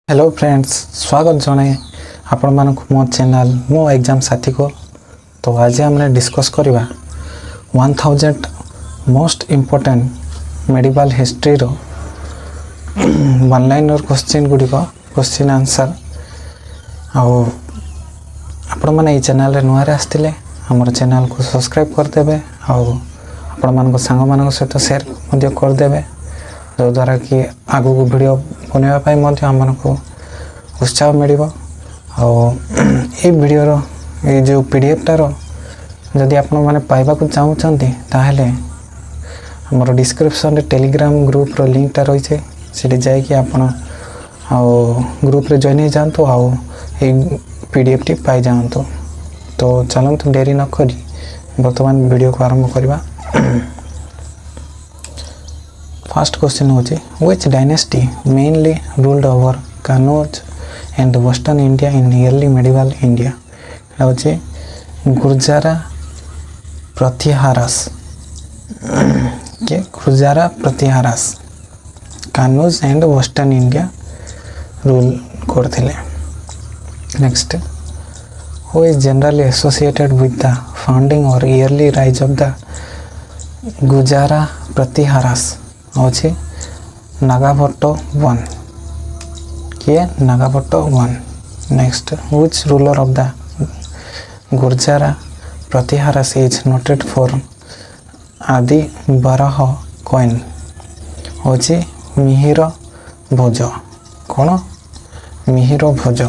Hello friends, स्वागत जनाए आपण मानक मो चैनल मो एग्जाम साथी को। तो आज हमने डिस्कस करवा 1000 मोस्ट इम्पोर्टेंट मेडिकल हिस्ट्री रो वन लाइनर क्वेश्चन गुडी को क्वेश्चन आंसर आपण माने ई चैनल रे नुआरे आस्तिले हमर चैनल को सब्सक्राइब कर देबे आपण मानक संग मानक सहित शेयर मध्य कर देबे जो द्वारा कि आगु को वीडियो बनेवा पाई मध्य हम को उत्साह मिलिबो। ए वीडियो रो ए जो पीडीएफ टारो जदि आपण माने पाइबा को चाहू छंती ताहले हमर डिस्क्रिप्शन रे टेलीग्राम ग्रुप रो लिंक टा रही छे सेठी जाय कि आपण ग्रुप रे जॉइन हो जानतो ए पीडीएफ टी पाई जानतो। तो चलंतु देरी न करी वर्तमान वीडियो को आरंभ करबा। फर्स्ट क्वेश्चन होची which dynasty mainly ruled over Kannauj and western India in early medieval India. होची गुर्जारा प्रतिहारास के Gurjara Pratiharas Kannauj and western India rule करथिले। Next who is generally associated with the founding or early rise of the Gurjara Pratiharas होची Nagabhatta one किए Nagabhatta one. Next which ruler of the Gurjara Pratiharas is noted for Adi Varaha coin होची मिहिर भोज। कौन Mihir Bhoj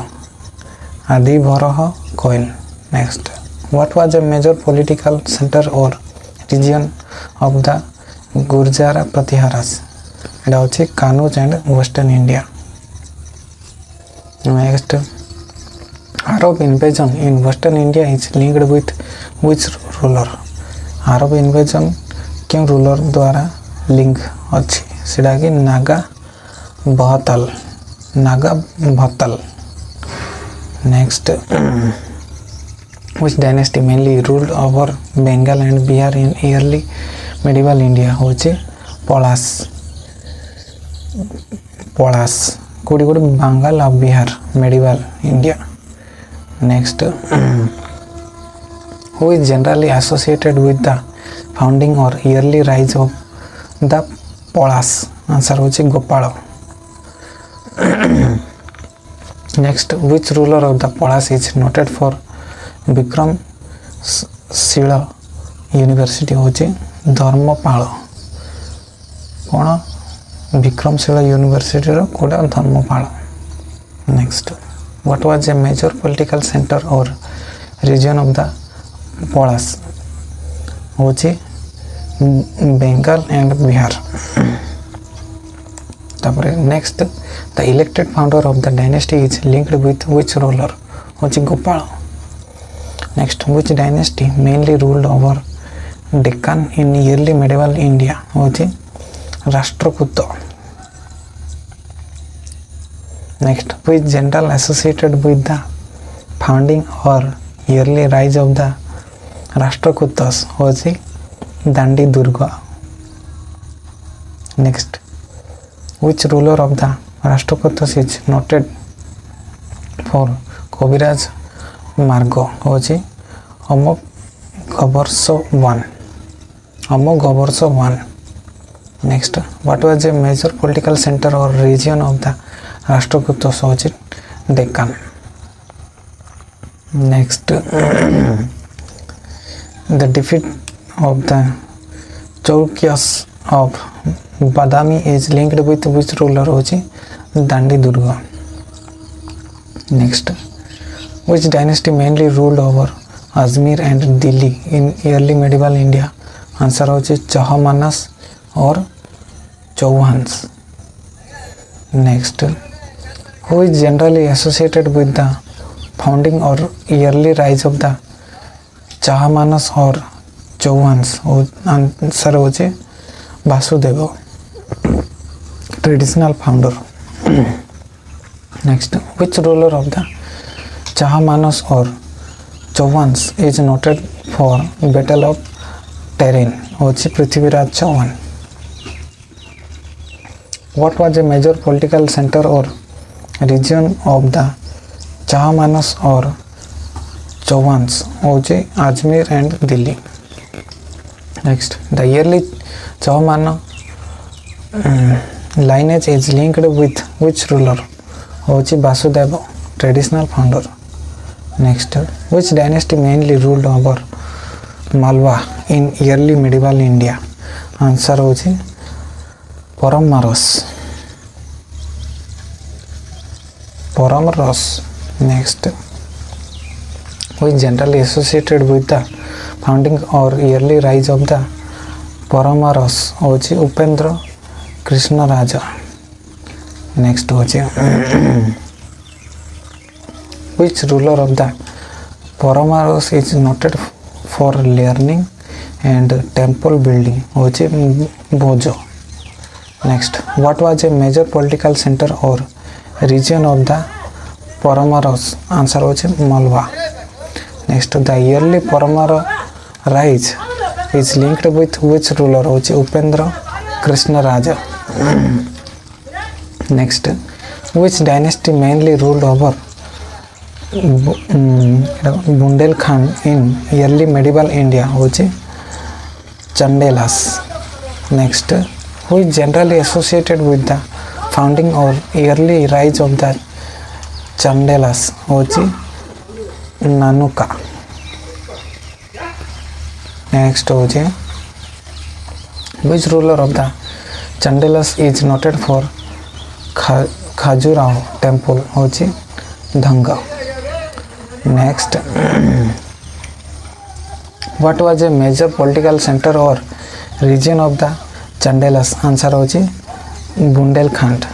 Adi Varaha coin. Next what was a major political center or region of the Gurjara Pratiharas. एटा होची Kannauj and western India. Next Arab invasion in western India is linked with which ruler. Arab invasion क्यों ruler द्वारा link अच्छी सेटा कि Nagabhata. Next which dynasty mainly ruled over Bengal and Bihar in early medieval India होची पलास कोडी Bengal or Bihar medieval India. Next who is generally associated with the founding or early rise of the Palas. Answer होची Gopal. Next which ruler of the Palas is noted for Vikramshila university होची धर्मपाल। कौन Vikramshila university रो कोडा Dharmapal. Next what was a major political center or region of the Palas होची Bengal and Bihar. तापर next the elected founder of the dynasty is linked with which ruler होची Gopal. Next which dynasty mainly ruled over Deccan in early medieval India होची Rashtrakuta. Next which general associated with the founding or early rise of the Rashtrakutas होची Dantidurga. Next which ruler of the Rashtrakutas is noted for Kaviraja Marga होची Amoghavarsha one. Next what was a major political center or region of the Rashtrakutas होची Deccan. Next the defeat of the Chalukyas of Badami is linked with which ruler होची Dantidurga. Next which dynasty mainly ruled over Ajmer and Delhi in early medieval India. Answer होची Chahamanas or Chauhans. Next who is generally associated with the founding or early rise of the Chahamanas or Chauhans. Answer होची Vasudev traditional founder. Next which ruler of the Chahamanas or Chauhans is noted for battle of Tarain होची Prithviraj Chauhan. What was a major political center or region of the Chahmanas or Chauvans होचे Ajmer and Delhi. Next, the yearly Chahmana lineage is linked with which ruler? होचे Vasudeva, traditional founder. Next, which dynasty mainly ruled over Malwa in early medieval India? Answer होचे Paramaras. Next, who is generally associated with the founding or early rise of the Paramaras? होचे Upendra Krishna Raja. Next होचे which ruler of the Paramaras is noted for learning and temple building? होचे Bhojo. Next, what was a major political center or region of the Paramaras? Answer होचे Malwa. Next, the yearly Paramara rise is linked with which ruler? होचे Upendra Krishna Raja. Next, which dynasty mainly ruled over Bundelkhand in early medieval India? होचे Chandelas. Next, who is generally associated with the founding or early rise of the Chandelas? होचे Nanuka. Next होचे which ruler of the Chandelas is noted for Khajuraho temple? होचे Dhanga. Next, what was a major political center or region of the Chandelas? Answer होचे Bundelkhand.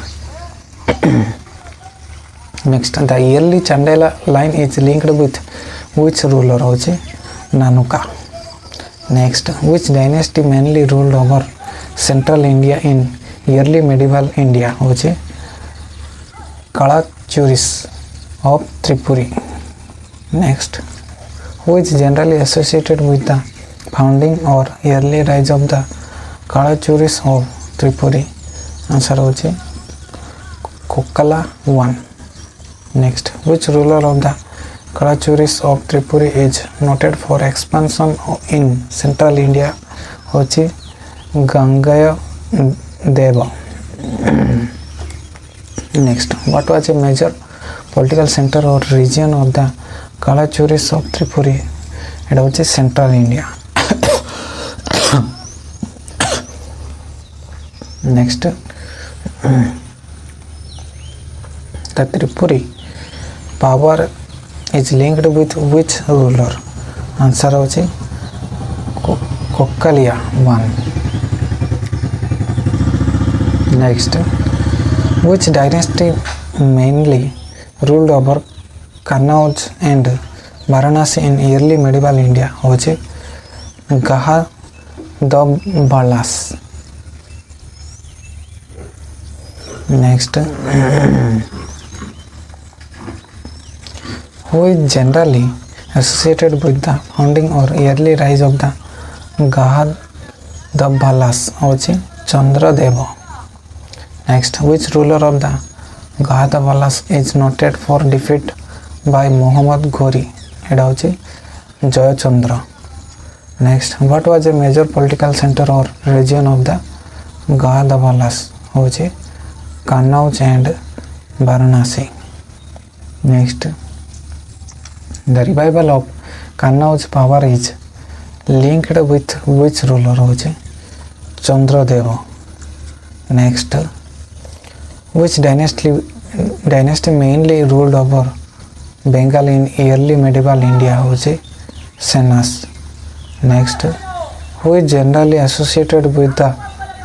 Next, the yearly Chandela line is linked with which ruler? होचे Nanuka. Next, which dynasty mainly ruled over central India in early medieval India? होचे Kalachuris of Tripuri. Next, who is generally associated with the founding or early rise of the Kalachuris of Tripuri? Answer होचे Kokala I. Next, which ruler of the Kalachuris of Tripuri is noted for expansion in central India? होचे Gangaya Deva. Next, what was a major political center or region of the Kalachuris of Tripuri? It was central India. Next, the Tripuri power is linked with which ruler? Answer होचे Kokkalia I. Next, which dynasty mainly ruled over Kannauj and Varanasi in early medieval India? होचे Gahadabbalas. Next, who is generally associated with the founding or early rise of the Gahadabbalas? होचे Chandradeva. Next, which ruler of the Gahadabbalas is noted for defeat by Muhammad Ghori? एटा होचे Jayachandra. Next, what was a major political center or region of the Gahadabbalas? होचे Kannauj and Varanasi. Next, the revival of Kannauj power is linked with which ruler? होचे Chandradeva. Next, which dynasty mainly ruled over Bengal in early medieval India? होचे Senas. Next, who is generally associated with the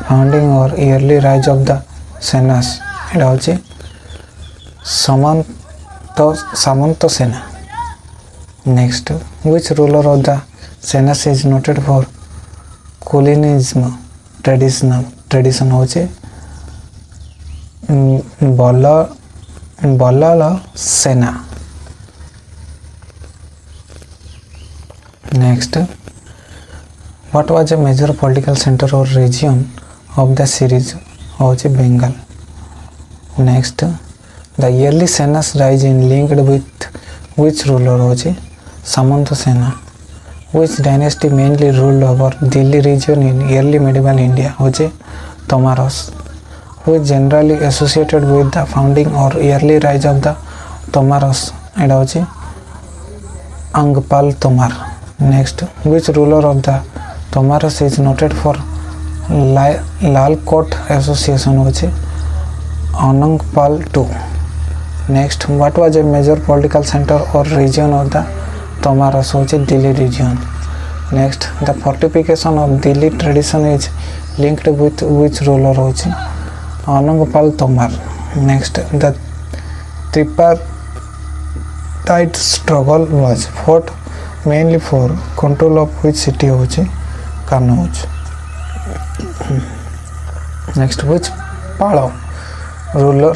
founding or early rise of the Senas? एटा होचे Samantasena. Next, which ruler of the Senas is noted for Kulinism tradition? होचे Ballala Sena. Next, what was a major political center or region of the series? होचे Bengal. Next, the early Senas rise in linked with which ruler होची Samanta Sena which dynasty mainly ruled over Delhi region in early medieval India होची Tomaras which generally associated with the founding or early rise of the Tomaras एडा होची Anangpal Tomar next which ruler of the Tomaras is noted for Lal Kot association होची Anangpal two next what was a major political center or region of the Tomaras होची Delhi region next the fortification of Delhi tradition is linked with which ruler होची Anangpal Tomar next the tripartite struggle was fought mainly for control of which city होची Kannauj next which Palo ruler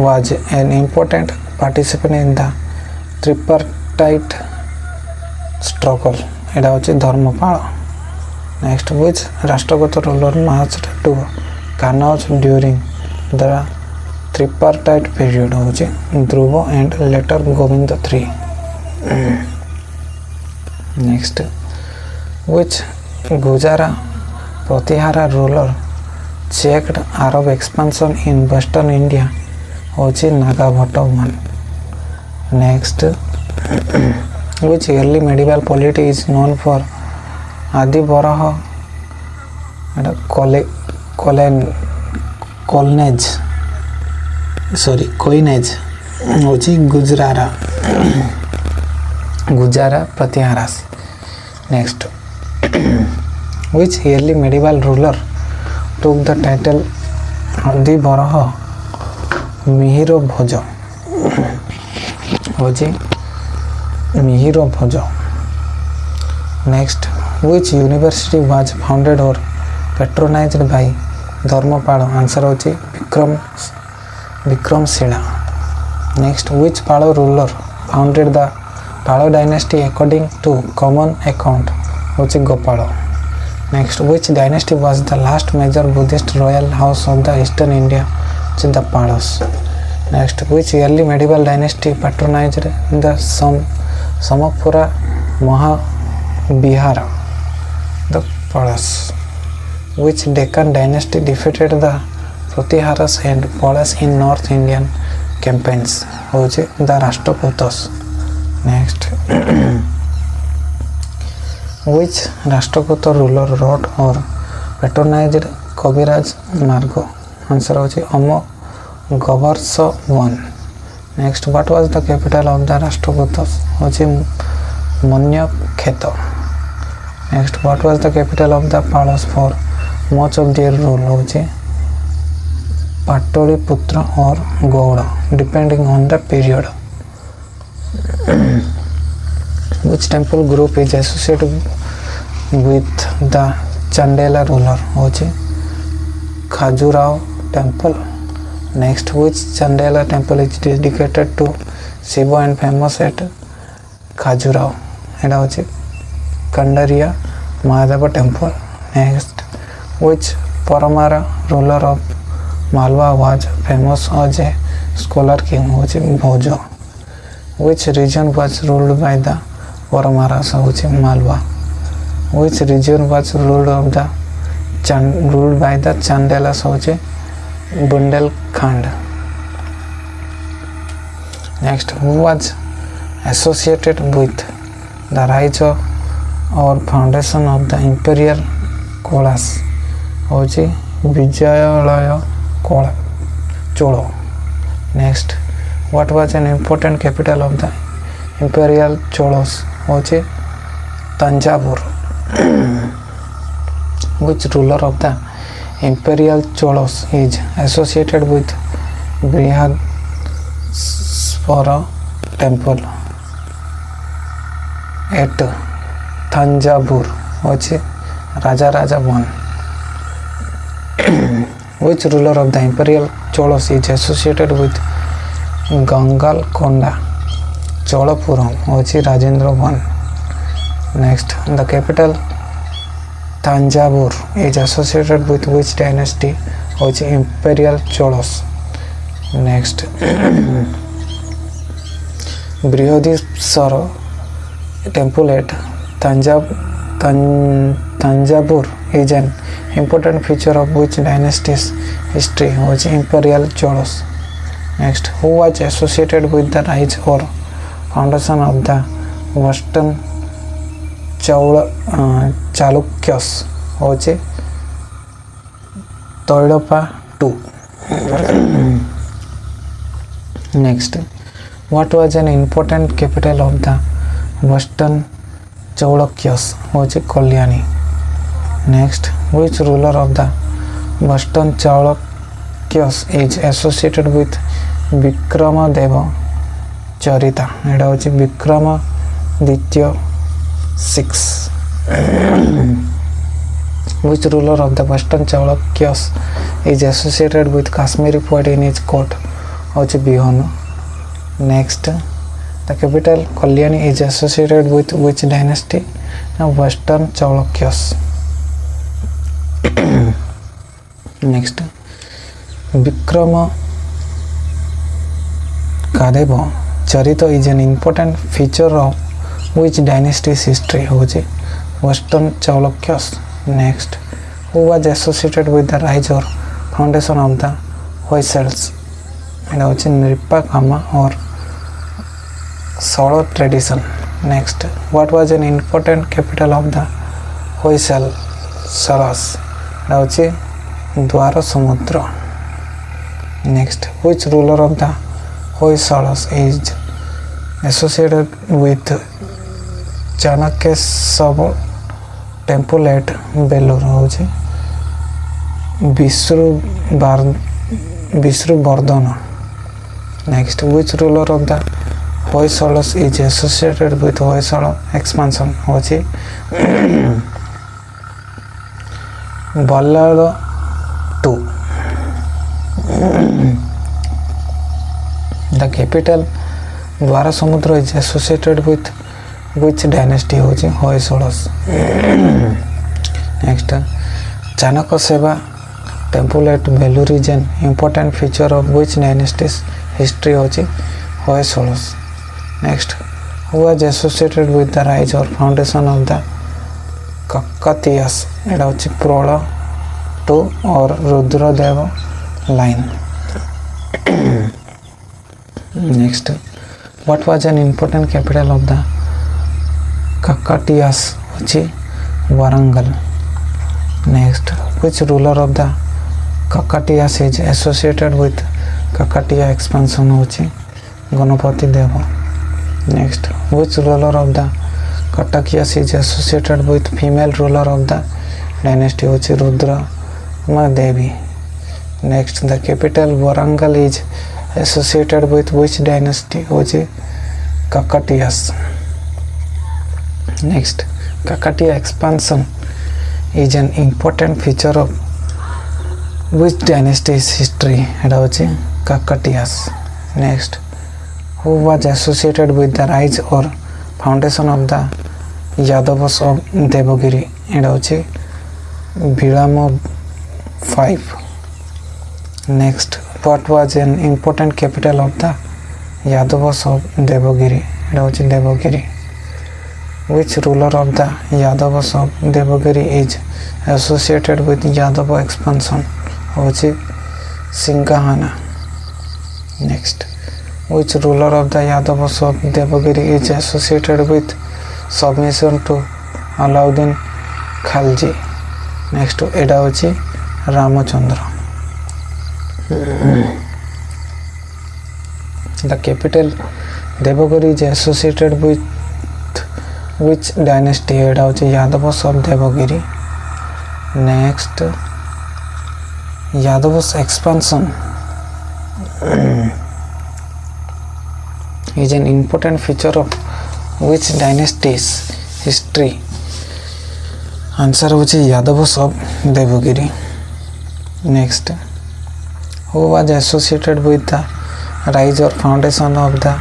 was an important participant in the tripartite struggle एडा होची Dharmpal next which राष्ट्रगत ruler marched to Kannauj during the tripartite period होची ध्रुव and later Govind III next which Gujara Pratihara ruler checked Arab expansion in western India होची Nagabhatta I next which early medieval polity is known for Adi Baraha coinage होची Gujara Pratiharas next which early medieval ruler took the title Adi Baraha Mihiro Bhoja होची Mihiro Bhoja next which university was founded or patronized by Dharmapala answer होची Vikramshila next which Palo ruler founded the Palo dynasty according to common account होची Gopala next which dynasty was the last major Buddhist royal house of the eastern India which is the Palas next which early medieval dynasty patronized the Samapura Mahabihara the Palas which Deccan dynasty defeated the Pratiharas and Palas in North Indian campaigns होची the Rashtrakutas next which Rashtrakuta ruler wrote or patronized Kaviraj Margo answer होची Amoghavarsa I next what was the capital of the Rashtrakutas होची Manyakheta next what was the capital of the Palas for much of their rule होची Pataliputra or Gowda depending on the period which temple group is associated with the Chandela ruler होची Khajuraho temple next which Chandela temple is dedicated to Shiva and famous at Khajuraho एडा होची Kandariya Mahadeva temple next which Paramara ruler of Malwa was famous as a scholar king होची Bhoja which region was ruled by the Paramaras होची Malwa which region was ruled by the Chandelas होची Bundelkhand next who was associated with the rise or foundation of the imperial Kolas होची Vijayanagara Cholo next what was an important capital of the imperial Cholos होची Tanjavur which ruler of the imperial Cholos is associated with Brihadaswara temple at Tanjavur होची Rajaraja I which ruler of the imperial Cholos is associated with Gangalkonda Cholapuram होची Rajendra I next the capital Tanjavur is associated with which dynasty होची imperial Cholos Next, Brihadiswara temple at Tanjavur is an important feature of which dynasty's history was Imperial Cholas. Next, who was associated with the rise or foundation of the Western Chalukyas was Toidapa II. Next, what was an important capital of the Western Chalukyas was Kalyani. Next, which ruler of the Western Chalukyas is associated with Vikramadeva Charita? It was Vikramaditya VI. Which ruler of the Western Chalukyas is associated with Kashmiri poet in his court? Was Bihanu. Next, the capital Kalyani is associated with which dynasty? Western Chalukyas. Next, Vikramadeva Charita is an important feature of which dynasty's history? Western Chalukyas. Next, who was associated with the rise or foundation of the Hoysals? It was Nripa Kama or Solo tradition. Next, what was an important capital of the Hoysalas? It was Dwara Samudra. Next, which ruler of the Hoysalas is associated with Chanakya temple at Belur? Vishruvardhana. Next, which ruler of the Hoysalas is associated with Hoysala expansion? Ballada II. The capital Dwarasamudra is associated with which dynasty? Hoysalas. Next, Chanakya Seva temple at Belur is an important feature of which dynasty's history? Hoysalas. Next, who was associated with the rise or foundation of the Kakatiyas? It was Prola II or Rudradeva line. Next, what was an important capital of the Kakatiyas? Warangal. Next, which ruler of the Kakatiyas is associated with Kakatiya expansion? Ganapati Deva. Next, which ruler of the Katakiyas is associated with female ruler of the dynasty? Rudrama Devi. Next, the capital Warangal is associated with which dynasty? Kakatiyas. Next, Kakatiya expansion is an important feature of which dynasty's history? It was Kakatiyas. Next, who was associated with the rise or foundation of the Yadavas of Devagiri? It was Bhilama V. Next, what was an important capital of the Yadavas of Devagiri? It was Devagiri. Which ruler of the Yadavas of Devagiri is associated with Yadava expansion? Singhahana. Next, which ruler of the Yadavas of Devagiri is associated with submission to Alauddin Khalji? Next, Edauchi Ramachandra. The capital Devagiri is associated with which dynasty? Yadavas of Devagiri. Next, Yadavas expansion is an important feature of which dynasty's history? Answer Yadavas of Devagiri. Next, who was associated with the rise or foundation of the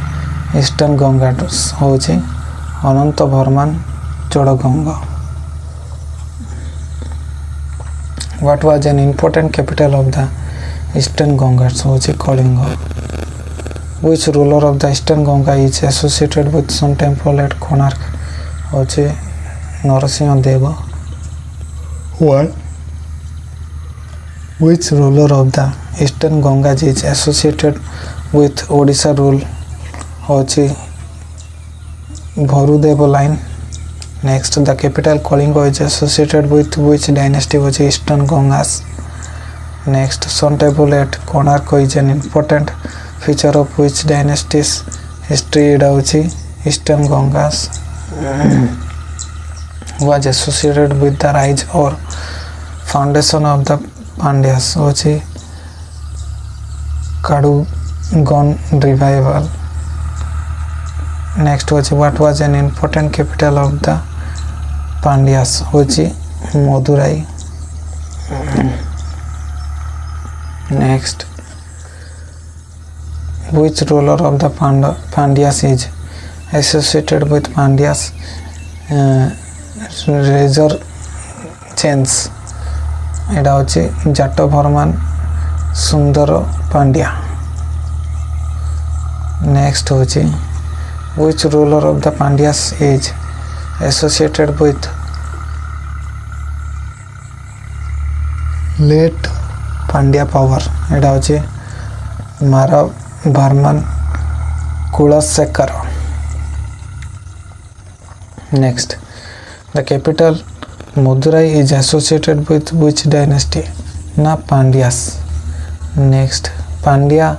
Eastern Gangas? Ananta Varman Chodaganga. What was an important capital of the eastern Gangas होची Kalinga which ruler of the eastern Ganga is associated with some temple at Konark होची Narsingh Dev what which ruler of the eastern Ganga is associated with Odisha rule होची भरुदेव line next the capital Kalinga is associated with which dynasty होची eastern Gangas next sun temple at Konark is an important feature of which dynasties history एटा होची eastern Gangas was associated with the rise or foundation of the Pandyas होची Kadugon revival next होची what was an important capital of the Pandyas होची Madurai next which ruler of the Pandyas is associated with Pandyas razor chains एटा होची जाटवर्मन सुंदर Pandya next होची which ruler of the Pandyas is associated with late Pandya power एटा होची मारा Varman Kulasekar next the capital Madurai is associated with which dynasty na Pandyas next Pandya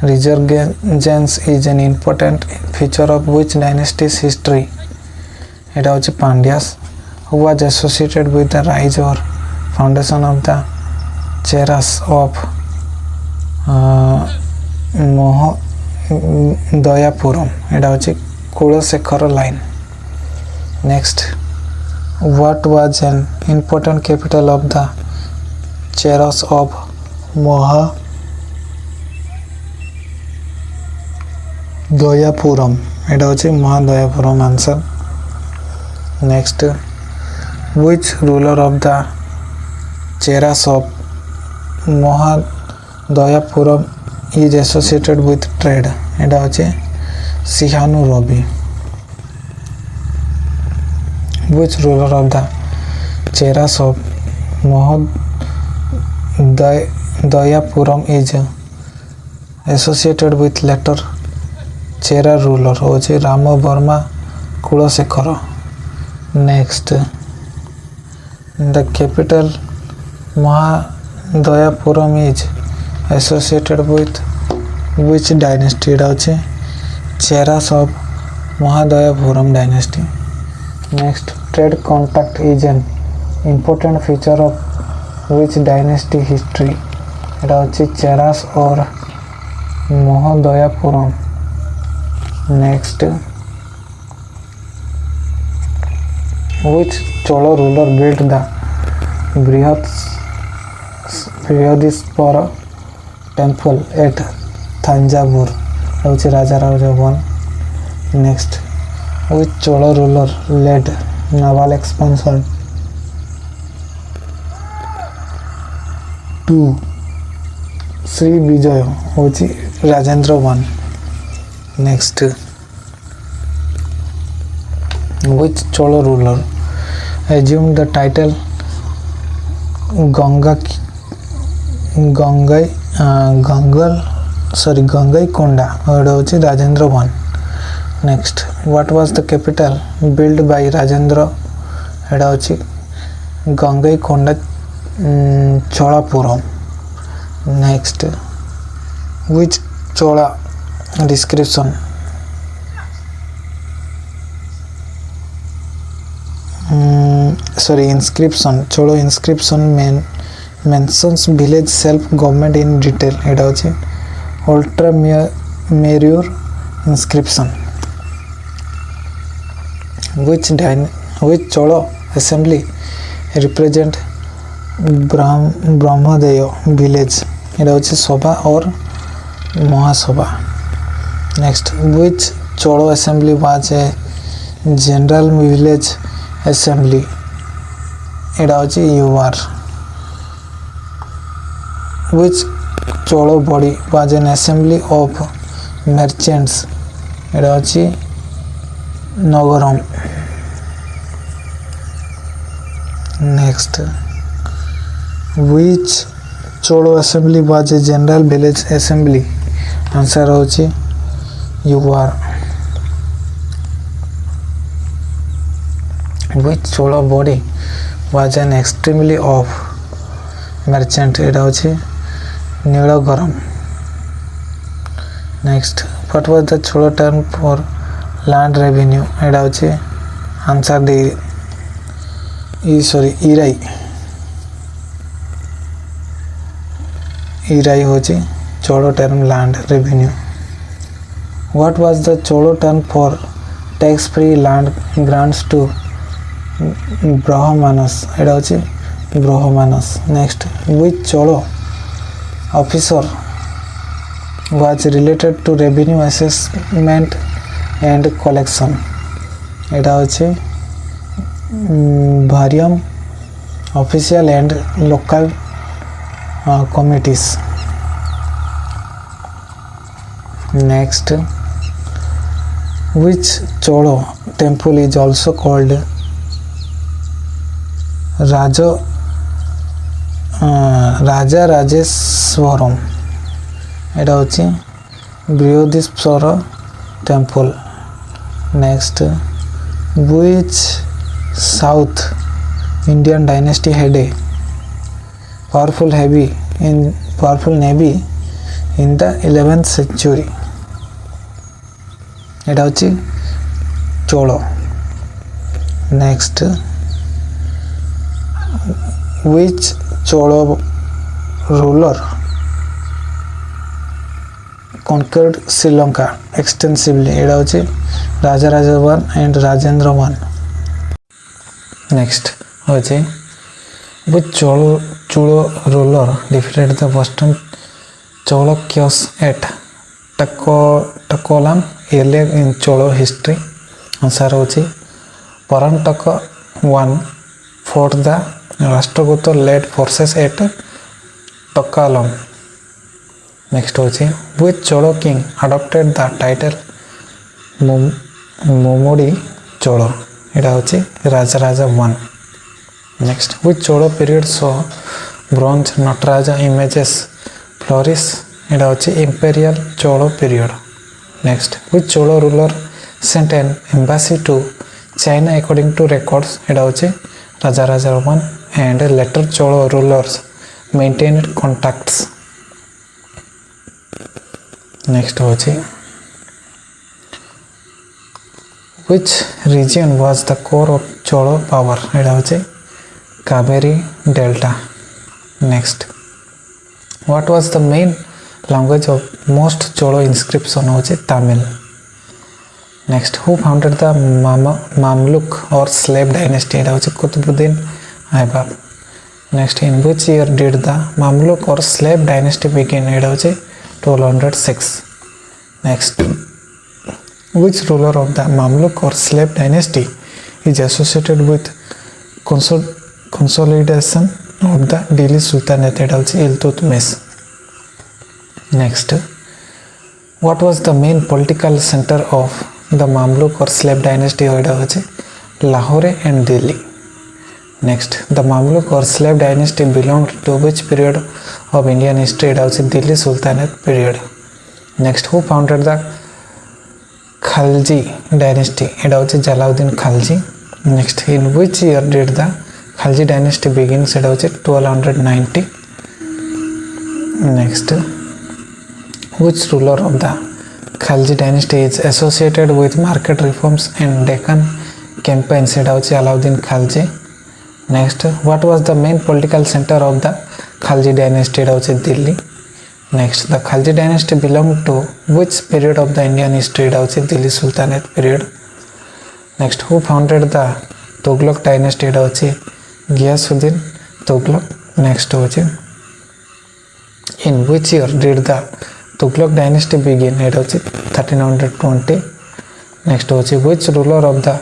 resurgence is an important feature of which dynasty's history एटा होची Pandyas who was associated with the rise or foundation of the Cheras of Mohodayapuram एटा होची Kulasekhara line next what was an important capital of the Cheras of Mohodayapuram एटा होची Mohodayapuram answer next which ruler of the Cheras of Mohodayapuram is associated with trade एटा होची Sihanu Rabi which ruler of the Cheras of Mohodayapuram is associated with later Chera ruler होची Ramavarma Kulasekara next the capital Mohodayapuram is associated with which dynasty एटा होची Cheras of Mohodayapuram dynasty next trade contact is an important feature of which dynasty history एटा होची Cheras or Mohodayapuram next which Chola ruler built the Brihadishvara temple at Thanjavur होची Rajarao one next which Chola ruler led naval expansion to Sri Vijaya होची Rajendra one next which Chola ruler assumed the title Gangaikonda एटा होची Rajendra one next what was the capital built by Rajendra एटा होची Gangaikonda Cholapuram next which Chola description inscription Chola inscription mentions village self government in detail एटा होची ultramarine inscription which Chola assembly represent Brahmadeya village एटा होची सभा और महासभा next which Chola assembly was a general village assembly एटा होची UR which Cholo body was an assembly of merchants. এটা হচ্ছে নগরম। Next, which Cholo assembly was a general village assembly? Answer হচ্ছে UR. Which Cholo body was an extremely of merchant? এটা হচ্ছে নীলগরম। Next, what was the Cholo term for land revenue? এটা হচ্ছে answer D. ইরাই। ইরাই হচ্ছে Cholo term land revenue. What was the Cholo term for tax-free land grants to Brahmanas? এটা হচ্ছে Brahmanas. Next, which Cholo officer was related to revenue assessment and collection? এটা হচ্ছে varium official and local committees. Next, which Cholo temple is also called Raja Rajeswaram? এটা হচ্ছে বৃহদীশ্বর temple. Next, which South Indian dynasty had a powerful navy in the 11th century? এটা হচ্ছে Cholo. Next, which Cholo ruler conquered Sri Lanka extensively? এটা হচ্ছে Rajaraja I and Rajendra I. Next হচ্ছে which Cholo ruler defeated the Western Cholukya's at Takolam earlier in Cholo history? Answer হচ্ছে Parantaka I fought the Rashtrakuta led forces at Tokalam. Next হচ্ছে which Cholo king adopted the title Mumudi Cholo? এটা হচ্ছে Rajaraja I. Next, which Cholo period saw bronze Nataraja images flourish? এটা হচ্ছে Imperial Cholo period. Next, which Cholo ruler sent an embassy to China according to records? এটা হচ্ছে Rajaraja I and later Cholo rulers maintained contacts. Next হচ্ছে which region was the core of Cholo power? এটা হচ্ছে Kaveri Delta. Next, what was the main language of most Cholo inscription? হচ্ছে Tamil. Next, who founded the Mamluk or slave dynasty? এটা হচ্ছে Qutbuddin Aibak. Next, in which year did the Mamluk or slave dynasty begin? এটা হচ্ছে 1206. Next, which ruler of the Mamluk or slave dynasty is associated with consolidation of the Delhi Sultanate? এটা হচ্ছে Iltutmish. Next, what was the main political center of the Mamluk or slave dynasty? এটা হচ্ছে Lahore and Delhi. Next, the Mamluk or slave dynasty belonged to which period of Indian history? এটা হচ্ছে Delhi Sultanate period. Next, who founded the Khalji dynasty? এটা হচ্ছে Jalauddin Khalji. Next, in which year did the Khalji dynasty begin? সেটা হচ্ছে 1290. Next, which ruler of the Khalji dynasty is associated with market reforms and Deccan campaigns? সেটা হচ্ছে Alauddin Khalji. Next, what was the main political center of the Khalji dynasty? এটা হচ্ছে Delhi. Next, the Khalji dynasty belonged to which period of the Indian history? এটা হচ্ছে Delhi Sultanate period. Next, who founded the Tughlaq dynasty? এটা হচ্ছে Ghiyasuddin Tughlaq. Next হচ্ছে in which year did the Tughlaq dynasty begin? এটা হচ্ছে 1320. Next হচ্ছে which ruler of the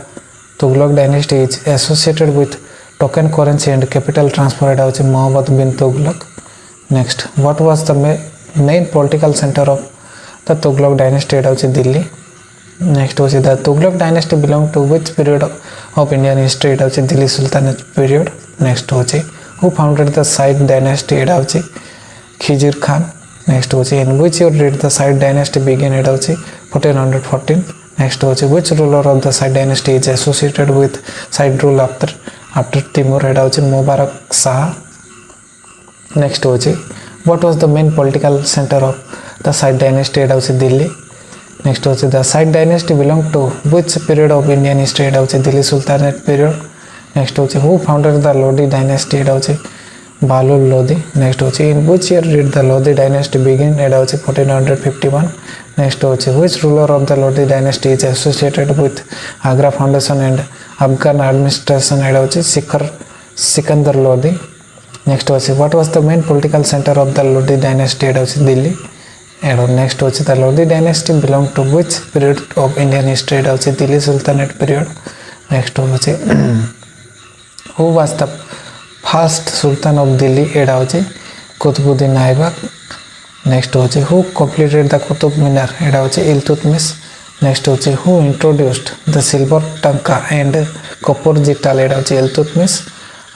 Tughlaq dynasty is associated with token currency and capital transfer? এটা হচ্ছে Muhammad bin Tughlaq. Next, what was the main political centre of the Tughlaq dynasty एटा होची Delhi. Next होची the Tughlaq dynasty belong to which period of Indian history एटा होची Delhi sultanate period. Next होची who founded the Sayyid dynasty एटा होची खिजिर खान। नेक्स्ट होची in which year did the Sayyid dynasty begin एटा होची 1414। नेक्स्ट होची which ruler of the Sayyid dynasty is associated with Sayyid rule after Timur एटा होची मुबारक शाह। नेक्स्ट होची what was the main political centre of the Sayyid dynasty एटा होची दिल्ली। नेक्स्ट होची the Sayyid dynasty belong to which period of Indian history एटा होची Delhi sultanate period. Next होची who founded the Lodi dynasty एटा होची बालुल लोदी। नेक्स्ट होची in which year did the Lodi dynasty begin एटा होची 1451। नेक्स्ट होची which ruler of the Lodi dynasty is associated with Agra foundation and Afghan administration एटा होची सिकंदर लोदी। नेक्स्ट होची what was the main political centre of the Lodi dynasty एटा होची Delhi. And next होची the Lodi dynasty belong to which period of Indian history एटा होची Delhi sultanate period. Next होची who was the first sultan of Delhi एटा होची कुतुबुद्दीन ऐबक। नेक्स्ट होची who completed the Qutub Minar एटा होची इल्तुतमिश। नेक्स्ट होची who introduced the silver tanka and copper jital एटा होची इल्तुतमिश।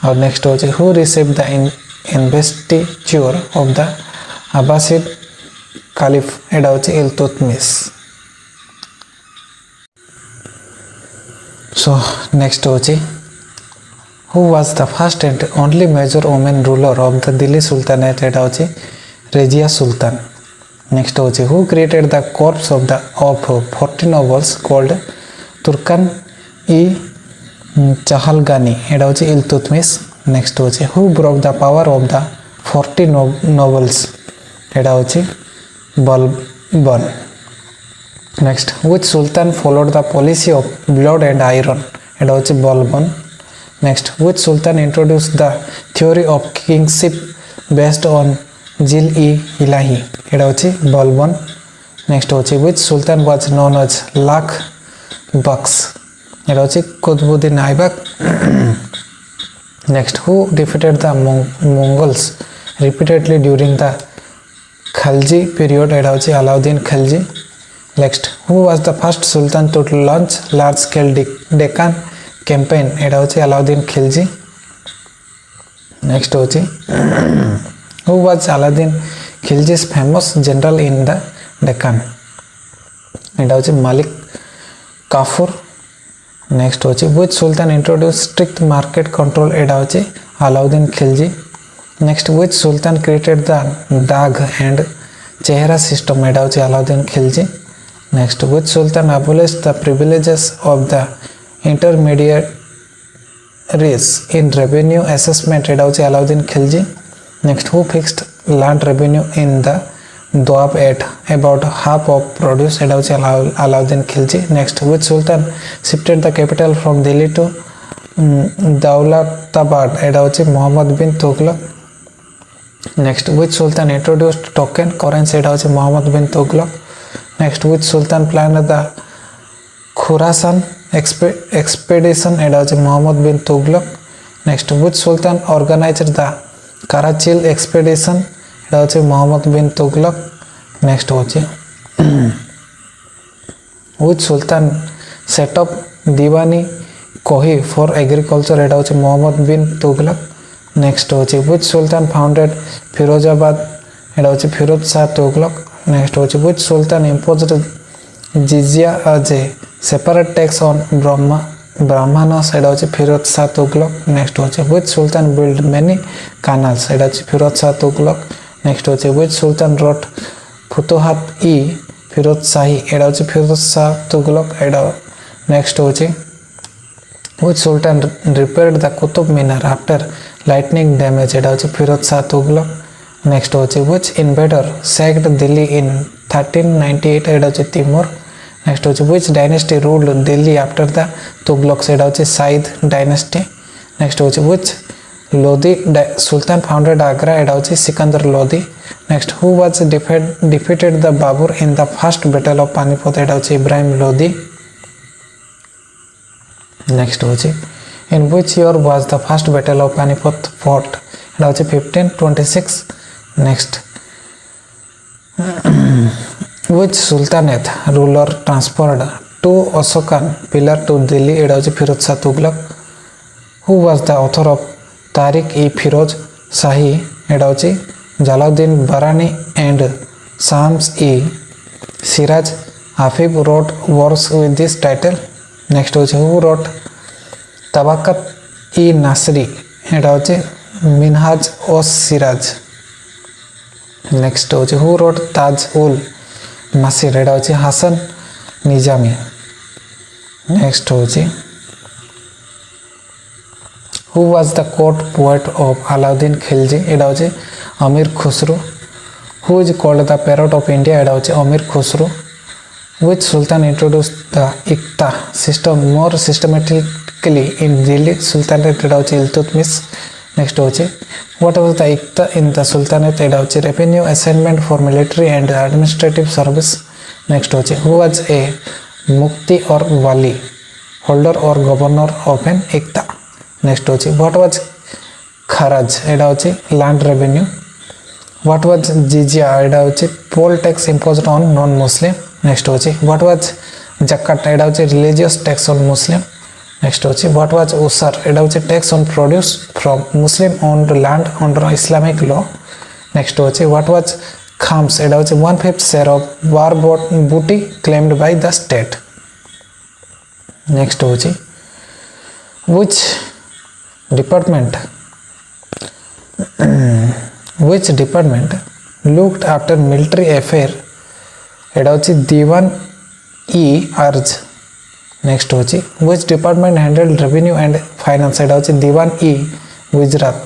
और नेक्स्ट होची who received the investiture of the Abbasid Caliph एटा होची इल्तुतमिश। सो नेक्स्ट होची who was the first and only major woman ruler of the Delhi Sultanate एटा होची Razia Sultan. Next होची who created the corps of 40 nobles called Turkan i Chahalgani एटा होची Iltutmish. Next होची who broke the power of the 40 nobles एटा होची Balban. Next which sultan followed the policy of blood and iron एटा होची Balban. Next which sultan introduced the theory of kingship based on जिल ई इलाही एटा होची Balban. Next होची which sultan was known as Lakh Bakhsh एटा होची Qutubuddin Aibak. Next who defeated the Mongols repeatedly during the Khalji period एटा होची Alauddin Khilji. Next who was the first sultan to launch large scale Deccan campaign एटा होची अलाउद्दीन खिलजी। नेक्स्ट होची who was Alauddin Khilji's famous general in the Deccan एटा होची Malik Kafur. Next होची which sultan introduced strict market control एटा होची Alauddin Khilji. Next which sultan created the dagh and chehra system एटा होची Alauddin Khilji. Next which sultan abolished the privileges of the intermediaries in revenue assessment एटा होची Alauddin Khilji. Next who fixed land revenue in the Doab at about half of produce एटा होची Alauddin Khilji. Next which sultan shifted the capital from Delhi to Daulatabad एटा होची Mohammad bin Tughlaq. Next which sultan introduced token currency एटा होची Mohammad bin Tughlaq. Next which sultan planned the Khurasan expedition एटा होची Mohammad bin Tughlaq. Next which sultan organized the Karachil expedition एटा होची मोहम्मद बिन तुगलक। नेक्स्ट होची which sultan set up Diwani Kohi for agriculture एटा होची मोहम्मद बिन तुगलक। नेक्स्ट होची which sultan founded फिरोजाबाद एटा होची फिरोज शाह तुगलक। नेक्स्ट होची which sultan imposed जिजिया as a separate tax on Brahmanas एटा होची फिरोज शाह तुगलक। नेक्स्ट होची which sultan built many canals एटा होची फिरोज शाह तुगलक। नेक्स्ट होची which sultan wrote Futuhat i Firoz Shahi एटा होची फिरोज शाह तुगलक एटा। नेक्स्ट होची which sultan repaired the Qutub Minar after lightning damage एटा होची फिरोज शाह तुगलक। नेक्स्ट होची which invader sacked Delhi in 1398 एटा होची तिमूर। नेक्स्ट होची which dynasty ruled Delhi after the Tughlaqs एटा होची साइद डायनेस्टी। नेक्स्ट होची which Lodi Sultan founded Agra एटा होची Sikandar Lodi. Next who was defeated the Babur in the first battle of Panipat एटा होची Ibrahim Lodi. Next होची in which year was the first battle of Panipat fought एटा होची 1526। Next which sultanate ruler transferred to Asokan pillar to Delhi? এটা হচ্ছে Firoz Shah Tughlaq. who was the author of Tariq-e-Firoz Shahi? এটা হচ্ছে Jalauddin বারানি and Shams-e-Siraj Hafib wrote works with this title. next হচ্ছে who wrote Tabaqat-e-Nasri? এটা হচ্ছে মিনহাজ ও Siraj. Next হচ্ছে who wrote তাজ উল মাসির? এটা হচ্ছে হাসান নিজামি। নেক্সট হচ্ছে who was the court poet of Alauddin Khilji? এটা হচ্ছে Amir Khusrau. Who is called the parrot of India? এটা হচ্ছে Amir Khusru. which sultan introduced the ইকতা system more systematically in Delhi Sultanate? এটা হচ্ছে ইলতুৎমিশ। নেক্সট হচ্ছে what was the ইকতা in the Sultanate? এটা হচ্ছে revenue assignment for military and administrative service। Next হচ্ছে who was a mufti or wali holder or governor of an iqta? Next হচ্ছে what was kharaj? এটা হচ্ছে land revenue। what was jizya? এটা হচ্ছে poll tax imposed on non Muslim। Next হচ্ছে what was জাকাত? এটা হচ্ছে religious tax on Muslim। Next হচ্ছে what was উসার? এটা হচ্ছে tax on produce from Muslim owned land under Islamic law। Next হচ্ছে what was খামস? এটা হচ্ছে 1/5 share of war booty claimed by the state। Next হচ্ছে which department looked after military affair? এটা হচ্ছে দিওয়ান-ই-আরজ। Next হচ্ছে which department handled revenue and finance? এটা হচ্ছে দিওয়ান-ই-গুজরাত।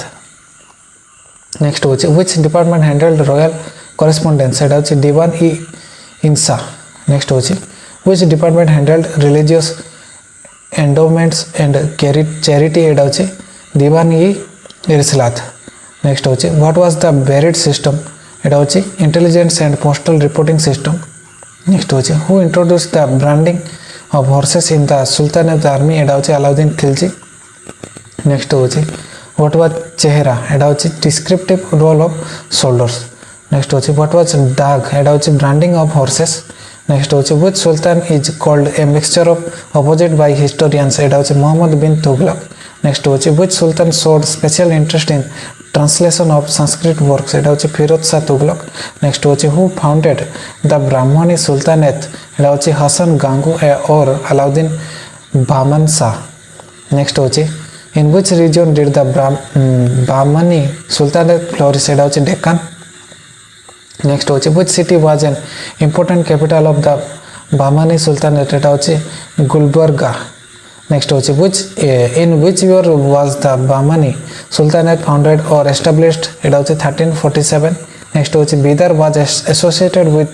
Next হচ্ছে which department handled royal correspondence? এটা হচ্ছে দিওয়ান-ই-ইনসা। নেক্সট হচ্ছে which department handled religious endowments and charity? এটা হচ্ছে দিওয়ান-ই-ইরসালাত। নেক্সট হচ্ছে what was the buried system? এটা হচ্ছে intelligence and postal reporting system। Next হচ্ছে who introduced the branding of horses in the Sultanate army? এটা হচ্ছে আলাউদ্দিন খিলজি। নেক্সট হচ্ছে what was চেহারা? এটা হচ্ছে descriptive role of soldiers। Next হচ্ছে what was দাগ? এটা হচ্ছে branding of horses। নেক্সট হচ্ছে which sultan is called a mixture of opposite by historians? এটা হচ্ছে মোহাম্মদ বিন তুগলক। নেক্সট হচ্ছে which sultan showed special interest in translation of Sanskrit works? এটা হচ্ছে ফিরোজ শাহ তুগলক। নেক্সট হচ্ছে who founded the Bahmani Sultanate? এটা হচ্ছে Hasan Gangu or Alauddin Bahman Shah. Next হচ্ছে in which region did the Bahmani Sultanate flourish? এটা হচ্ছে ডেক্কান। নেক্সট হচ্ছে which city was an important capital of the Bahmani Sultanate? এটা হচ্ছে গুলবর্গা। নেক্সট হচ্ছে in which year was the Bahmani Sultanate founded or established? এটা হচ্ছে 1347। Next হচ্ছে বিদার was associated with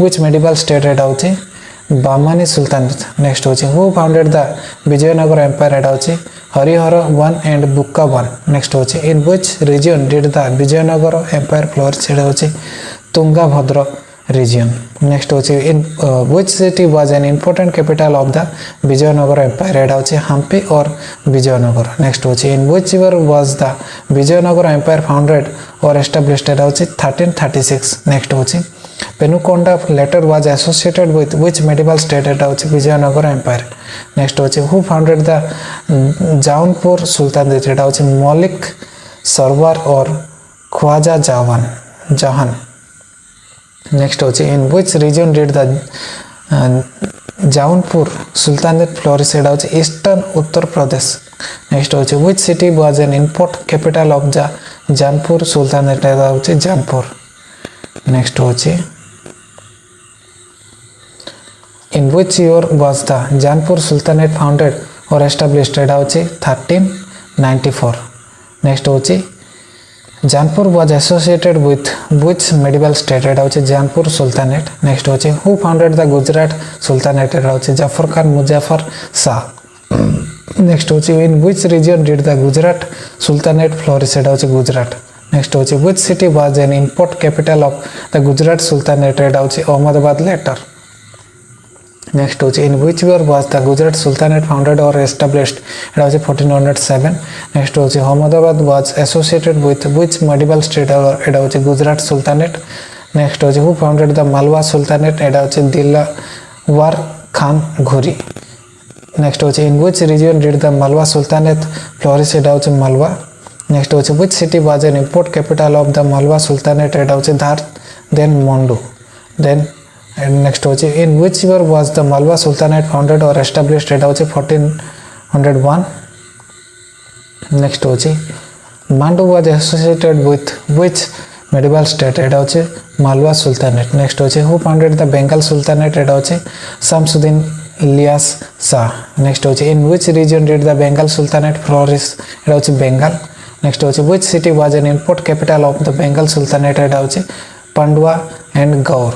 which medieval state? এটা হচ্ছে Bahmani Sultanate। নেক্সট হচ্ছে who founded the Vijayanagara Empire? এটা হচ্ছে Harihar I and বুক্কা I। Next হচ্ছে in which region did the Vijayanagara Empire flourish? এটা হচ্ছে তুঙ্গাভদ্র region। নেক্সট হচ্ছে in which city was an important capital of the Vijayanagara Empire? এটা হচ্ছে Hampi or Bijoynagar. Next হচ্ছে in which year was the Vijayanagara Empire founded or established? এটা হচ্ছে 1336। Next হচ্ছে পেনুকোন্ডা later was associated with which medieval state? এটা হচ্ছে Vijayanagara empire. Next হচ্ছে who founded the Jaunpur sultanate? এটা হচ্ছে মলিক সরওয়ার or খ্বাজা জাহান। নেক্সট হচ্ছে in which region did the Jaunpur sultanate flourish? এটা হচ্ছে ইস্টার্ন উত্তরপ্রদেশ। নেক্সট হচ্ছে which city was an import capital of the Jaunpur sultanate? এটা হচ্ছে জানপুর। নেক্সট হচ্ছে in which year was the Jaunpur sultanate founded or established? এটা হচ্ছে 1394। নেক্সট হচ্ছে Janpur was associated with which medieval state? এটা হচ্ছে জানপুর সুলতানেট। নেক্সট হচ্ছে who founded the Gujarat sultanate? এটা হচ্ছে জাফর খান মুজাফর শাহ। নেক্সট হচ্ছে in which region did the Gujarat sultanate flourish? এটা হচ্ছে গুজরাট। নেক্সট হচ্ছে which city was an import capital of the Gujarat sultanate? এটা হচ্ছে আহমদাবাদ লেটার। নেক্সট হচ্ছে in which year was the Gujarat sultanate founded or established? এটা হচ্ছে 1407। নেক্সট হচ্ছে Ahmedabad was associated with which medieval state? এটা হচ্ছে গুজরাট সুলতানেট। नेक्स्ट होची who founded the Malwa sultanate एटा होची दिलवार खान घुरी नेक्स्ट होची in which region did the Malwa sultanate flourish एटा होची मालवा नेक्स्ट होची which city was an important capital of the Malwa sultanate एटा होची Dhar then Mandu then next होची in which year was the Malwa sultanate founded or established एटा होची 1401 नेक्स्ट होची Mandu was associated with which medieval state एटा होची मालवा सुल्तानेट नेक्स्ट होची who founded the Bengal sultanate एटा होची शमसुद्दीन इलियास शाह नेक्स्ट होची in which region did the Bengal sultanate flourish एटा होची बेंगल नेक्स्ट होची which city was an important capital of the Bengal sultanate एटा होची पांडवा एंड गौर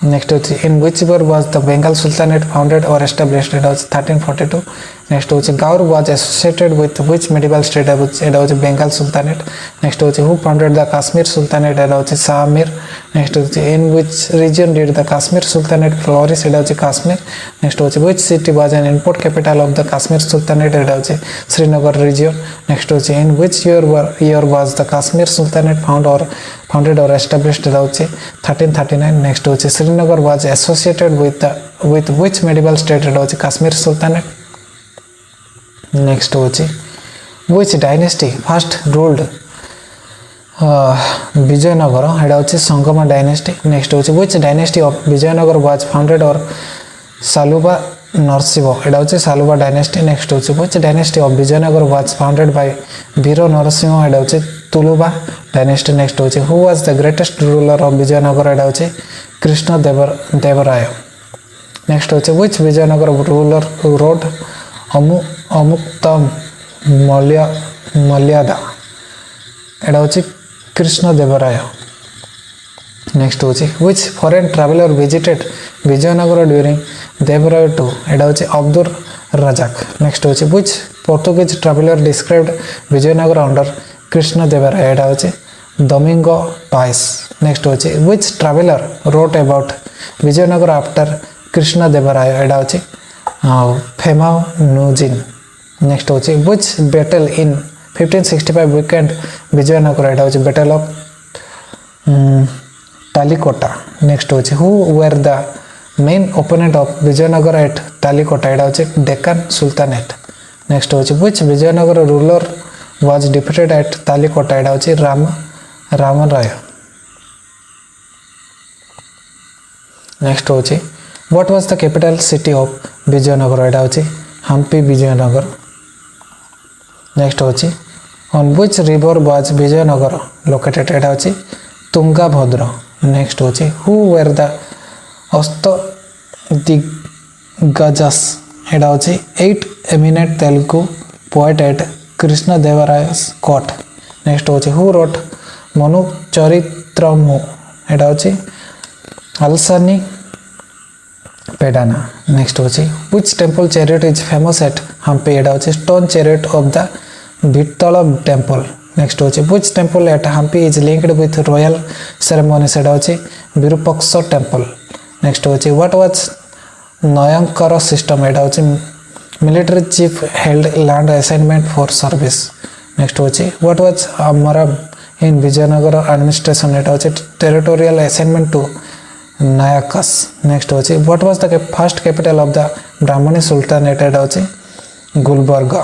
नेक्स्ट होची in which year was the Bengal sultanate founded or established एटा होची 1342 नेक्स्ट होची Gaur was associated with which medieval state एटा होची बेंगल सुल्तानेट नेक्स्ट होची who founded the Kashmir sultanate एटा होची शाह मीर नेक्स्ट होची in which region did the Kashmir sultanate flourish एटा होची कश्मीर नेक्स्ट होची which city was an important capital of the Kashmir sultanate एटा होची श्रीनगर रीजन नेक्स्ट होची in which year was the Kashmir sultanate founded or established एटा होची 1339 नेक्स्ट होची Srinagar was associated with which medieval state एटा होची कश्मीर सुल्तानेट नेक्स्ट होची which dynasty first ruled Vijayanagara एटा होची संगमा डायनेस्टी नेक्स्ट होची which dynasty of Vijayanagara was founded or Saluva Narasimha एटा होची सालुबा डायनेस्टी नेक्स्ट होची which dynasty of Vijayanagara was founded by Vira Narasimha एटा होची तुलुबा डायनेस्टी नेक्स्ट होची who was the greatest ruler of Vijayanagara एटा होची कृष्ण देवराय नेक्स्ट होची which Vijayanagara ruler wrote Amuktamalyada एटा होची कृष्ण देवराय नेक्स्ट होची which foreign traveller visited Vijayanagar during Devaraya two एटा होची अब्दुल रजाक नेक्स्ट होची which Portuguese traveller described Vijayanagar under Krishna Devaraya एटा होची दोमिंगो पाइस नेक्स्ट होची which traveller wrote about Vijayanagar after Krishna Devaraya एटा होची फेमानुजिन नेक्स्ट होची which battle in 1565 weakened Vijayanagar एटा होची बैटल ऑफ तालिकोटा नेक्स्ट होची who were the main opponent of Vijayanagar at Talikota एटा होची डेक्कन सुल्तानेट नेक्स्ट होची which Vijayanagara ruler was defeated at Talikota एटा होची रामराय नेक्स्ट होची what was the capital city of Vijayanagara एटा होची हम्पी विजयनगर नेक्स्ट होची on which river was Vijayanagara located एटा होची तुंगाभद्र नेक्स्ट होची who were the Ashtadiggajas एटा होची 8 eminent Telugu poet at Krishna Devaraya's court next होची हु रोट मनु चरित्रमु एटा होची अलसानी पेडाना नेक्स्ट होची which temple chariot is famous eight Hampi एटा होची stone chariot of the Vittala temple next होची which temple at Hampi is linked with royal ceremonies एटा होची विरूपाक्ष टेम्पल नेक्स्ट होची व्हाट वाज नयंकर सिस्टम एटा होची military chief held land assignment for service next होची what was Amaram in Vijayanagara administration एटा होची territorial assignment to Nayakas next होची what was the first capital of the Bahmani sultanate एटा होची गुलबर्गा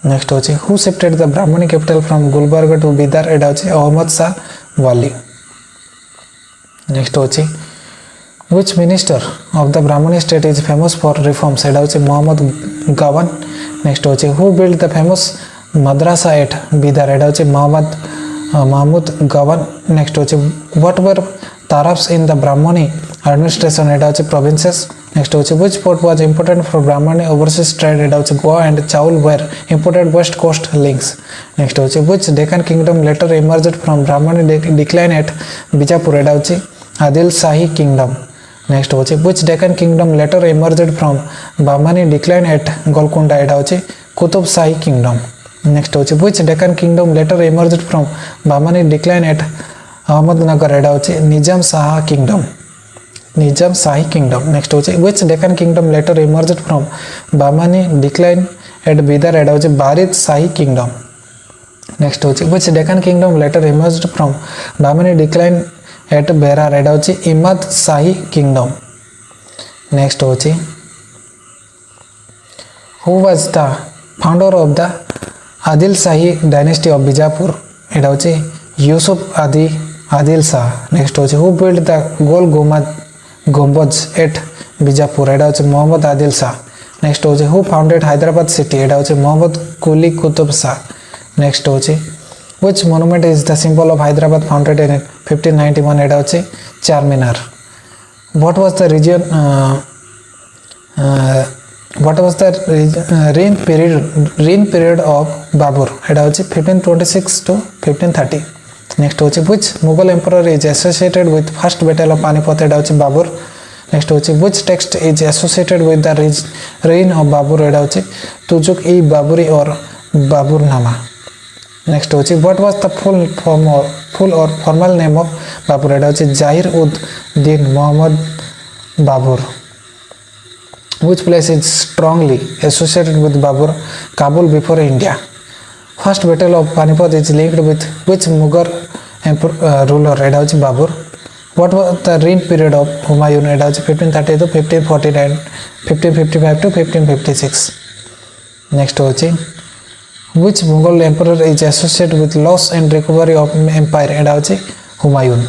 नेक्स्ट होची who shifted the Bahmani capital from Gulbarga to Bidar एटा होची Ahmad Shah Wali next होची which minister of the Bahmani state is famous for reforms एटा होची मोहम्मद गवन नेक्स्ट होची who build the famous madrasa at Bidar एटा होची महमूद गवन नेक्स्ट होची what were tarafs in the Bahmani administration एटा होची प्रोविंसेस नेक्स्ट होची which port was important for Bahmani overseas trade एटा होची Goa and चाउल where imported west coast links next होची which Deccan kingdom later emerged from Bahmani decline at Bijapur एटा होची आदिल शाही किंगडम नेक्स्ट होची which Deccan kingdom later emerged from bahmani decline at Golconda एटा होची Qutb Shahi kingdom next होची which Deccan kingdom later emerged from bahmani decline at Ahmadnagar एटा होची Nizam Shahi kingdom next होची which Deccan kingdom later emerged from bahmani decline at Bidar एटा होची बारिद शाही किंगडम नेक्स्ट होची which Deccan kingdom later emerged from bahmani decline at Berar एटा होची इमद शाही किंगडम। नेक्स्ट होची who was the founder of the Adil Shahi dynasty of Bijapur एटा होची यूसुफ आदिल शाह। नेक्स्ट होची who build the Gol Gumbaz at Bijapur एटा होची मोहम्मद आदिल शाह। नेक्स्ट होची हु फाउंडेड हैदराबाद सिटी एटा होची मोहम्मद कुली कुतुब शाह। नेक्स्ट होची which monument is the symbol of Hyderabad founded in 1591 एटा होची Charminar. what was the reign period of Babur एटा होची 1526 to 1530। नेक्स्ट होची which Mughal emperor is associated with first battle of Panipat एटा होची Babur. Next होची which text is associated with the reign of Babur एटा होची तुजुक-ई-बाबरी और Baburnama. Next होची what was the full or formal name of Babur एटा होची जाहिर-उद-दीन Mohammad Babar. which place is strongly associated with Babur? Kabul before India। first battle of Panipat is linked with which Mughal ruler एटा होची Babar. what was the reign period of Humayun एटा होची 1530 to 1549 1555 to 1556। Next होची which Mughal emperor is associated with loss and recovery of empire एटा होची Humayun.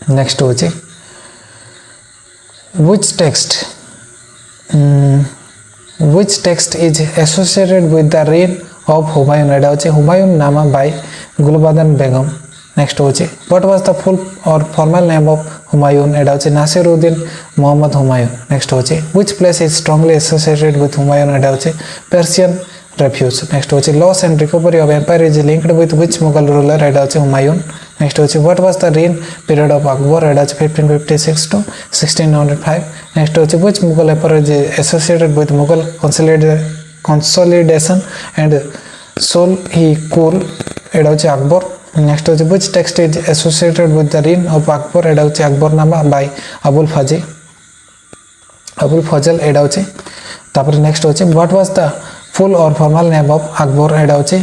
Next होची which text is associated with the reign of Humayun एटा होची हुमायून नामा by Gulbadan Begum. Next होची what was the full or formal name of Humayun एटा होची Nasiruddin Mohammad Humayun. Next होची which place is strongly associated with Humayun एटा होची Persian refuge। Next होची loss and recovery of empire is linked with which Mughal ruler एटा होची Humayun. Next होची what was the reign period of Akbar एटा होची 1556 to 1605। Next होची which Mughal emperor is associated with Mughal consolidation and Sul-e-Kul एटा होची Akbar. Next होची which text is associated with the reign of Akbar एटा होची अकबरनामा by अबुल फजल एटा होची। तापर नेक्स्ट होची what was the full or formal name of Akbar एटा होची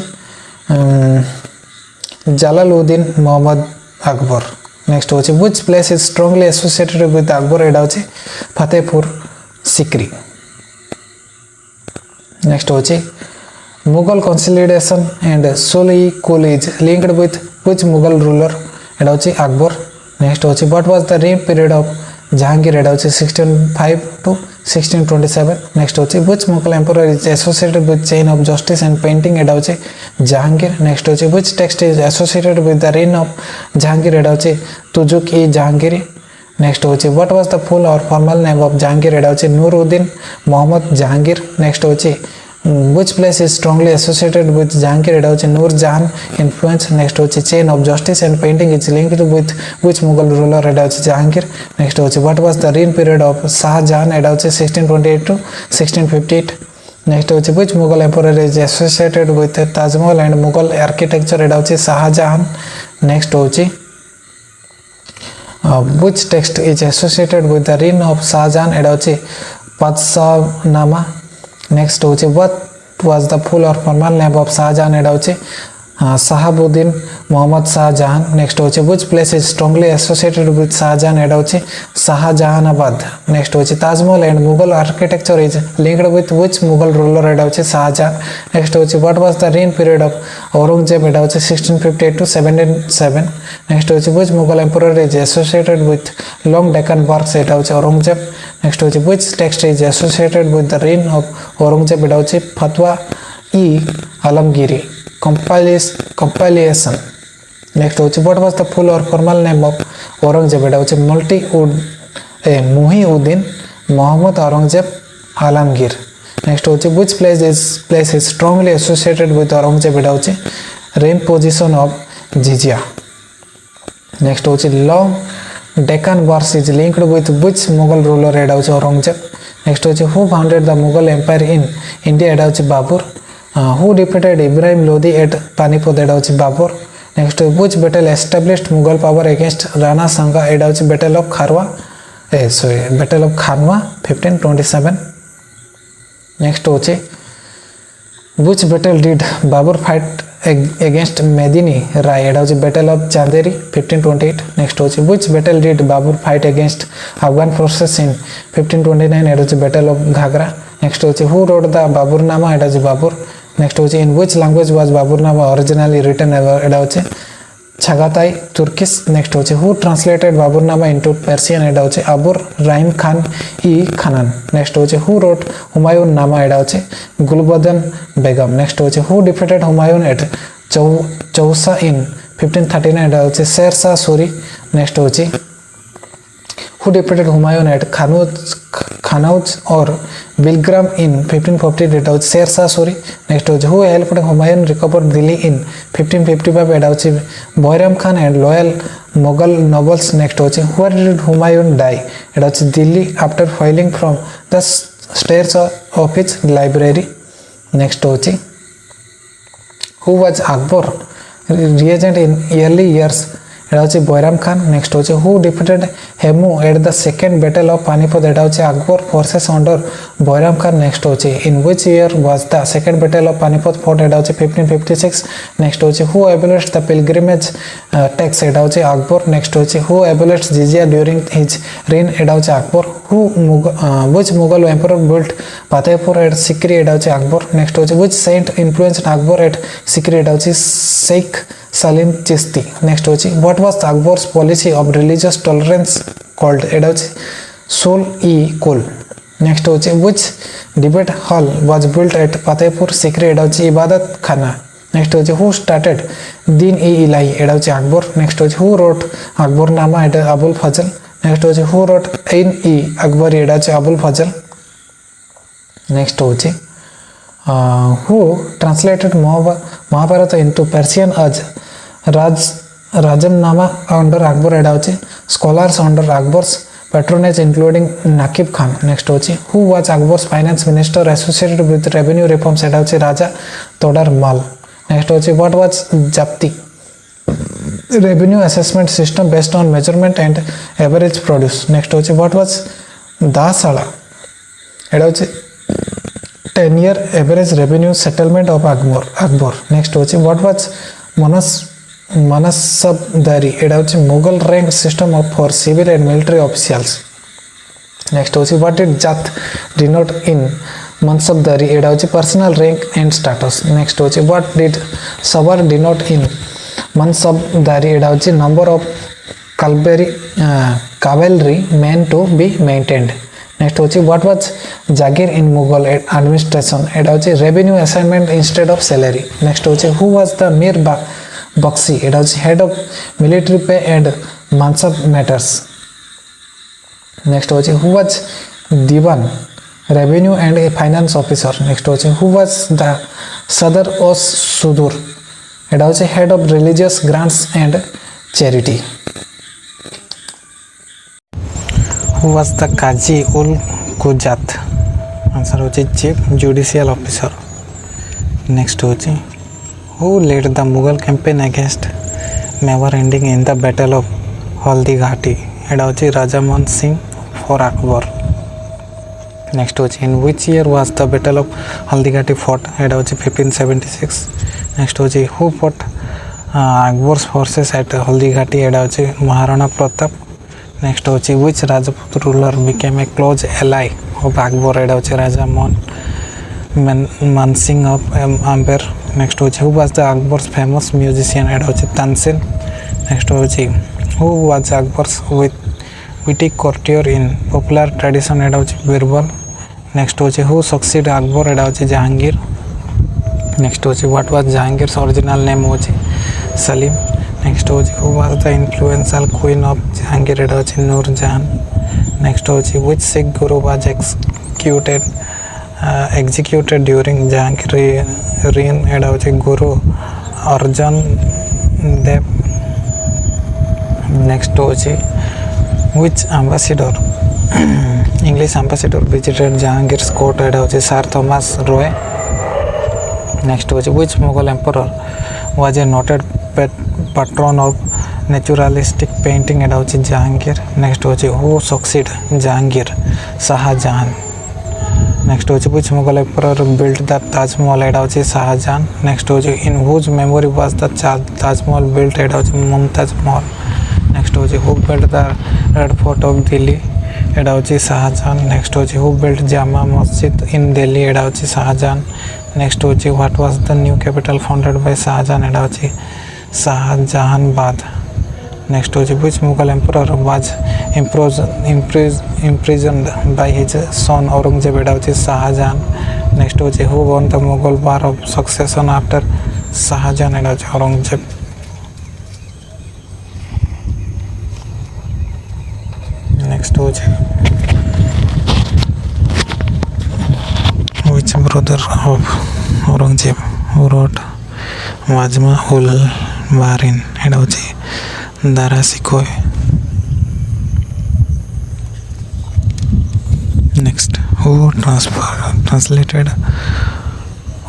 Jalaluddin Mohammad Akbar. Next होची which place is strongly associated with Akbar एटा होची फतेहपुर सिकरी। नेक्स्ट होची Mughal consolidation and Sul-e-Kul is linked with which Mughal ruler एटा होची अकबर। नेक्स्ट होची what was the reign period of Jahangir एटा होची 1605 to 1627। नेक्स्ट होची which Mughal emperor is associated with chain of justice and painting एटा होची Jahangir. Next होची which text is associated with the reign of Jahangir एटा होची तुजुक-ई-जहांगीरी। Next होची what was the full or formal name of Jahangir एटा होची Nooruddin Mohammad Jahangir. Next होची which place is strongly associated with Jahangir एटा होची Noor Jahan influence। Next होची chain of justice and painting is linked with which Mughal ruler एटा होची Jahangir. Next होची what was the reign period of Shahjahan एटा होची 1628 to 1658। Next होची which Mughal emperor is associated with Taj Mahal and Mughal architecture एटा होची Shahjahan. Next होची which text is associated with the reign of Shahjahan एटा होची पादशाहनामा। नेक्स्ट होची what was the full or formal name of Shahjahan एटा होची शहाबुद्दीन मोहम्मद शाहजहां। नेक्स्ट होची which place is strongly associated with Shahjahan एटा होची शाहजहानाबाद। नेक्स्ट होची Taj Mahal and Mughal architecture is linked with which Mughal ruler एटा होची शाहजहां। नेक्स्ट होची what was the reign period of Aurangzeb एटा होची 1658 to 1707। नेक्स्ट होची which Mughal emperor is associated with long Deccan wars एटा होची औरंगजेब। नेक्स्ट होची which text is associated with the reign of Aurangzeb एटा होची फतवा-ई-आलमगीरी compilation। नेक्स्ट होची what was the full or formal name of Aurangzeb एटा होची मुहीउद्दीन मोहम्मद औरंगजेब आलमगीर। नेक्स्ट होची which place is strongly associated with Aurangzeb एटा होची reign position of जिजिया। नेक्स्ट होची long Deccan wars is linked with which Mughal ruler एटा होची औरंगजेब। नेक्स्ट होची who founded the Mughal empire in India एटा होची Babar. who defeated Ibrahim Lodi at Panipat एटा होची Babur. Next which battle established Mughal power against Rana Sanga एटा होची battle of Khanwa 1527। Next होची which battle did Babur fight against Medini Rai एटा होची battle of Chanderi 1528 next होची which battle did Babur fight against Afghan forces in 1529 एटा होची battle of Ghagra next होची who wrote the Baburnama एटा होची Babur next होची in which language was Baburnama originally written एटा होची Chagatai Turkish next होची who translated Baburnama into Persian एटा होची Abur Rahim Khan e Khanan next होची who wrote Humayun Nama एटा होची Gulbadan Begum next होची who defeated Humayun at Chausa in 1539 एटा होची Sher Shah Suri next होची who defeated Humayun at Kanauj or Bilgram in 1540 एटा होची Sher Shah Suri next होची who helped Humayun recover Delhi in 1555 एटा होची Bairam Khan and loyal Mughal nobles next होची where did Humayun die एटा होची Delhi after filing from the stairs of his library next होची who was Akbar regent in early years एटा होची Bairam Khan next होची who defeated Hemu at the second battle of Panipat एटा होची Akbar forces under Bairam Khan next होची in which year was the second battle of Panipat fought एटा होची 1556 next होची who abolished the pilgrimage tax एटा होची Akbar next होची who abolished jizya during his reign एटा होची Akbar who which Mughal emperor built Fatehpur at Sikri एटा होची Akbar next होची which saint influenced Akbar at Sikri एटा होची Sheikh Salim Chishti next होची what was Akbar's policy of religious tolerance called एटा होची Sol e Kul next होची which debate hall was built at Fatehpur Sikri एटा होची Ibadat Khana next होची who started Din e Ilahi एटा होची Akbar next होची who wrote Akbarnama Etah Abul Fazl next होची who wrote Ain e Akbari एटा होची Abul Fazl next होची who translated Mahabharata into Persian as Rajamnama under Akbar एटा होची scholars under Akbar's patronage including Nakib Khan next होची who was Akbar's finance minister associated with revenue reforms एटा होची Raja Todar Mal next होची what was Japti revenue assessment system based on measurement and average produce next होची what was Dasala एटा होची 10-year average revenue settlement of Akbar next होची what was Manasabdari एटा होची Mughal rank system for civil and military officials next होची what did Jat denote in Mansabdari एटा होची personal rank and status next होची what did Sabar denote in Mansabdari एटा होची number of cavalry men to be maintained next होची what was Jagir in Mughal administration एटा होची revenue assignment instead of salary next होची who was the Mir Bakshi एटा होची head of military pay and mansab matters next होची who was Diwan revenue and finance officer next होची who was the Sadar os Sudur एटा होची head of religious grants and charity who was the Qazi ul Qujat answer होची chief judicial officer next होची who led the Mughal campaign against Mewar ending in the battle of Haldi Ghati एटा होची Raja Mohan Singh for Akbar next होची in which year was the battle of Haldi Ghati fought एटा होची 1576 next होची who fought Akbar's forces at Haldi Ghati एटा होची Maharana Pratap next होची which Rajput ruler became a close ally of Akbar एटा होची Raja Mohan Mansingh of Amber next होची who was the Akbar's famous musician एटा होची Tansin next होची who was Akbar's witty courtier in popular tradition एटा होची Birbal next होची who succeeded Akbar एटा होची Jahangir next होची what was Jahangir's original name होची Salim next होची who was the influential queen of Jahangir एटा होची Nur Jahan next होची which Sikh guru was executed during Jahangir reign एटा होची Guru Arjan Dev next होची which ambassador English ambassador visited Jahangir's court एटा होची Sir Thomas Roy next होची which Mughal emperor was a noted patron of naturalistic painting एटा होची Jahangir next होची who succeeded Jahangir Shah Jahan next होची which Mughal emperor built the Taj Mahal एटा होची Shahjahan next होची in whose memory was the Taj Mahal built एटा होची Mumtaz Mahal next होची who built the Red Fort of Delhi एटा होची Shahjahan next होची who built Jama Masjid in Delhi एटा होची Shahjahan next होची what was the new capital founded by Shahjahan एटा होची शाहजहांबाद नेक्स्ट होची which Mughal emperor was imprisoned by his son Aurangzeb एटा होची शाहजहां नेक्स्ट होची who won the Mughal war of succession after Shahjahan एटा होची औरंगजेब नेक्स्ट होची which brother of Aurangzeb who wrote Majma ul Barin एटा होची Dara Shikoh next who translated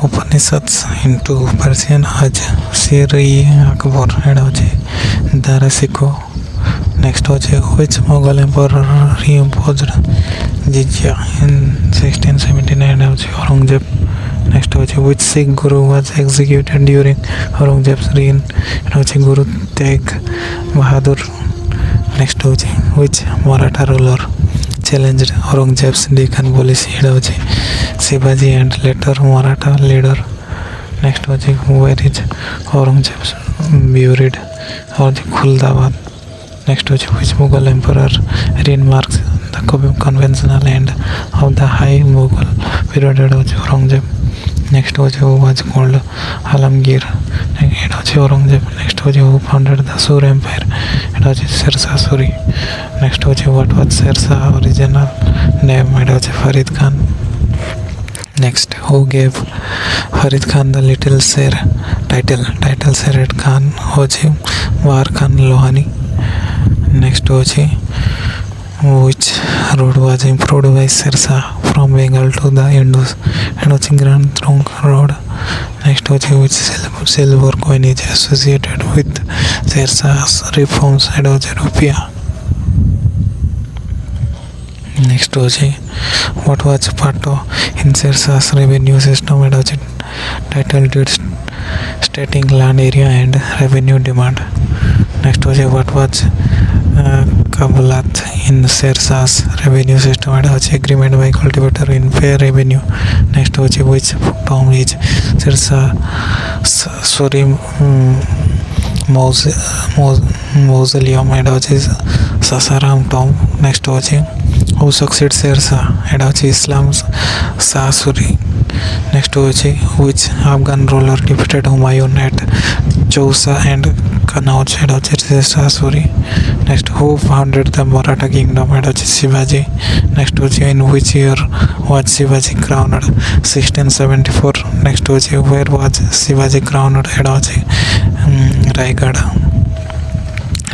Upanishads into Persian as Akbar एटा होची दारा सिको नेक्स्ट होची which Mughal emperor reimposed jizya in 1679 एटा होची Aurangzeb next होची which Sikh guru was executed during Aurangzeb's reign एटा होची Guru Tegh Bahadur next होची which Maratha ruler challenged Aurangzeb's Deccan policy एटा होची Shivaji and later Maratha leader next होची where is Aurangzeb's buried होची खुलदाबाद नेक्स्ट होची which Mughal emperor remarks the conventional end of the high Mughal period एटा होची Aurangzeb next होची who was called Alamgir एटा होची Aurangzeb next होची who founded the Sur Empire एटा होची शेरशाह सूरी नेक्स्ट होची what was Sher Shah original name एटा होची Farid Khan next who gave Farid Khan the little Sher title Sher Khan होची वार खान लोहानी नेक्स्ट होची which road was improved by Sirsa from Bengal to the Indus and was Grand Trunk Road. Next hochi which silver coin is associated with Sirsa's reforms and was Rupia. Next hochi what was part of in Sirsa's revenue system and was title deeds stating land area and revenue demand. Next hochi what was Kabulat in Sirsa's revenue system and was agreement by cultivator in fair revenue. Next hochi which tomb is Sirsa sorry mausoleum and was Sasaram tomb. Next hochi who succeeds Sirsa and was Islam Sasuri. Next hochi which Afghan ruler defeated Humayun at Chausa and Kanauj and was Sasuri. Next who founded the Maratha kingdom and was Shivaji. Next hochi in which year was Shivaji crowned 1674. Next hochi where was Shivaji crowned and was Raigad.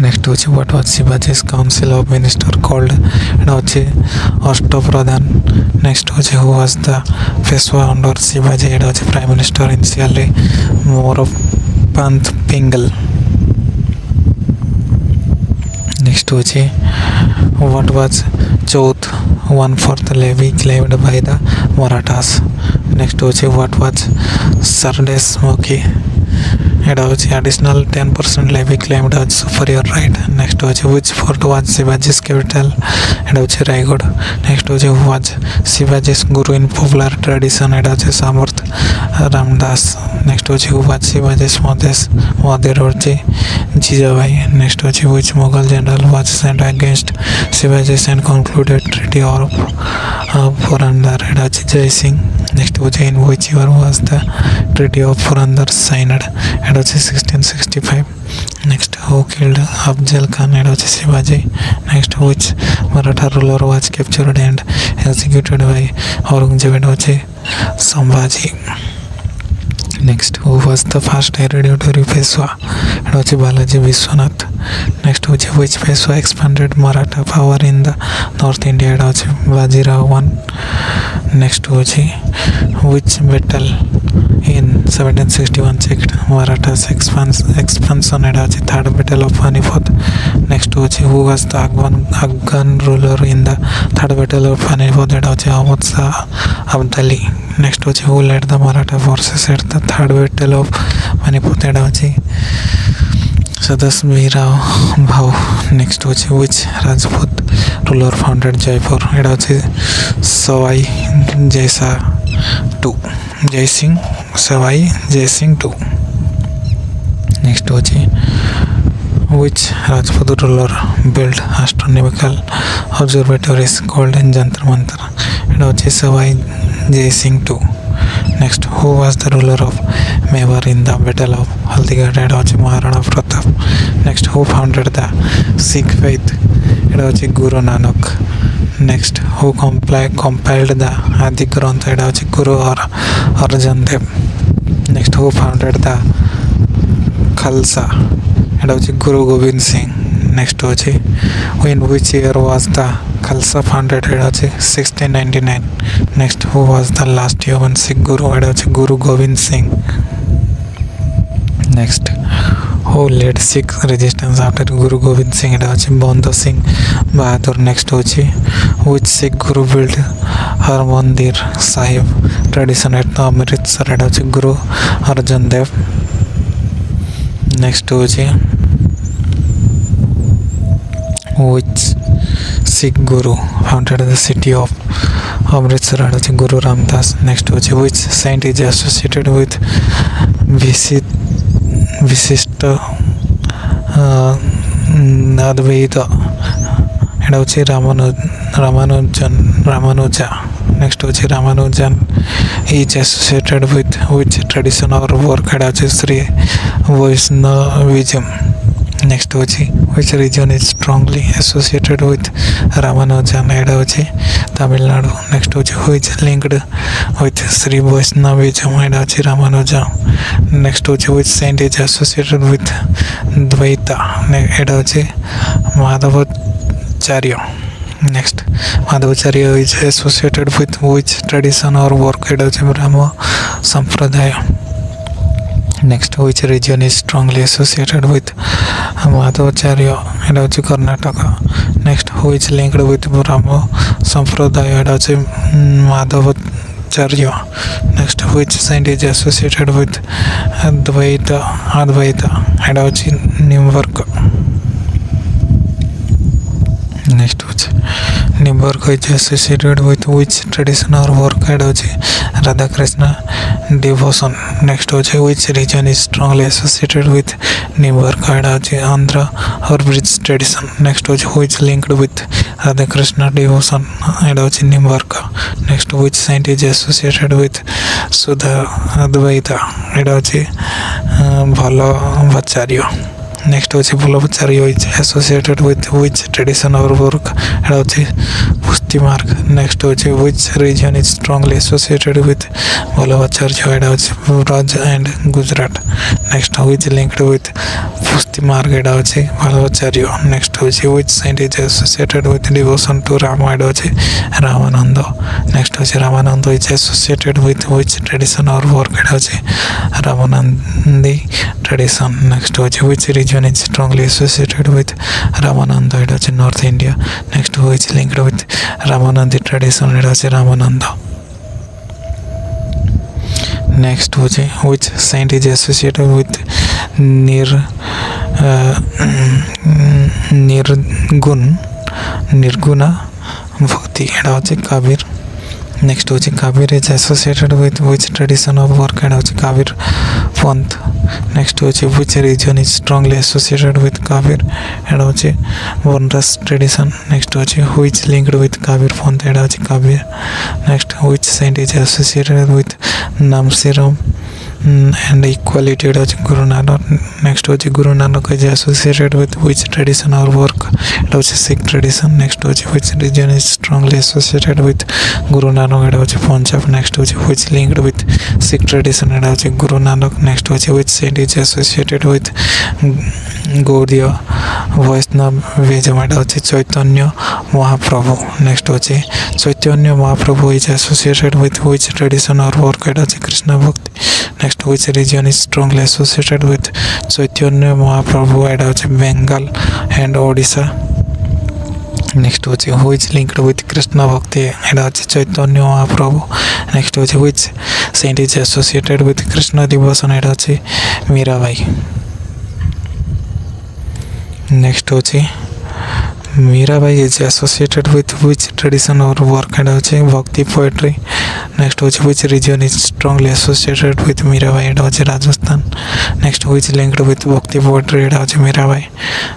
Next hochi what was Shivaji's council of ministers called and was Ashtapradhan. Next hochi who was the Peshwa under Shivaji and was prime minister initially Moropant Pingal. Next hochi what was Chauth 1/4 levy claimed by the Marathas. Next hochi what was Sardes Mokhi and hochi additional 10% levy claimed as superior right. Next hochi which fort was Shivaji's capital and hochi Raigad. Next hochi who was Shivaji's guru in popular tradition and hochi Samarth Ramdas. Next hochi who was Shivaji's mother hochi Jijabai. Next hochi which Mughal general was sent against Shivaji and concluded treaty of Purandar and hochi Jai Singh. Next hochi in which year was the treaty of Purandar signed and hochi 1665. Next who killed Afzal Khan and hochi Shivaji. Next which Maratha ruler was captured and executed by Aurangzeb and hochi Sambhaji. Next who was the first hereditary Peshwa and hochi Balaji Vishwanath. Next hochi which Peshwa expanded Maratha power in the North India and hochi Bajirao I. Next hochi which battle in 1761 checked Maratha's expansion and hochi third battle of Panipat. Next hochi who was the Afghan ruler in the third battle of Panipat and hochi Ahmad Shah Abdali. Next was who led the Maratha forces at the third battle of Manipur. Sadasmi Rao Bhau. Next was which Rajput ruler founded Jaipur. It was Savai Jaising Savai Jaising II. Next was which Rajput ruler built astronomical observatories called Jantar Mantar. It was Savai Jaising II. Next, who was the ruler of Mewar in the Battle of Haldigarh? It was Maharana Pratap. Next, who founded the Sikh faith? It was Guru Nanak. Next, who compiled the Adi Granth? It was Guru Arjan Dev. Next, who founded the Khalsa? It was Guru Gobind Singh. Next was in which year was the Khalsa founded? It was 1699. Next, who was the last human Sikh Guru? It was Guru Gobind Singh. Next, who led Sikh resistance after Guru Gobind Singh? It was Banda Singh Bahadur. Next was which Sikh Guru built Harmandir Sahib tradition at the Amritsar? It was Guru Arjan Dev. Next was which Sikh Guru founded the city of Amritsar? It was Guru Ramdas. Next was which saint is associated with Visishta Advaita? It was Ramanuja. Next was Ramanujan is associated with which tradition or work? It was Sri Vaishnavism. Next was which region is strongly associated with Ramanujan? It was Tamil Nadu. Next was which linked with Sri Vaishnavism? It was Ramanuja. Next was which saint is associated with Dvaita? It was Madhavacharya. Next, Madhavacharya is associated with which tradition or work? It was Brahma Sampradaya. Next, which region is strongly associated with Madhavacharya? It was Karnataka. Next, who is linked with Brahma Sampradaya? It was Madhavacharya. Next, which saint is associated with Advaita? It was Nimbarka. Next was Nimbarka is associated with which tradition or work? It was Radhakrishna devotion. Next was which region is strongly associated with Nimbarka? It was Andhra or British tradition. Next was who is linked with Radhakrishna devotion? It was Nimbarka. Next, which saint is associated with Sudha Advaita? It was Bhalavacharya. Next was Bhalavacharya is associated with which tradition or work? It was Pushti Marg. Next was which region is strongly associated with Bhalavacharya? It was Braj and Gujarat. Next, which linked with Pushti Marg? It was Bhalavacharya. Next was which saint is associated with devotion to Rama? It was Ramananda. Next was Ramananda is associated with which tradition or work? It was Ramanandi tradition. Next was which region is strongly associated with Ramananda? It was North India. Next, who is linked with Ramanandi tradition? It was Ramananda. Next was which saint is associated with Nirguna Bhakti? It was Kabir. Next was Kabir is associated with which tradition of work? It was Kabir Panth. Next was which region is strongly associated with Kabir? It was Banras tradition. Next was which linked with Kabir Panth? It was Kabir. Next, which saint is associated with Namsiram and equality? It was Guru Nanak. Next was Guru Nanak is associated with which tradition or work? It was Sikh tradition. Next was which region is strongly associated with Guru Nanak? It was Punjab. Next was which linked with Sikh tradition? It was Guru Nanak. Next was which saint is associated with Gaudiya Vaishnavism? It was Chaitanya Mahaprabhu. Next was Chaitanya Mahaprabhu is associated with which tradition or work? It was Krishna Bhakti. Next, which region is strongly associated with Chaitanya Mahaprabhu? It was Bengal and Odisha. Next was who is linked with Krishna Bhakti? It was Chaitanya Mahaprabhu. Next होची which saint is associated with Krishna दिवस एटा होची Mirabai next होची Mirabai is associated with which tradition or work एटा होची bhakti poetry next होची which region is strongly associated with Mirabai एटा होची Rajasthan next which linked with bhakti poetry एटा होची Mirabai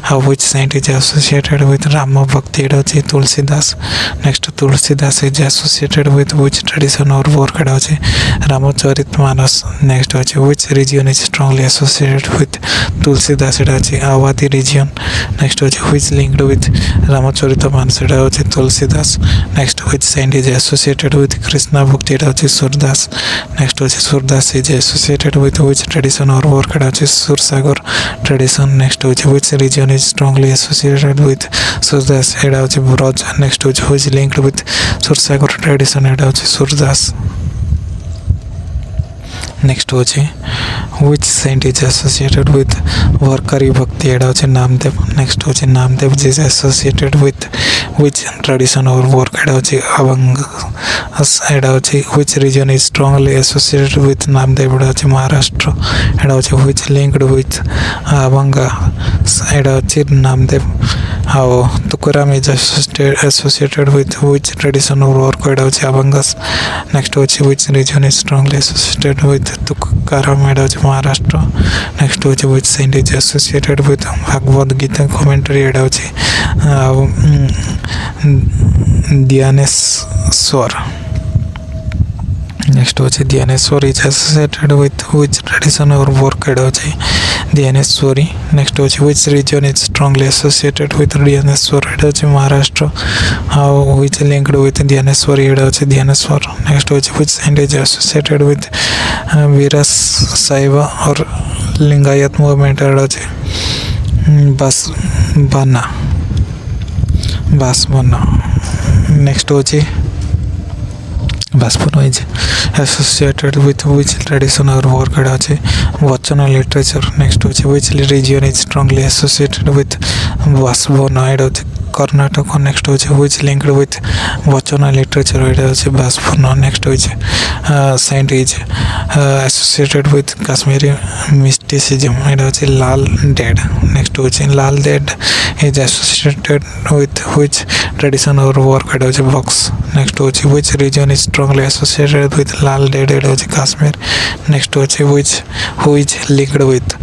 how which saint is associated with Ram bhakti एटा होची Tulsidas next Tulsidas is associated with which tradition or work एटा होची रामचरितमानस नेक्स्ट होची which region is strongly associated with Tulsidas एटा होची अवधी रीजन नेक्स्ट होची विच लिंक्ड विथ रामचरितमानस एटा होची Tulsidas next which saint is associated with Krishna bhakti एटा होची सूरदास नेक्स्ट होची Surdas is associated with which tradition or work एटा होची सूरसागर ट्रेडिशन नेक्स्ट होची which region is strongly associated with Surdas एटा होची ब्रज नेक्स्ट होची which linked with Sursagar tradition एटा होची सूरदास नेक्स्ट होची which saint is associated with Warkari bhakti एटा होची नामदेव नेक्स्ट होची Namdev is associated with which tradition or work एटा होची अभंग एटा होची which region is strongly associated with Namdev एटा होची महाराष्ट्र एटा होची विच लिंक्ड विथ अभंग एटा होची Namdev how Tukaram is associated with which tradition or work एटा होची अभंगस नेक्स्ट होची which region is strongly associated with Tukaram एटा होची महाराष्ट्र नेक्स्ट होची which saint is associated with Bhagavad Gita commentary एटा होची ज्ञानेश्वर नेक्स्ट होची Dnyaneshwar is associated with which tradition or work एटा होची ज्ञानेश्वरी नेक्स्ट होची which region is strongly associated with Dnyaneshwar एटा होची Maharashtra how which linked with Dnyaneshwari एटा होची ज्ञानेश्वर नेक्स्ट होची which saint is associated with Veerashaiva or Lingayat movement एटा होची बासबना नेक्स्ट होची Baspuno is associated with which tradition or work एटा होची वचन लिटरेचर नेक्स्ट होची which region is strongly associated with Baspuno एटा होची कर्नाटक नेक्स्ट होची which linked with vachana literature एटा होची Baspuno नेक्स्ट होची saint is associated with Kashmiri mysticism एटा होची लाल डेड नेक्स्ट होची Lal Ded is associated with which tradition or work एटा होची बॉक्स नेक्स्ट होची which region is strongly associated with Lal Ded एटा होची काश्मीर नेक्स्ट होची who is linked with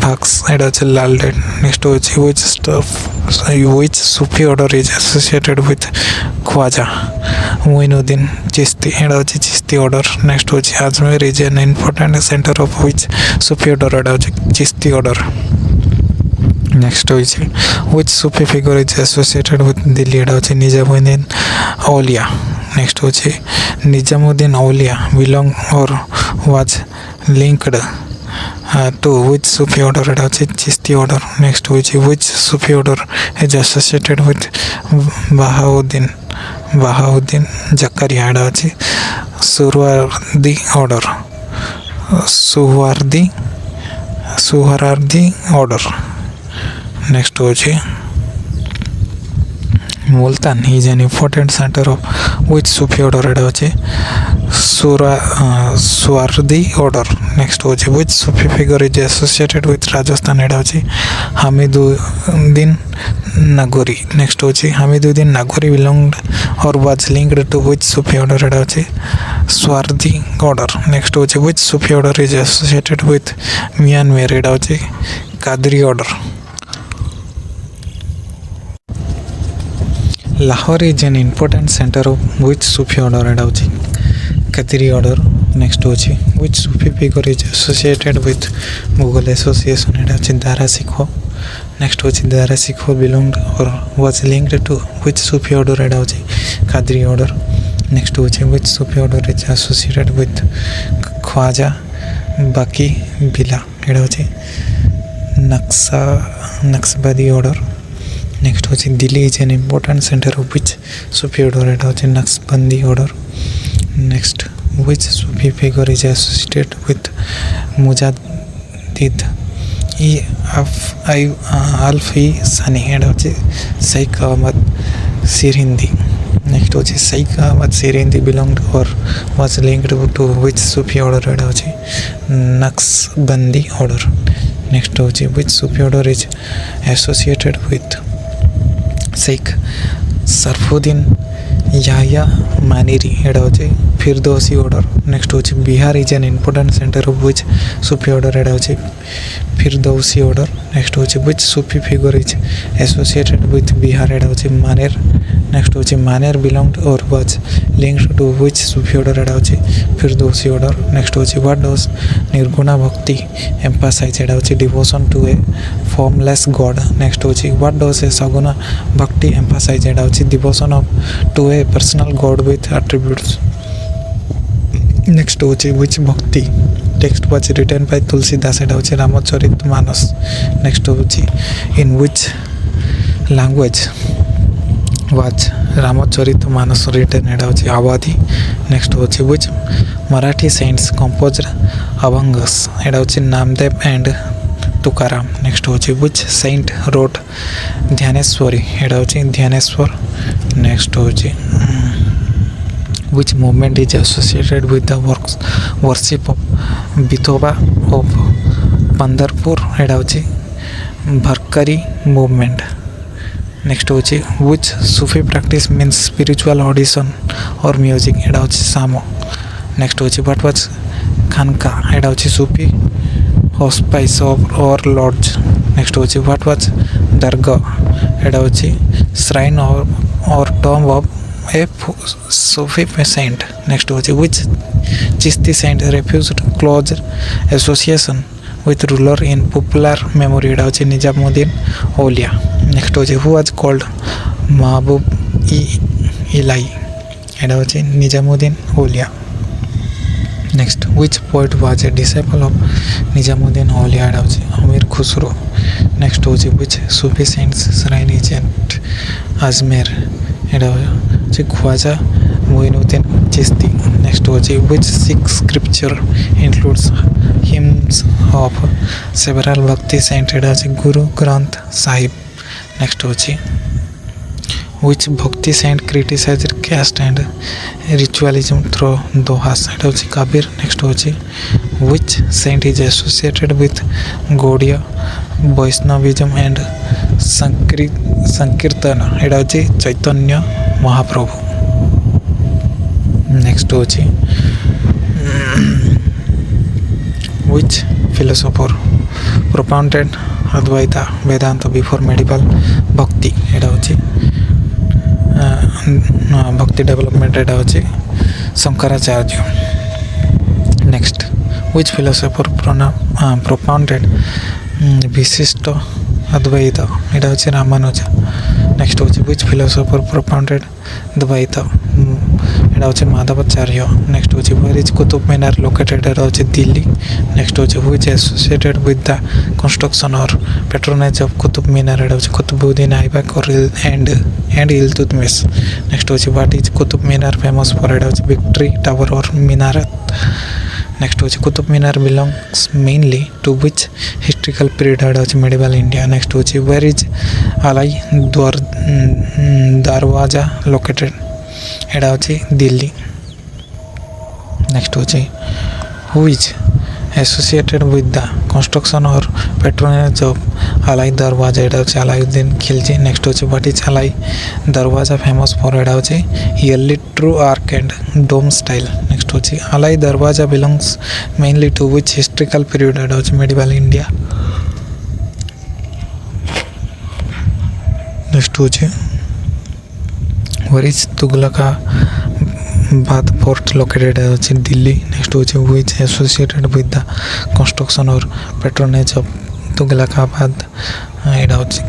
Vakhs एटा होची लाल डेड नेक्स्ट होची which Sufi order is associated with Khwaja Moinuddin Chishti एटा होची चिश्ती order नेक्स्ट होची Ajmer is an important center of which Sufi order एटा होची चिश्ती order नेक्स्ट होची which Sufi figure is associated with Delhi एटा होची निजामुद्दीन औलिया नेक्स्ट होची निजामुद्दीन औलिया belong or was linked to which Sufi order एटा होची चिश्ती order नेक्स्ट होची which Sufi order is associated with Bahauddin Zakariya एटा होची सुहरार्दी order नेक्स्ट होची Multan is an important center of which Sufi order एटा होची सुहरार्दी order नेक्स्ट होची which Sufi figure is associated with Rajasthan एटा होची हमीदुद्दीन नागोरी नेक्स्ट होची Hamiduddin Nagori belonged or was linked to which Sufi order एटा होची स्वार्थी order नेक्स्ट होची which Sufi order is associated with Myanmar एटा होची Qadri order Lahore is an important center of which Sufi order एटा होची Qadri order next होची which Sufi figure is associated with Mughal Association एटा होची दारा सिखो नेक्स्ट होची दारा सिखो belonged or was linked to which Sufi order एटा होची Qadri order नेक्स्ट होची which Sufi order is associated with Khwaja Baqi Billah एटा होची नक्शबंदी order नेक्स्ट होची Delhi is an important centre of which Sufi order एटा होची Naqshbandi order next which Sufi figure is associated with Mujaddid Alfi Sani एटा होची शेख अहमद सिरहिंदी नेक्स्ट नेक्स्ट होची Sheikh Ahmad Sirhindi belonged or was linked to which Sufi order एटा होची नक्शबंदी ऑर्डर नेक्स्ट होची which Sufi order is associated with Sheikh Sharafuddin Yahya Maneri एटा होची फिरदौसी ऑर्डर नेक्स्ट होची Bihar is an important centre of which Sufi order एटा होची फिरदौसी ऑर्डर नेक्स्ट होची which Sufi figure is associated with Bihar एटा होची मानेर नेक्स्ट होची Maner belonged or was linked to which Sufi order एटा होची फिरदौसी ऑर्डर नेक्स्ट होची what does nirguna bhakti emphasise एटा होची devotion to a formless god next होची what does a saguna bhakti emphasise एटा होची devotion of to a personal god with attributes next होची which bhakti text was written by Tulsidas एटा होची रामचरितमानस नेक्स्ट होची in which language was Ramcharitmanas written एटा होची अवधी नेक्स्ट होची which Marathi saints composed abhangas एटा होची नामदेव एंड तुकाराम नेक्स्ट होची व्हिच सेंट रोट ध्यानेश्वरी एटा होची ध्यानेश्वर नेक्स्ट होची which movement is associated with the worship of Vithoba of Pandarpur एटा होची भरकरी movement नेक्स्ट होची which Sufi practice means spiritual audition or music एटा होची सामो नेक्स्ट होची what was खानका एटा होची Sufi hospice or lodge next होची what was दरगाह एटा होची shrine or tomb of a Sufi saint next होची which Chishti saint refused close association with ruler in popular memory एटा होची निजामुद्दीन औलिया next होची who was called महबूब इलाई एटा होची निजामुद्दीन औलिया next which poet was a disciple of Nizamuddin औलिया एटा होची अमीर Khusro next होची which Sufi saint's shrine is at Ajmer एटा होची Khwaja Moinuddin Chishti next होची which Sikh scripture includes hymns of several Bhakti saints एटा होची गुरु ग्रंथ साहिब नेक्स्ट होची which Bhakti saint criticized caste and ritualism through dohas एटा होची Kabir next होची which saint is associated with Gaudiya Vaishnavism and संकीर्तन एटा होची Chaitanya Mahaprabhu next होची which philosopher propounded Advaita Vedanta before medieval Bhakti एटा होची भक्ति development एटा होची Shankaracharya next which philosopher propounded Vishishta Advaita एटा होची रामानुजा नेक्स्ट होची which philosopher propounded द्वैत एटा होची माधवाचार्य नेक्स्ट होची where is Qutub Minar located एटा होची दिल्ली नेक्स्ट होची which associated with the construction or patronage of Qutub Minar एटा होची Qutubuddin Aibak or and Iltutmish next होची what is Qutub Minar famous for एटा होची victory tower और मीनारत नेक्स्ट होची Qutub Minar belongs mainly to which historical period एटा होची medieval India नेक्स्ट होची where is अलाई दरवाजा located एटा होची दिल्ली नेक्स्ट होची who is associated with the construction or patronage of Alai Darwaza एटा होची अलाउद्दीन खिलजी नेक्स्ट होची what is Alai Darwaza famous for एटा होची yearly true arc and dome style next होची अलाई दरवाजा belongs mainly to which historical period एटा होची medieval India नेक्स्ट होची where is Tughlaqabad fort located होची दिल्ली नेक्स्ट होची which associated with the construction or patronage of Tughlaqabad एटा होची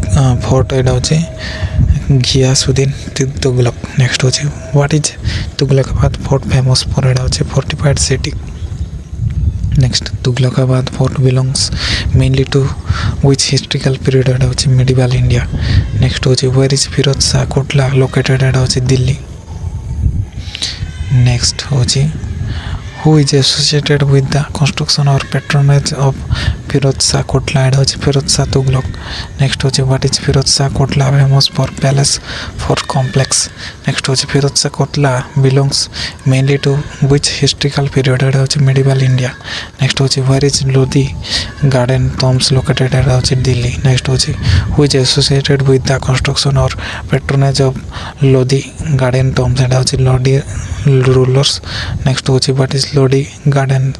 फोर्ट एटा होची घियासुद्दीन तुगलक नेक्स्ट होची what is Tughlaqabad fort famous for एटा होची fortified city next Tughlaqabad fort belongs mainly to which historical period एटा होची medieval India नेक्स्ट होची where is Firoz Shah Kotla located एटा होची दिल्ली नेक्स्ट होची who is associated with the construction or patronage of Firoz Shah Kotla एटा होची Firoz Shah Tughlaq. Next होची what is Firoz Shah Kotla famous for palace for complex. Next होची Firoz Shah Kotla belongs mainly to which historical period एटा होची medieval India. Next होची where is Lodi garden tombs located एटा होची Delhi. Next होची which associated with the construction or patronage of Lodi garden tombs एटा होची Lodi rulers. Next होची what is Lodi garden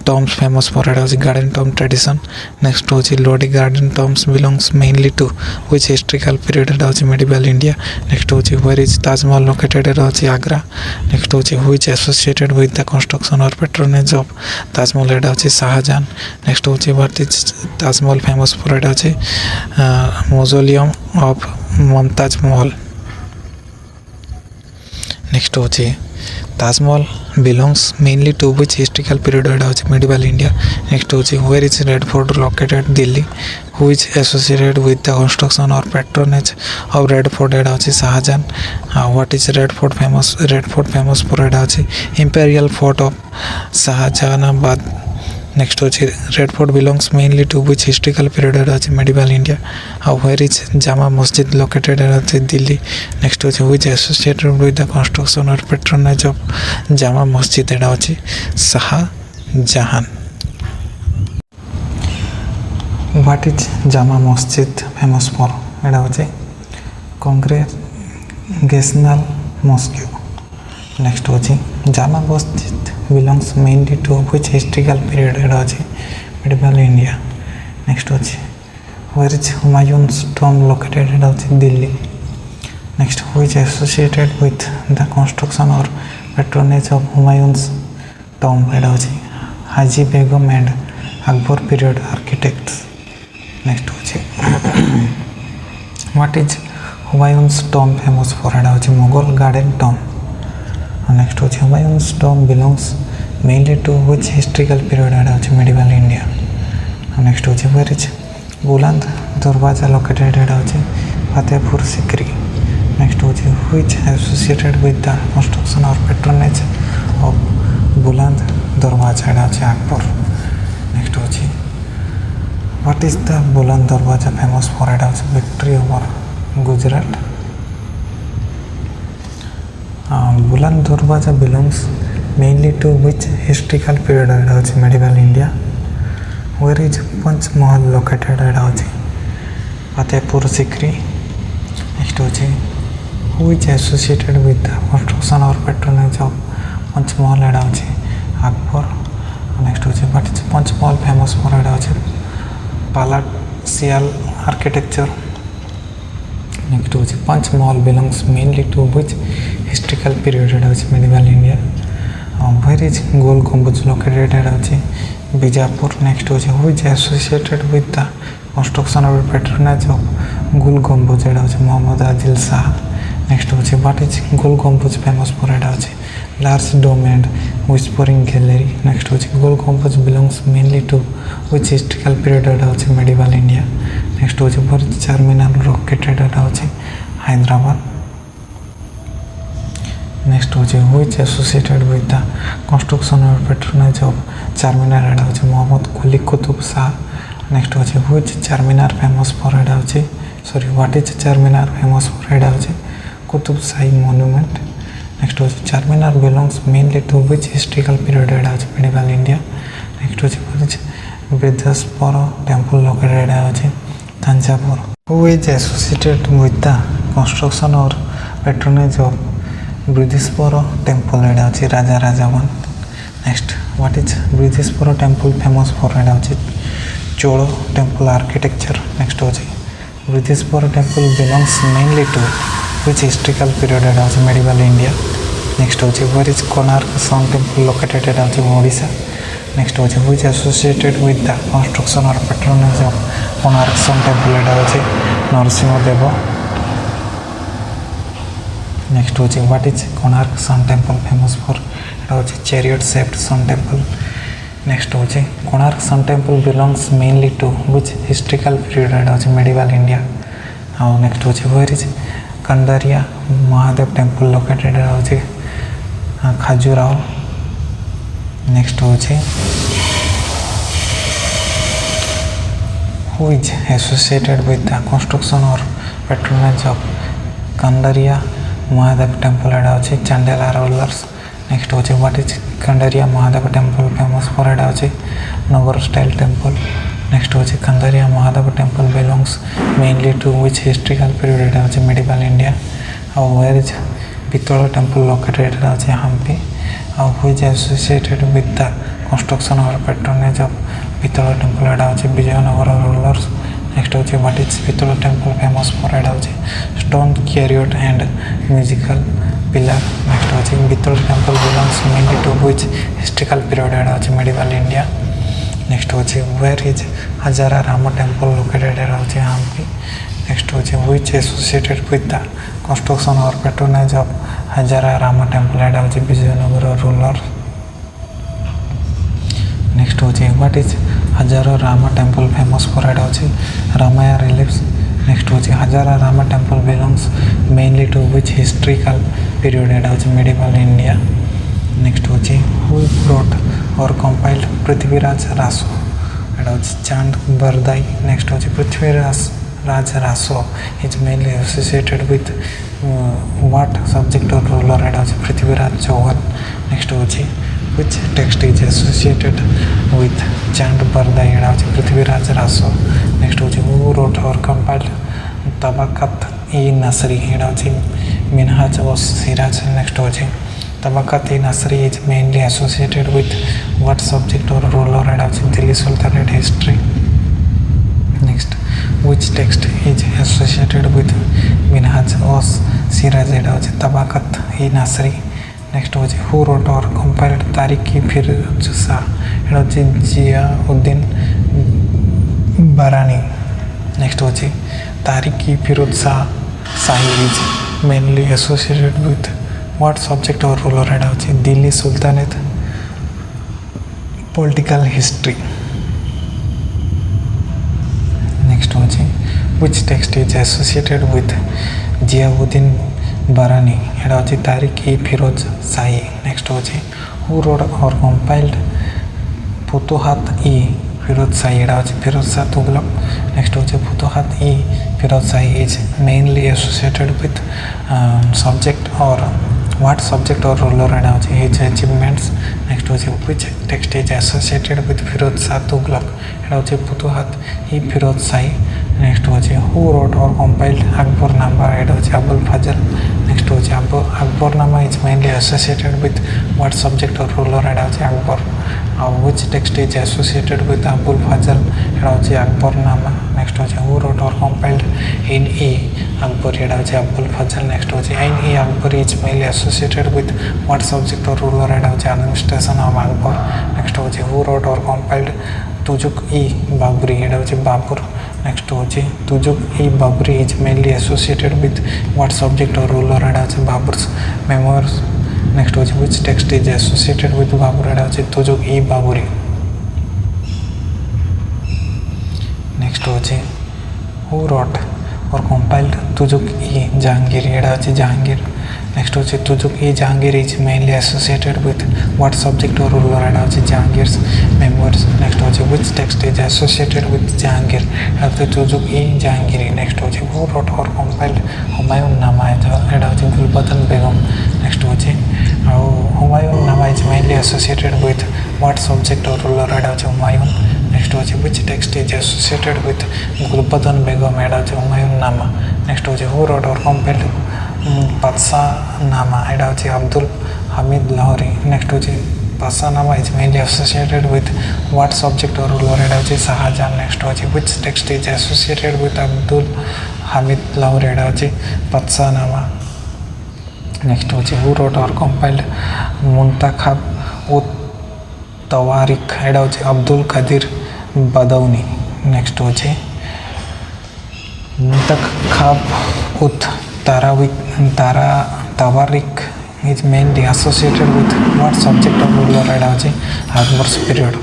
tombs famous for एटा होची garden tomb tradition. Next होची Lodi garden tombs belongs mainly to which historical period एटा होची medieval India. Next होची where is Taj Mahal located एटा होची Agra. Next होची which associated with the construction or patronage of Taj Mahal एटा होची Shahjahan. Next होची what is Taj Mahal famous for एटा होची mausoleum of Mumtaz Mahal. Next होची Taj Mahal belongs mainly to which historical period एटा होची medieval India. Next होची where is Red Fort located Delhi, which associated with the construction or patronage of Red Fort एटा होची Shahjahan. What is Red Fort famous for एटा होची Imperial Fort of Shahjahanabad. Next होची Red Fort belongs mainly to which historical period एटा होची medieval India. Where is Jama Masjid located एटा होची Delhi. Next होची which associated with the construction or patronage of Jama Masjid एटा होची Shahjahan. What is Jama Masjid famous for एटा होची Congregational Mosque. Next होची Jama Masjid belongs mainly to which historical period एटा होची medieval India. Next होची where is Humayun's tomb located एटा होची Delhi. Next which associated with the construction or patronage of Humayun's tomb एटा होची Haji Begum and Akbar period architects. Next होची what is Humayun's tomb famous for एटा होची Mughal garden tomb. Next होची Humayun's tomb belongs mainly to which historical period एटा होची medieval India. Next होची where is बुलंद दरवाजा located एटा होची फतेहपुर सिकरी. Next होची which associated with the construction or patronage of बुलंद दरवाजा एटा होची अकबर. Next होची what is the बुलंद दरवाजा famous for एटा होची victory over Gujarat. बुलंद दरवाजा belongs mainly to which historical period एटा होची medieval India. Where is Panch Mahal located एटा होची फतेहपुर सिकरी. Next होची which associated with the construction or patronage of Panch Mahal एटा होची अकबर. Next होची what is Panch Mahal famous for एटा होची palatial architecture. Next होची Panch Mahal belongs mainly to which historical period एटा होची medieval India. Where is Gol Gumbaz located एटा होची Bijapur. Next होची which associated with the construction or patronage of Gol Gumbaz एटा होची Muhammad Adil Shah. Next होची what is Gol Gumbaz famous for एटा होची large dome and whispering gallery. Next होची Gol Gumbaz belongs mainly to which historical period एटा होची medieval India. Next होची where is Charminar located एटा होची Hyderabad. Next होची which associated with the construction or patronage of Charminar एटा होची Muhammad Quli Qutub Shah. Next होची which Charminar famous for एटा होची what is Charminar famous for एटा होची Qutub Shahi monument. Next होची Charminar belongs mainly to which historical period एटा होची medieval India. Next होची which Brihaspara temple located एटा होची Tanjavur. Who is associated with the construction or patronage of Brihaspara temple एटा होची Raja Rajavan. Next what is Brihaspara temple famous for एटा होची Cholo temple architecture. Next होची Brihaspara temple belongs mainly to which historical period एटा होची medieval India. Next होची where is Konark sun temple located एटा होची Odisha. Next होची which associated with the construction or patronage of Konark sun temple एटा होची Narasimha Deva. Next होची what is Konark sun temple famous for एटा होची chariot shaped sun temple. Next होची Konark sun temple belongs mainly to which historical period एटा होची medieval India. Next होची where is Kandaria Mahadev temple located एटा होची Khajuraho. Next होची who is associated with the construction or patronage of Kandaria Mahadev temple एटा अछि Chandela rulers. Next होचे what is Kandaria Mahadev temple famous for एटा अछि Nagar style temple. Next होचे Kandaria Mahadev temple belongs mainly to which historical period एटा अछि medieval India. Where is Pithola temple located एटा अछि Hampi. Who is associated with the construction or patronage of Pithola temple एटा अछि Vijayanagara rulers. Next होचे what is Pithola temple famous for एटा अछि stone chariot and musical pillar. Next होचे Pithola temple belongs mainly to which historical period एटा अछि medieval India. Next होचे where is Hajara Rama temple located एटा अछि Hampi. Next होचे which associated with the construction or patronage of Hajara Rama temple एटा अछि Vijayanagara rulers. Next होचे what is Hajara Rama temple famous for एटा अछि Ramaya reliefs. Next होचे Hajara Rama temple belongs mainly to which historical period एटा अछि medieval India. Next होचे who wrote or compiled Prithviraj Raso एटा अछि चांद Bardai. Next होचे Prithviraj Raso is mainly associated with what subject or ruler एटा अछि Prithviraj Chauhan. Next होचे which text is associated with Chand Bardai एटा अछि Prithviraj Raso. Next होचे who wrote or compiled Tabaqat e Nasri एटा अछि Minhaj was Siraj. Next होचे Tabaqat e Nasri is mainly associated with what subject or ruler एटा अछि Delhi Sultanate history. Next which text is associated with Minhaj was Siraj एटा अछि Tabaqat e Nasri. Next होचे who wrote or compiled Tariq-i-Firuz-Shah एटा अछि Ziauddin Barani. Next होचे Tariq-i-Firuz-Shah is mainly associated with what subject or ruler एटा अछि Delhi Sultanate political history. Next होचे which text is associated with Ziauddin Barani एटा अछि Tariq-i-Firuz-Shah. Next होचे who wrote or compiled Futuhat-i-Firuz-Shah एटा अछि Firuz Shah Tughlaq. Next होचे Futuhat-i-Firuz-Shah is mainly associated with subject or what subject or ruler एटा अछि his achievements. Next होचे which text is associated with Firuz Shah Tughlaq एटा अछि Futuhat-i-Firuz-Shah. Next होचे who wrote or compiled Akbarnama एटा अछि Abul Fazl. Next होचे Akbarnama is mainly associated with what subject or ruler एटा अछि Akbar. Which text is associated with Abul Fazl एटा अछि Akbarnama. Next होचे who wrote or compiled Ain-e-Akbar एटा अछि Abul Fazl. Next होचे Ain-e-Akbar is mainly associated with what subject or ruler एटा अछि administration of Akbar. Next होचे who wrote or compiled Tughlaq-i-Babri एटा अछि Babur. Next होचे Tughlaq-i-Babri is mainly associated with what subject or ruler एटा अछि Babur's memoirs. Next होचे which text is associated with Babur एटा अछि Tughlaq-i-Baburi. Next होचे who wrote or compiled Tughlaq-i-Jahangir एटा अछि Jahangir. Next होचे Tughlaq-i-Jahangir is mainly associated with what subject or ruler एटा अछि Jahangir's memoirs. Next होचे which text is associated with Jahangir एटा अछि Tughlaq-i-Jahangiri. Next होचे who wrote or compiled Humayun-Nama एटा अछि Gulbadan Begum. Next होचे Humayun-Nama is mainly associated with what subject or ruler एटा अछि Humayun. Next होचे which text is associated with Gulbadan Begum एटा अछि Humayun-Nama. Next होचे who wrote or compiled Patshanama एटा अछि Abdul Hamid Lahori. Next होचे Patshanama is mainly associated with what subject or ruler एटा अछि Shahjahan. Next होचे which text is associated with Abdul Hamid Lahori एटा अछि Patshanama. Next होचे who wrote or compiled Muntakhab-ut-Tawarikh एटा अछि Abdul Qadir Badauni. Next होचे Muntakhab-ut-Tawarikh is mainly associated with what subject or ruler एटा अछि Akbar's period.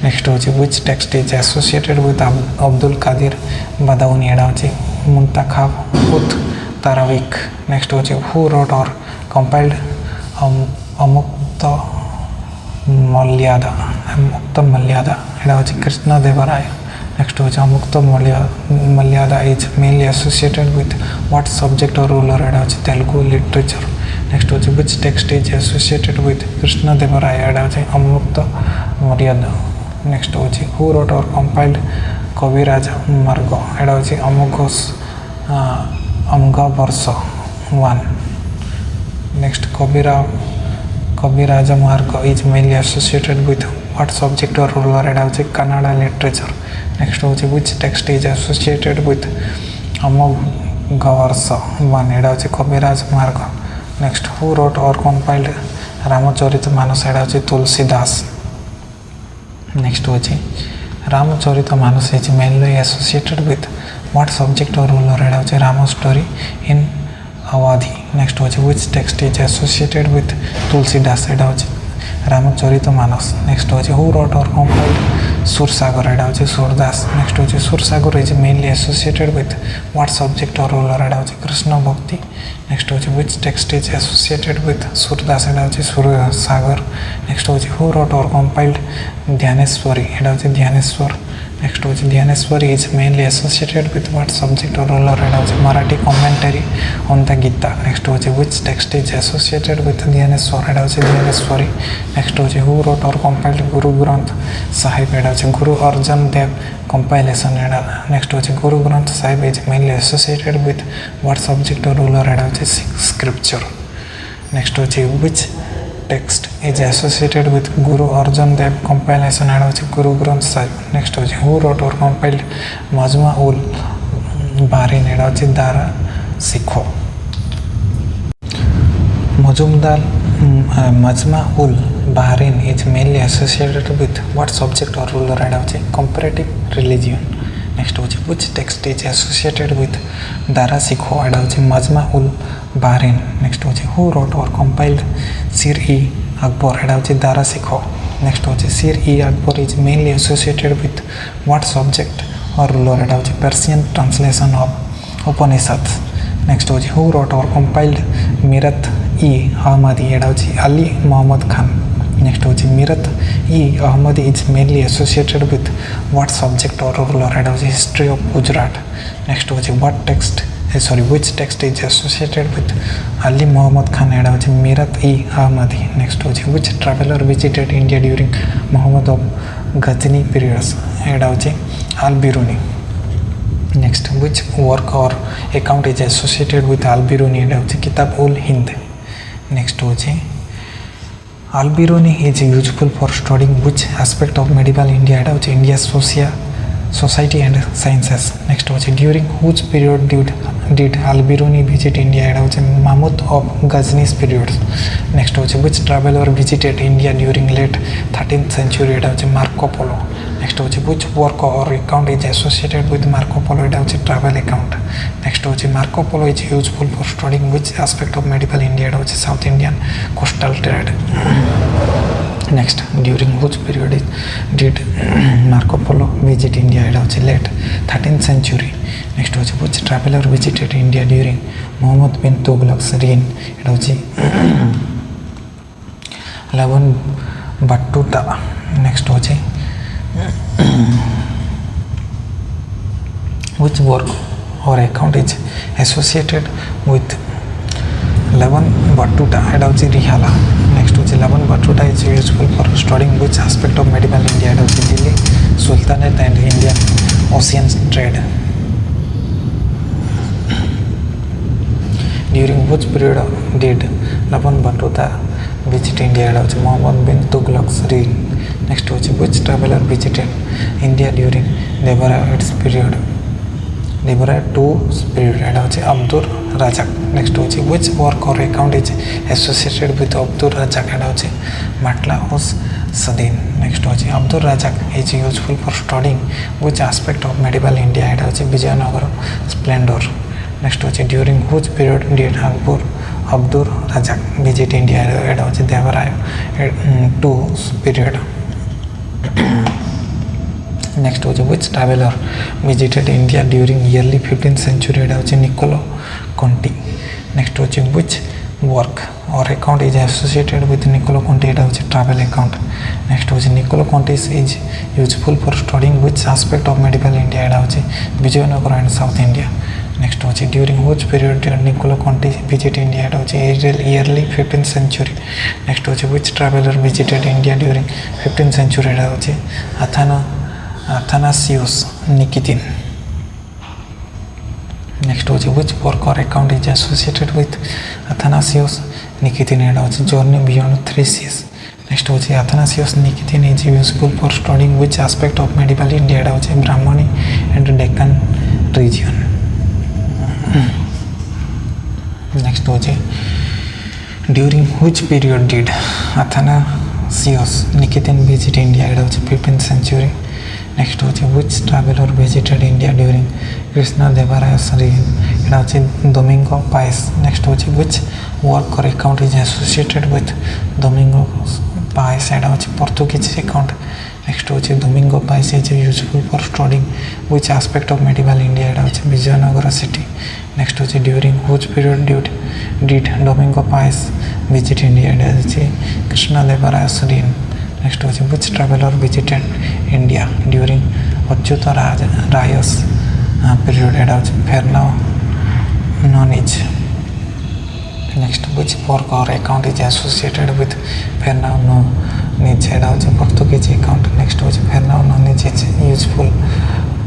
Next होचे which text is associated with Abdul Qadir Badauni एटा अछि Muntakhab-ut-Tawarikh. Next होचे who wrote or compiled Amukta Malyada एटा अछि Krishna Devaraya. Next होची Amukta Malyada is mainly associated with what subject or ruler एडा होची Telugu literature next होची which text is associated with Krishnadevaraya एडा होची Amukta Malyada next होची who wrote or compiled Kavirajamarga एडा होची Amoghavarsha 1 next Kavirajamarga is mainly associated with what subject or ruler एडा होची कन्नड़ लिटरेचर नेक्स्ट होची which text is associated with Amoghavarsha 1 एडा होची कविराज मार्ग next who wrote or compiled Ramcharitmanas एडा होची तुलसीदास नेक्स्ट होची Ramcharitmanas is mainly associated with what subject or ruler एडा होची राम स्टोरी इन अवधि नेक्स्ट होची which text is associated with Tulsidas एडा होची रामचरितमानस नेक्स्ट होची who wrote or compiled Sursagar एडा होची सूरदास नेक्स्ट होची Sursagar is mainly associated with what subject or ruler एडा होची कृष्ण भक्ति नेक्स्ट होची which text is associated with Surdas एडा होची सूरसागर नेक्स्ट होची who wrote or compiled Dnyaneshwari एडा होची ध्यानेश्वर नेक्स्ट होची Dnyaneshwari is mainly associated with what subject or ruler एडा होची Marathi commentary on the Gita next होची which text is associated with Dnyaneshwar एडा होची ध्यानेश्वरी नेक्स्ट होची who wrote or compiled Guru Granth Sahib एडा होची गुरु अर्जन देव कंपाइलेशन एडा नेक्स्ट होची Guru Granth Sahib is mainly associated with what subject or ruler एडा होची स्क्रिप्चर नेक्स्ट होची which text is associated with Guru Arjan Dev compilation एडा होची गुरु ग्रंथ साहिब नेक्स्ट होची who wrote or compiled Majma ul Bahrain एडा होची Dara Shikoh Majma ul Bahrain is mainly associated with what subject or ruler एडा होची कंपैरेटिव रिलीजियन नेक्स्ट होची which text is associated with Dara Shikoh एडा होची मजमा उल बारिन नेक्स्ट होची हु रोट और कंपाइल्ड सिर ई अकबर एडा होची दारा सिखो नेक्स्ट होची Sirr e Akbar is mainly associated with what subject or ruler एडा होची Persian translation of Upanishad next होची who wrote or compiled Mirat e Ahmadi एडा होची अली मोहम्मद खान नेक्स्ट होची Mirat e Ahmadi is mainly associated with what subject or ruler एडा होची हिस्ट्री ऑफ गुजरात नेक्स्ट होची which text is associated with Ali Muhammad Khan एडा होची मीरत ई अहमदी नेक्स्ट होची which traveler visited India during Muhammad of Ghazni periods एडा होची al-Biruni next which work or account is associated with al-Biruni एडा होची किताब ul Hind next होची al-Biruni is useful for studying which aspect of medieval India एडा होची India's society and sciences next होची during which period did al-Biruni visit India एडा होची Mahmud of Ghazni's periods next होची which traveler visited India during late 13th century एडा होची Marco Polo next होची which work or account is associated with Marco Polo एडा होची travel account next होची Marco Polo is useful for studying which aspect of medieval India एडा होची South Indian coastal trade next during which period did Marco Polo visit India एडा होची late 13th century next होची which traveler visited India during Muhammad bin Tughlaq's reign एडा होची Laban Battuta next होची which work or account is associated with Laban Battuta एडा होची Rihala next होची Laban Battuta is useful for studying which aspect of medieval India एडा होची Delhi Sultanate and Indian Ocean trade during which period did Laban Battuta visit India एडा होची Muhammad bin Tughlaq's reign next होची which traveler visited India during Devar's period एडा होची Abdur Razak next होची which work or account is associated with Abdur Razak एडा होची Matla us Sadin next होची Abdur Razak is useful for studying which aspect of medieval India एडा होची Vijayanagara splendor next होची during which period did Abdur Razak visit India एडा होची Devaraya period next होची which traveler visited India during early 15th century एडा होची Niccolo Conti next होची which work or account is associated with Niccolo Conti, এটা হচ্ছে travel account. Next হচ্ছে Niccolo Conti is useful for studying which aspect of medieval India, এটা হচ্ছে Vijayanagara and South India. Next হচ্ছে during which period did Niccolo Conti visit India, এটা হচ্ছে early 15th century. Next হচ্ছে which traveler visited India during 15th century, এটা হচ্ছে Athanasius Nikitin. Next হচ্ছে which work or account is associated with Athanasius Nikitin, এটা হচ্ছে journey beyond 3 seas. Next হচ্ছে Athanasius Nikitin is useful for studying which aspect of medieval India, এটা হচ্ছে Bahmani and Deccan region. Next হচ্ছে during which period did Athanasius Nikitin visit India, এটা হচ্ছে 15th century. Next হচ্ছে which traveler visited India during Krishna Devaray's reign, এটা হচ্ছে Domingo Paez. Next হচ্ছে which work or account is associated with Domingo Paez, এটা হচ্ছে Portuguese account. Next হচ্ছে Domingo Paez is useful for studying which aspect of medieval India, এটা হচ্ছে Vijayanagara city. Next হচ্ছে during which period did Domingo Paez visit India, এটা হচ্ছে Krishna Devaray's reign. Next হচ্ছে which traveler visited India during Achyuta Raya's period, এটা হচ্ছে Fernão-Nunes. Next which work or account is associated with Fernão-Nunes, এটা হচ্ছে Portuguese account. Next হচ্ছে Fernão-Nunes is useful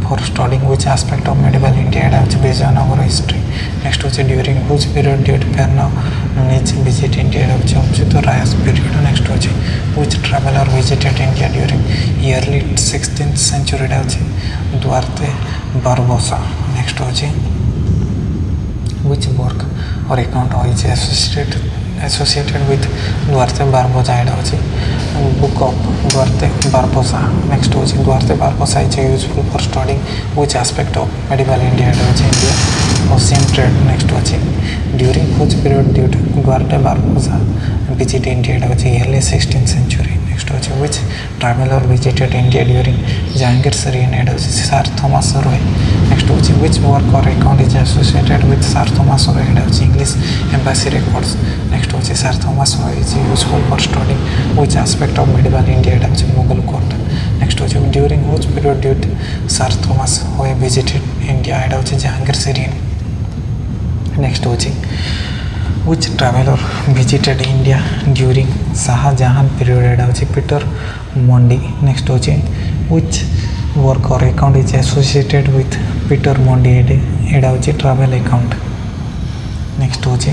for studying which aspect of medieval India, এটা হচ্ছে Vijayanagara history. Next হচ্ছে during which period did Fernão-Nunes visit India, এটা হচ্ছে Achyuta Raya's period. Next হচ্ছে which traveler visited India during early 16th century, এটা হচ্ছে Duarte Barbosa. Next হচ্ছে which work or account is associated with Duarte Barbosa, এটা হচ্ছে book of Duarte Barbosa. Next হচ্ছে Duarte Barbosa is useful for studying which aspect of medieval India, এটা হচ্ছে India ocean trade. Next হচ্ছে during which period did Duarte Barbosa visit India, এটা হচ্ছে early 16th century. Next হচ্ছে which traveler visited India during Jahangir's reign, এটা হচ্ছে Sir Thomas Roy. Next হচ্ছে which work or account is associated with Sir Thomas Roy, এটা হচ্ছে English embassy records. Next হচ্ছে Sir Thomas Roy is useful for studying which aspect of medieval India, এটা হচ্ছে Mughal court. Next হচ্ছে during which period did Sir Thomas Roy visited India, এটা হচ্ছে Jahangir's reign. Next হচ্ছে which traveler visited India during Shah Jahan period, এটা হচ্ছে Peter Mondi. Next হচ্ছে which work or account is associated with Peter Mondi, এটা হচ্ছে travel account. Next হচ্ছে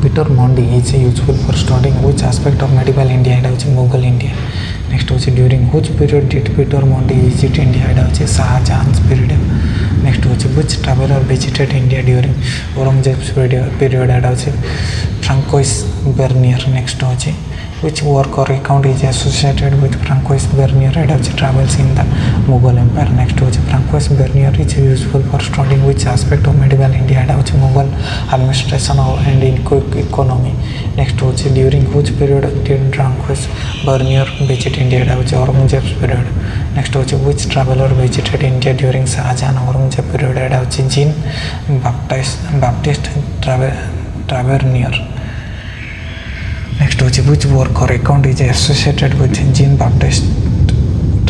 Peter Mondi is useful for studying which aspect of medieval India, এটা হচ্ছে Mughal India. Next হচ্ছে during which period did Peter Mondi visit India, এটা হচ্ছে Shah Jahan's period. Next হচ্ছে which traveler visited India during Aurangzeb's period, এটা হচ্ছে Francois Bernier. Next হচ্ছে which work or account is associated with Francois Bernier, এটা হচ্ছে travels in the Mughal Empire. Next হচ্ছে Francois Bernier is useful for studying which aspect of medieval India, এটা হচ্ছে Mughal administration and economy. Next হচ্ছে during which period did Francois Bernier visit India, এটা হচ্ছে Aurangzeb's period. Next হচ্ছে which traveler visited India during Shah Jahan Aurangzeb period, এটা হচ্ছে Jean Baptiste Tavernier. Next হচ্ছে which work or account is associated with Jean Baptiste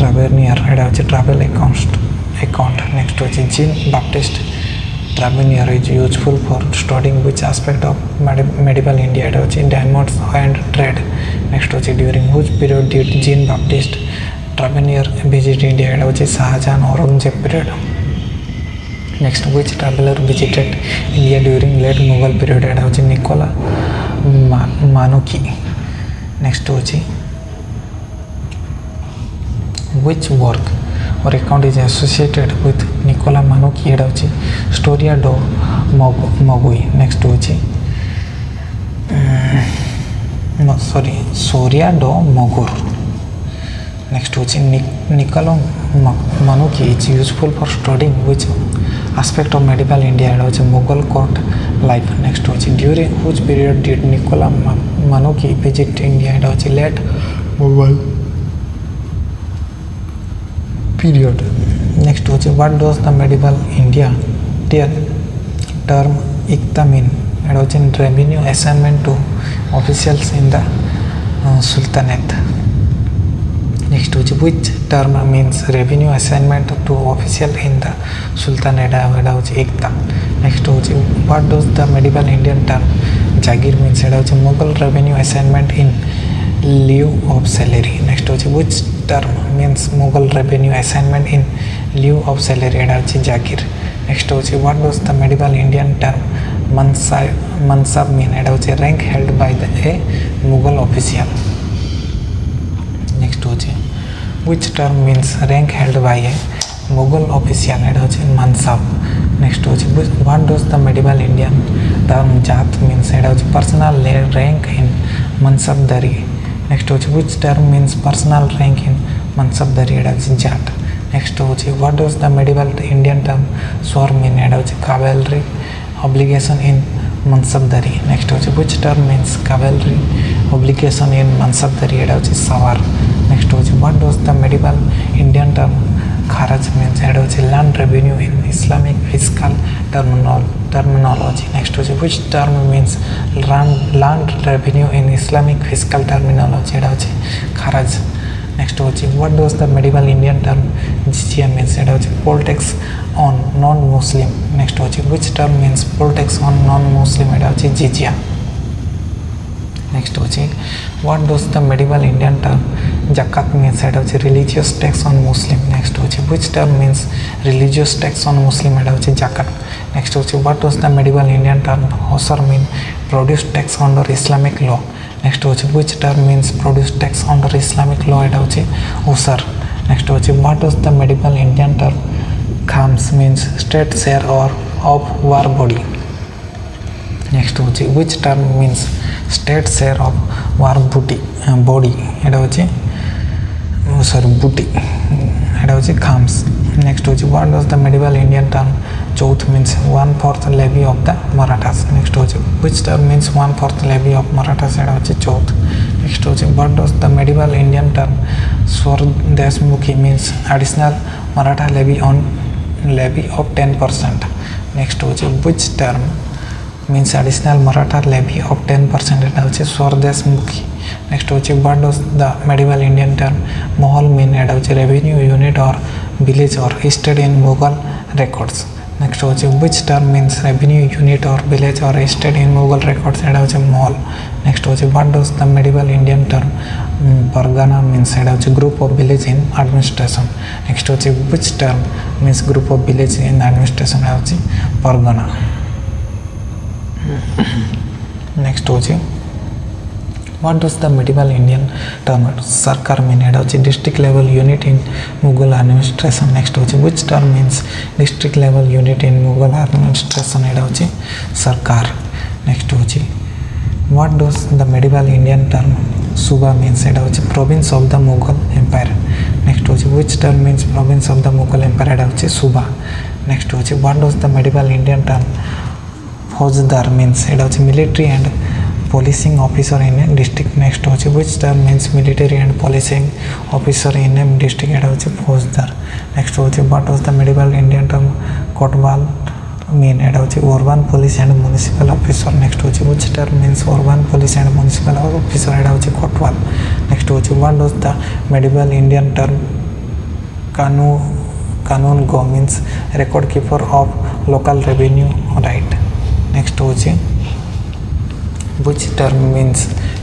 Tavernier, এটা হচ্ছে travel account. Next হচ্ছে Jean Baptiste Tavernier is useful for studying which aspect of medieval India, এটা হচ্ছে diamonds and trade. Next হচ্ছে during which period did Jean Baptiste Tavernier visit India, এটা হচ্ছে Shah Jahan Aurangzeb period. Next which traveler visited India during late Mughal period, এটা হচ্ছে Nicola Manuki. Next হচ্ছে which work or account is associated with Nicola Manuki, এটা হচ্ছে Storia do Mogui. Next হচ্ছে Soria do Mogur. Next হচ্ছে Nicola Manuki is useful for studying which aspect of medieval India, এটা হচ্ছে Mughal court life. Next হচ্ছে during which period did Nicola Manuki visit India, এটা হচ্ছে late Mughal period. Next হচ্ছে what does the medieval India term Ikta mean, एटा होची revenue assignment to officials in the sultanate next होची which term means revenue assignment to official in the sultanate एटा होची Iqta next होची what does the medieval Indian term jagir means एटा होची Mughal revenue assignment in lieu of salary next होची which term means Mughal revenue assignment in lieu of salary एटा होची jagir next होची what does the medieval Indian term mansab mean एटा होची rank held by the a Mughal official next होची which term means rank held by a Mughal official एटा होची mansab next होची what does the medieval Indian term zat means एटा होची personal rank in mansabdari next होची which term means personal rank in mansabdari एटा होची zat next होची what does the medieval Indian term sawar mean एटा होची कावेलरी obligation in mansabdari next होची which term means cavalry obligation in mansabdari एटा होची सवार next होची what does the medieval Indian term kharaj means एटा होची land revenue in Islamic fiscal terminology next होची which term means land revenue in Islamic fiscal terminology एटा होची kharaj next होची what does the medieval Indian term jizya means एटा होची poll tax on non-Muslim next होची which term means poll tax on non-Muslim एटा होची jizya next होची what does the medieval Indian term zakat means एटा होची religious tax on Muslim next होची which term means religious tax on Muslim एटा होची zakat next होची what does the medieval Indian term hosar mean produce tax under Islamic law next होची which term means produce tax under Islamic law एटा होची hosar next होची what does the medieval Indian term khams means state share or of war body next होची which term means state share of war body एटा होची booty एटा होची khams next होची what does the medieval Indian term chauth means 1/4 levy of the Marathas next होची which term means 1/4 levy of Marathas एटा होची chauth next होची what does the medieval Indian term Swardeshmukhi means additional Maratha levy of 10% next होची which term means additional Maratha levy of 10% एटा होची Swardeshmukhi next होची what does the medieval Indian term Mughal mean एटा होची revenue unit or village or estate in Mughal records next होची which term means revenue unit or village or estate in Mughal records एटा होची Mughal next होची what does the medieval Indian term Pargana means एटा होची group of village in administration next होची which term means group of village in administration एटा होची Pargana next होची what does the medieval Indian term sarkar mean एटा होची district level unit in Mughal administration next होची which term means district level unit in Mughal administration एटा होची sarkar next होची what does the medieval Indian term suba means एटा होची province of the Mughal Empire next होची which term means province of the Mughal Empire एटा होची suba next होची what does the medieval Indian term फौजदार means एटा होची military and policing officer in a district next होची which term means military and policing officer in a district एटा होची फौजदार next होची what does the medieval Indian term kotwal mean एटा होची urban police and municipal officer next होची which term means urban police and municipal officer एटा होची kotwal next होची what does the medieval Indian term kanun go means record keeper of local revenue right next होची which term means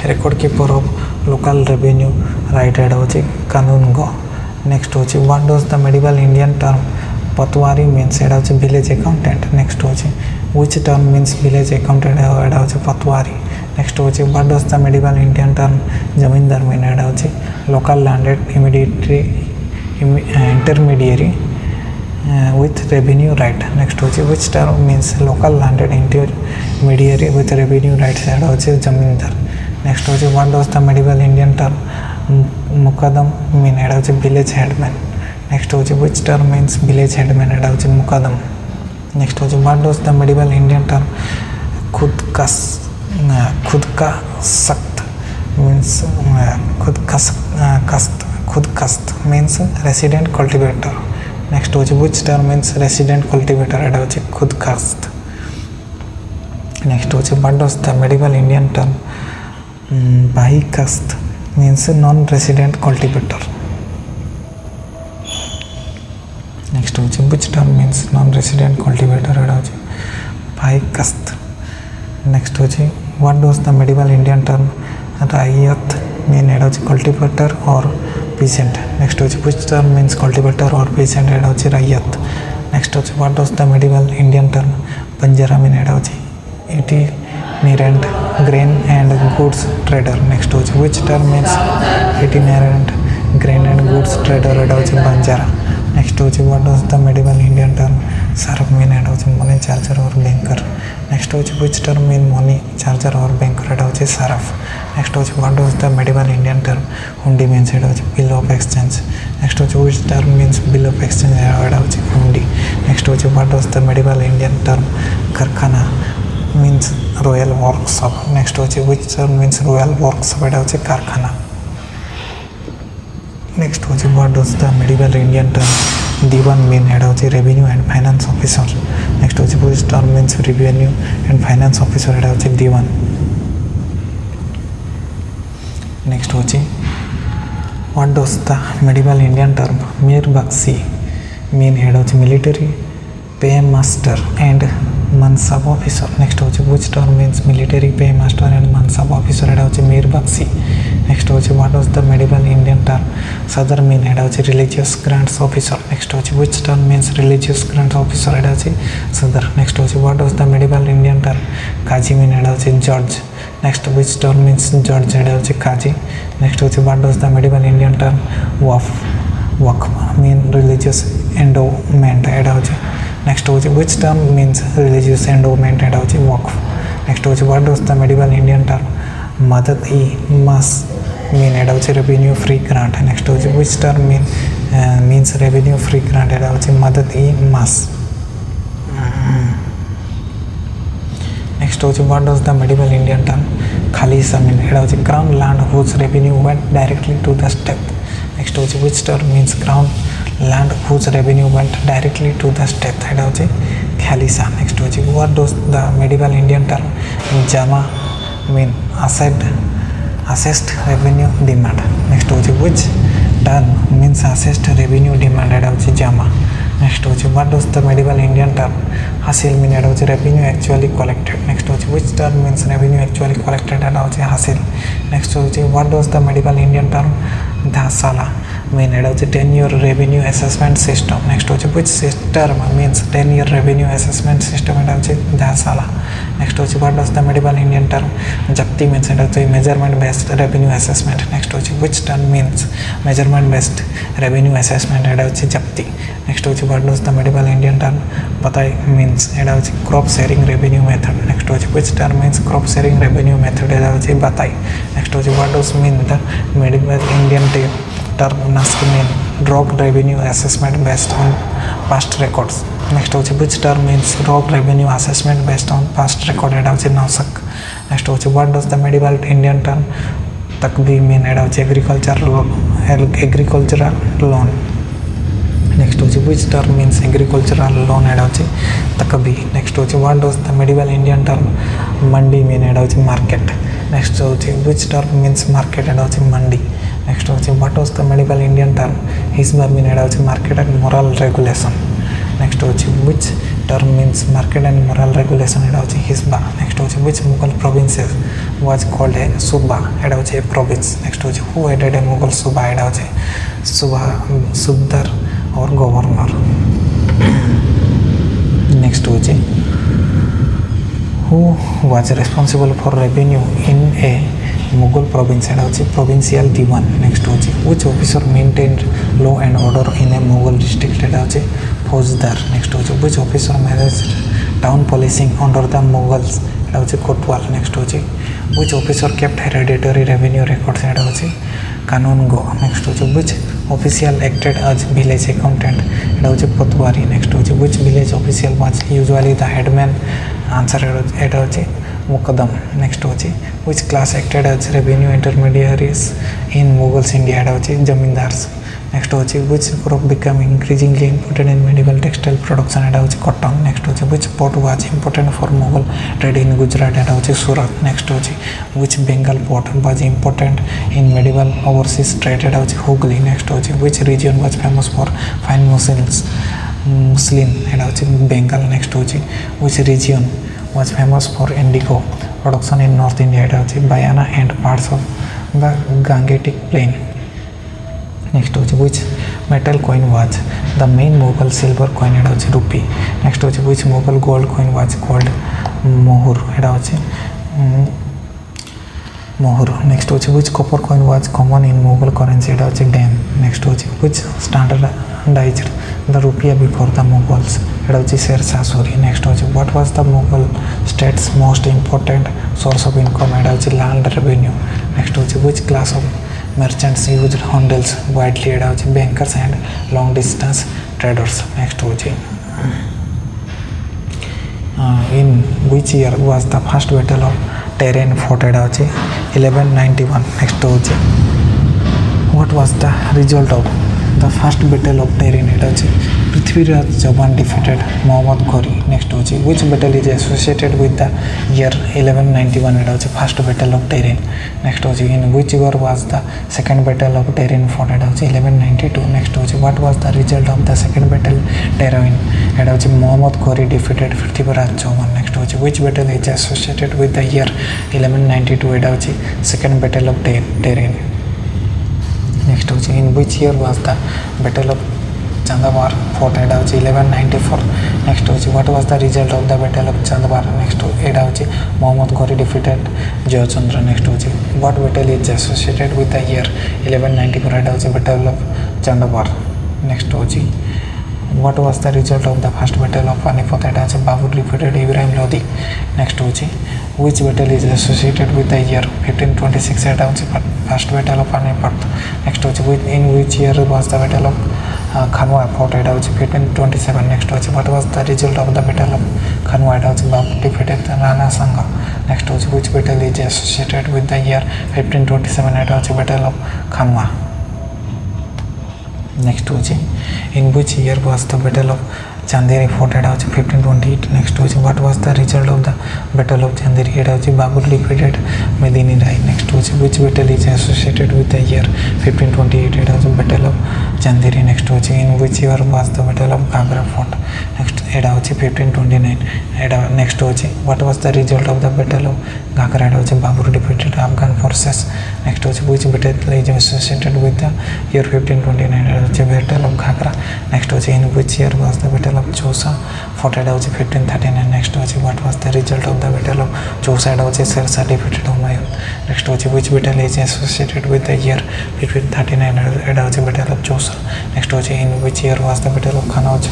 record keeper of local revenue right एटा होची कानून गो next होची what does the medieval Indian term patwari means एटा होची village accountant next होची which term means village accountant एटा होची patwari next होची what does the medieval Indian term zamindar mean एटा होची local landed intermediary with revenue right next होची which term means local landed intermediary with revenue rights एटा होची जमींदार next होची what does the medieval Indian term Mukadam mean एटा होची village headman next होची which term means village headman एटा होची मुकदम next होची what does the medieval Indian term खुद का सख्त means खुद कस्त means resident cultivator next होची which term means resident cultivator एटा होची खुद कास्त नेक्स्ट होचे what does the medieval Indian term pahi kasht means non resident cultivator next होचे which term means non resident cultivator एटा होचे बाई कास्ट नेक्स्ट होचे what does the medieval Indian term raiyat mean एटा होचे cultivator or peasant next होचे which term means cultivator or peasant एटा होचे raiyat next होचे what does the medieval Indian term banjara mean एटा होचे itinerant grain and goods trader next होचे which term means itinerant grain and goods trader एटा होचे banjara next होचे what does the medieval Indian term sarraf mean एटा होचे money changer or banker next होचे which term mean money changer or banker एटा होचे sarraf next होचे what does the medieval Indian term hundi means एटा होचे बिल ऑफ एक्सचेंज नेक्स्ट होचे which term means bill of exchange एटा होचे हुंडी नेक्स्ट होचे what does the medieval Indian term karkhana means royal workshop next होचे which term means royal workshop एटा होचे कारखाना नेक्स्ट होचे what does the medieval Indian term diwan mean एटा होचे revenue and finance officer next होचे which term means revenue and finance officer एटा होचे diwan next होचे what does the medieval Indian term Mir Bakhshi mean एटा होचे मिलिटरी पे master and mansab officer next होचे व्हिच टर्म मीन्स मिलिटरी पे मास्टर एंड मनसाब ऑफिसर एटा होचे मीर बख्शी नेक्स्ट होचे what does the medieval Indian term sadr mean एटा होचे रिलीजियस ग्रांट्स ऑफिसर नेक्स्ट होचे which term means religious grants officer एटा होचे सदर नेक्स्ट होचे what does the medieval Indian term qazi mean एटा होचे जज नेक्स्ट व्हिच टर्म मीन्स जज एटा होचे काजी नेक्स्ट होचे what does the medieval Indian term waqf mean religious endowment एटा होचे नेक्स्ट होचे which term means religious endowment एटा होचे वक्फ नेक्स्ट होचे what does the medieval Indian term madad e maash mean एटा होचे रेवेन्यू फ्री ग्रांट नेक्स्ट होचे which term means revenue free grant एटा होचे मदद ई मास नेक्स्ट होचे what does the medieval Indian term khalisa mean एटा होचे crown land whose revenue went directly to the state next होचे which term means crown land whose revenue went directly to the state एटा होचे khalisa next होचे what does the medieval Indian term jama mean assessed revenue demand next होचे which term means assessed revenue demand एटा होचे Jama next होचे what does the medieval Indian term हासिल mean एटा होचे revenue actually collected next होचे which term means revenue actually collected एटा होचे हासिल next होचे what does the medieval Indian term dahsala mean एटा होचे 10-year revenue assessment system next होचे which term means 10-year revenue assessment system एटा होचे धासाला next होचे what does the medieval Indian term जप्ती means एटा होचे measurement based revenue assessment next होचे which term means measurement based revenue assessment एटा होचे जप्ती next होचे what does the medieval Indian term बताई means एटा होचे crop sharing revenue method next होचे which term means crop sharing revenue method एटा होचे बताई next होचे what does mean the medieval Indian term nask mean drop revenue assessment based on past records next होचे which term means drop revenue assessment based on past record एटा होचे नासक next होचे what does the medieval Indian term तकबी mean एटा होचे agricultural loan next होचे which term means agricultural loan एटा होचे तकबी next होचे what does the medieval Indian term mandi mean एटा होचे market next होचे which term means market एटा होचे mandi next होचे what does the medieval Indian term hisba mean एटा होचे market and moral regulation next होचे which term means market and moral regulation एटा होचे hisba next होचे which Mughal provinces was called a suba एटा होचे province next होचे who added a Mughal suba एटा होचे subdar और governor next होचे who was responsible for revenue in a Mughal province एटा होचे provincial diwan next होचे which officer maintained law and order in a Mughal district एटा होचे फौजदार next होचे which officer managed town policing under the Mughals एटा होचे कोतवाल next होचे which officer kept hereditary revenue records एटा होचे कानून गो next होचे which official acted as village accountant एटा होचे पतवारी next होचे which village official was usually the headman answer एटा होचे मुकदम next होचे which class acted as revenue intermediaries in Mughals India एटा होचे zamindars next होची which crop become increasingly important in medieval textile production एटा होची cotton next होची which port was important for Mughal trade in Gujarat एटा होची सूरत नेक्स्ट होची which Bengal port was important in medieval overseas trade एटा होची हुगली नेक्स्ट होची which region was famous for fine muslin एटा होची बेंगल नेक्स्ट होची which region was famous for indigo production in North India एटा होची बयाना and parts of the Gangetic plain next होची which metal coin was the main Mughal silver coin एटा होची rupee next होची which Mughal gold coin was called mohur एटा होची mohur next होची which copper coin was common in Mughal currency एटा होची dam next होची which standardized the rupiah before the Mughals एटा होची Sher Shah Suri next होची what was the Mughal state's most important source of income एटा होची land revenue next होची which class of merchants used handles widely एटा होची bankers and long distance traders next होची in which year was the first battle of Tehran fought एटा होची 1191 next होची what was the result of the first battle of Tehran एटा होची Prithviraj Chauhan defeated Muhammad Ghori next होची which battle is associated with the year 1191 एटा होची first battle of Tehran next होची in which year was the second battle of Tehran fought एटा होची 1192 next होची what was the result of the second battle Tehran एटा होची Muhammad Ghori defeated Prithviraj Chauhan next होची which battle is associated with the year 1192 एटा होची second battle of Tehran next होची in which year was the battle of Chandabar fought एटा होची 1194 next होची what was the result of the battle of Chandabar next एटा होची Muhammad Ghori defeated Jayachandra next होची what battle is associated with the year 1194 एटा होची battle of Chandabar next होची what was the result of the first battle of Panipat एटा होची Babur defeated Ibrahim Lodi next होची which battle is associated with the year 1526 एटा होची first battle of Panipat next होची in which year was the battle of Khanwa fought एटा होची 1527 next होची what was the result of the battle of Khanwa एटा होची Babur defeated Rana Sanga next होची which battle is associated with the year 1527 एटा होची battle of Khanwa next होची in which year was the battle of Chanderi fought एटा होची 1528 next होची what was the result of the battle of Chanderi एटा होची Babur defeated Medini Rai next होची which battle is associated with the year 1528 एटा होची battle of Chanderi next होची in which year was the battle of Gagra fought next एटा होची 1529 एटा next होची what was the result of the battle of Gagra एटा होची Babur defeated Afghan forces next होची which battle is associated with the year 1529 एटा होची battle of Gagra next होची in which year was the battle of Chausa fought एटा होची 1539 next होची what was the result of the battle of Chausa एटा होची Shershah defeated Humayun next होची which battle is associated with the year 1539 एटा होची battle of Chausa next होची in which year was the battle of Kanauj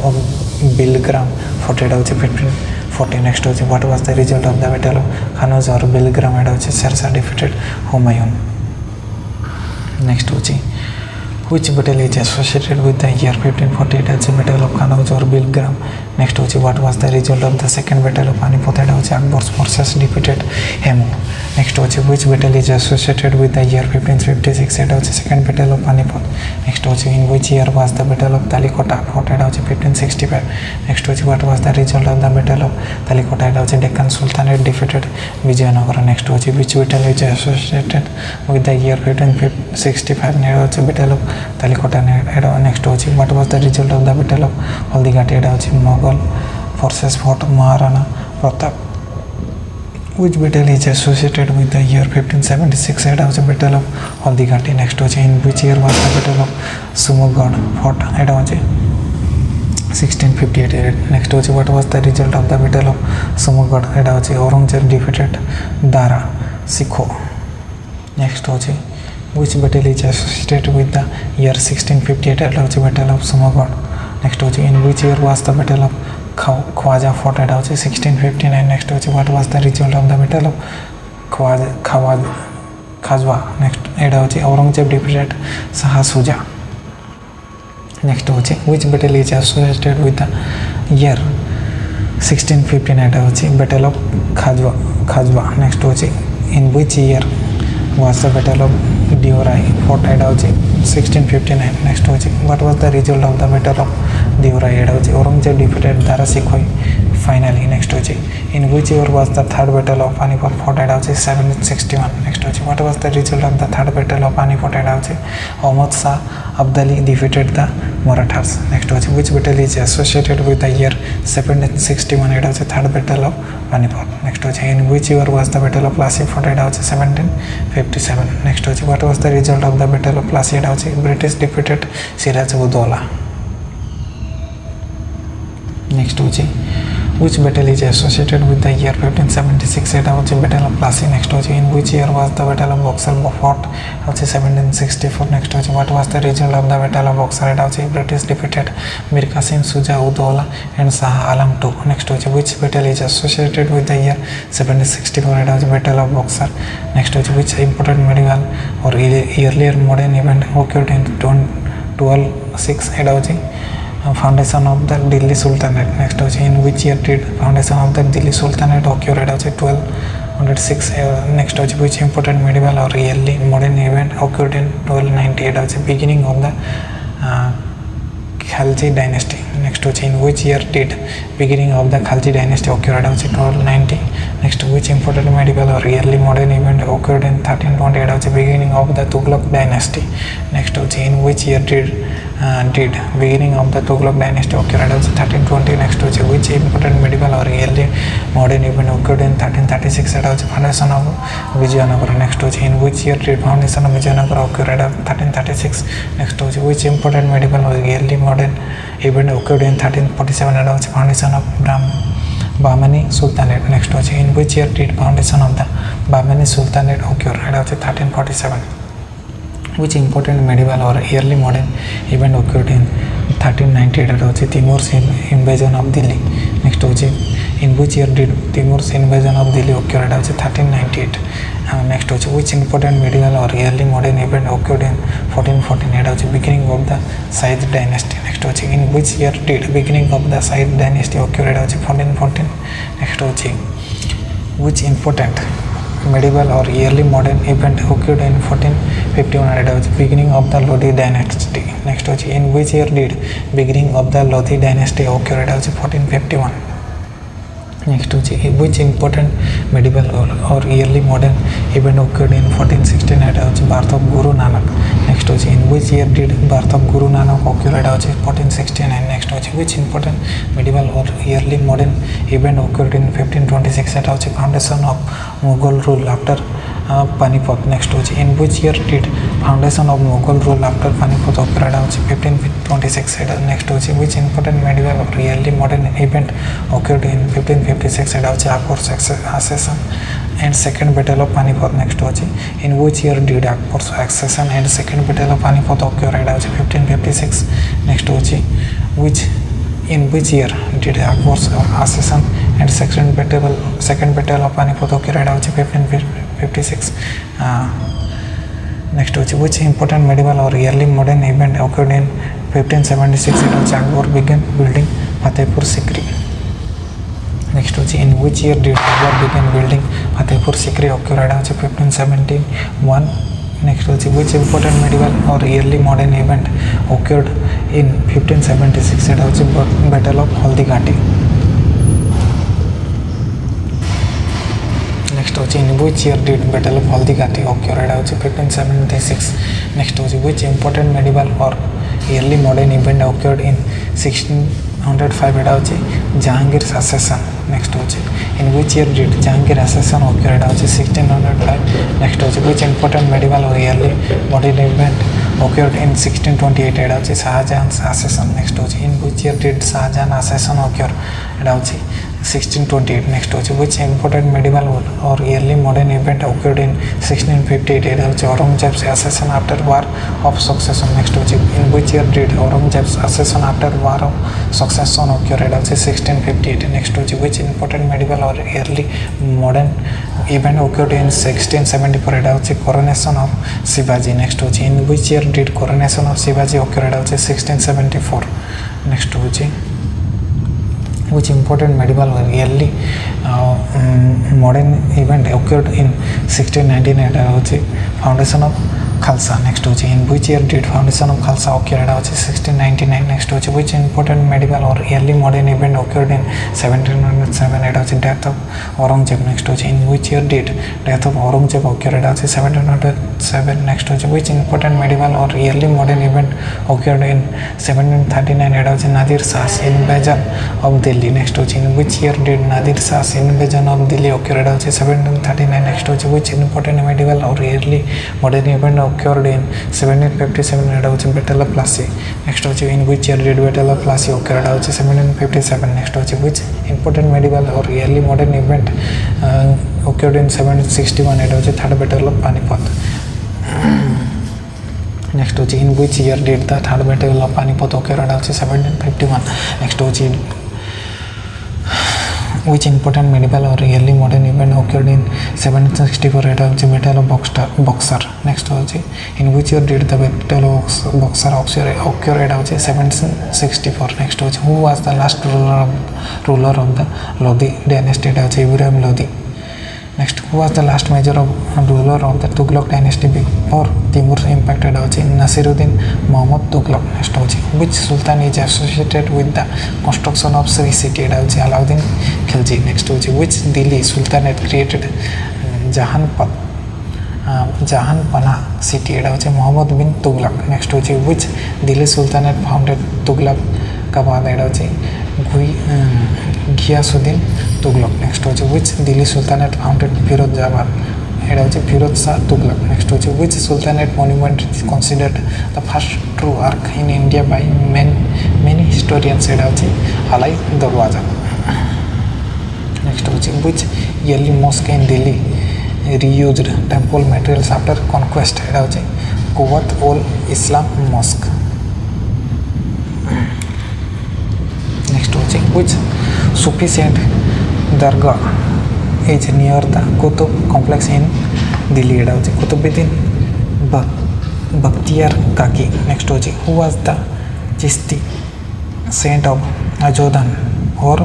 of Bilgram fought एटा होची 1540 next होची what was the result of the battle of Kanauj or Bilgram एटा होची Shershah defeated Humayun next होची which battle is associated with the year 1548 as a battle of Kanauj or Bilgram next होची what was the result of the second battle of Panipat एटा होची Akbar's forces defeated Hemu next होची which battle is associated with the year 1556 एटा होची second battle of Panipat next होची in which year was the battle of Talikota fought एटा होची 1565 next होची what was the result of the battle of Talikota एटा होची Deccan Sultanate defeated Vijayanagara next होची which battle is associated with the year 1565 एटा होची battle of Talikota Etah next होची what was the result of the battle of Haldighat एटा होची Mughal forces fought Maharana Pratap which battle is associated with the year 1576 एटा होची battle of Haldighat next होची in which year was the battle of Sumugad fought एटा होची 1658 next होची what was the result of the battle of Sumugad एटा होची Aurangzeb defeated Dara Sikho next होची which battle is associated with the year 1658 एटा होची battle of Sumugad next होची in which year was the battle of Khwaja fought एटा होची 1659 next होची what was the result of the battle of Khajwa next एटा होची Aurangzeb defeated Shah Shuja next होची which battle is associated with the year 1615 एटा होची battle of Khajwa next होची in which year was the battle of Diorai fort एटा होची 1659 next होची what was the result of the battle of Deorai एटा होची Aurangzeb defeated Dara Shikoh finally next होची in which year was the third battle of Panipat fought एटा होची 1761 next होची what was the result of the third battle of Panipat एटा होची Ahmad Shah Abdali defeated the Marathas next होची which battle is associated with the year 1761 एटा होची third battle of Panipat next होची in which year was the battle of Plassey fort एटा होची 1757 next होची what was the result of the battle of Plassey एटा होची British defeated Siraj ud Daula next होची which battle is associated with the year 1576 एटा होची battle of Plassey next होची in which year was the battle of Boxer fought होची 1764 next होची what was the result of the battle of Boxer एटा होची British defeated Mir Qasim Shuja ud Daula and Shah Alam II next होची which battle is associated with the year 1764 एटा होची battle of Boxer next होची which important medieval or earlier modern event occurred in 1206 एटा होची foundation of the Delhi Sultanate next होची in which year did foundation of the Delhi Sultanate occur एटा होची 1206 next होची which important medieval or early modern event occurred in 1290 एटा होची beginning of the Khalji dynasty next होची in which year did beginning of the Khalji dynasty occur एटा होची 1290 next which important medieval or early modern event occurred in 1320 एटा होची beginning of the Tughlaq dynasty next होची in which year did beginning of the Tughlaq dynasty occurred एटा होची 1320 next होची which important medieval or early modern event occurred in 1336 एटा होची foundation of Vijayanagara next होची in which year did foundation of Vijayanagara occur Etah 1336 next होची which important medieval or early modern event occurred in 1347 एटा होची foundation of Bahmani Sultanate next होची in which year did foundation of the Bahmani Sultanate occur एटा होची 1347 which important medieval or early modern event occurred in 1398 एटा होची Timur's invasion of Delhi next होची in which year did Timur's invasion of Delhi occur एटा होची 1398 next होची which important medieval or early modern event occurred in 1414 एटा होची beginning of the Sayyid dynasty next होची in which year did beginning of the Sayyid dynasty occur एटा होची 1414 next होची which important medieval or early modern event occurred in 1451 एटा होची beginning of the Lodi dynasty next होची in which year did beginning of the Lodi dynasty occur एटा होची 1451 next होची which important medieval or early modern event occurred in 1416 एटा होची birth of Guru Nanak next होची in which year did birth of Guru Nanak occur एटा होची 1469 next होची which important medieval or early modern event occurred in 1526 एटा होची foundation of Mughal rule after Panipat next होची in which year did foundation of Mughal rule after Panipat occur एटा होची 1526 एटा next होची which important medieval or early modern event occurred in 1556 एटा होची Akbar's accession and second battle of Panipat next होची in which year did Akbar's accession and second battle of Panipat occur एटा होची 1556 next होची in which year did Akbar's accession and second battle of Panipat occur एटा होची 1556 next होची which important medieval or early modern event occurred in 1576 एटा होची Akbar began building Fatehpur Sikri next होची in which year did Akbar began building Fatehpur Sikri occur एटा होची 1571 next होची which important medieval or early modern event occurred in 1576 एटा होची battle of Haldi Ghati next होची in which year did battle of Haldi Ghati occur एटा होची 1576 next होची which important medieval or early modern event occurred in 1605 एटा होची Jahangir's accession next होची in which year did Jahangir accession occur एटा होची 1605 next होची which important medieval or early modern event occurred in 1628 एटा होची Shahjahan's accession next होची in which year did Shahjahan accession occur एटा होची 1628 next होची which important medieval or early modern event occurred in 1658 एटा होची Aurangzeb's accession after war of succession next होची in which year did Aurangzeb's accession after war of succession occur एटा होची 1658 next होची which important medieval or early modern event occurred in 1674 एटा होची coronation of Shivaji next होची in which year did coronation of Shivaji occur एटा होची 1674 next होची which important medieval or early modern event occurred in 1619 एटा होची foundation of Khalsa. Next hochi in which year did foundation of Khalsa occur? Eta hochi 1699. Next hochi which important medieval or early modern event occurred in 1707? Eta hochi death of Aurangzeb. Next hochi in which year did death of Aurangzeb occur? Eta hochi 1707. Next hochi which important medieval or early modern event occurred in 1739? Eta hochi Nadir Shah's invasion of Delhi. Next hochi in which year did Nadir Shah's invasion of Delhi occur? Eta hochi 1739. Next hochi which important medieval or early modern event occurred in 1757? Eta hochi Battle of Plassey. Next hochi in which year did Battle of Plassey occur? Eta hochi 1757. Next hochi which important medieval or early modern event occurred in 1761? Eta hochi Third Battle of Panipat. Next hochi in which year did the Third Battle of Panipat occur? Eta hochi 1751. Next hochi which important medieval or early modern event occurred in 1764? Eta hochi Battle of Boxer. Next hochi in which year did the Battle of Boxer occur? Eta hochi 1764. Next hochi who was the last ruler of the Lodi dynasty? Eta hochi Ibrahim Lodi. Next, who was the last major ruler of the Tughlaq dynasty before Timur's impact? Eta hochi Nasiruddin Muhammad Tughlaq. Next hochi which sultan is associated with the construction of Sri city? Eta hochi Alauddin Khalji. Next hochi which Delhi Sultanate created Jahanpana city? Eta hochi Muhammad bin Tughlaq. Next hochi which Delhi Sultanate founded Tughlaqabad? Eta hochi Ghiyasuddin Tughlaq. Next hochi which Delhi Sultanate founded Firozabad? Eta hochi Firoz Shah Tughlaq. Next hochi which Sultanate monument is considered the first true arc in India by many historians? Eta hochi Alai Darwaza. Next hochi which yearly mosque in Delhi reused temple materials after conquest? Eta hochi Quwat ul Islam Mosque. Next hochi which Sufi saint Dargah is near the Qutub complex in Delhi? Eta hochi Qutubuddin Bakhtiyar Kaki. Next hochi who was the Chishti saint of Ajodhan or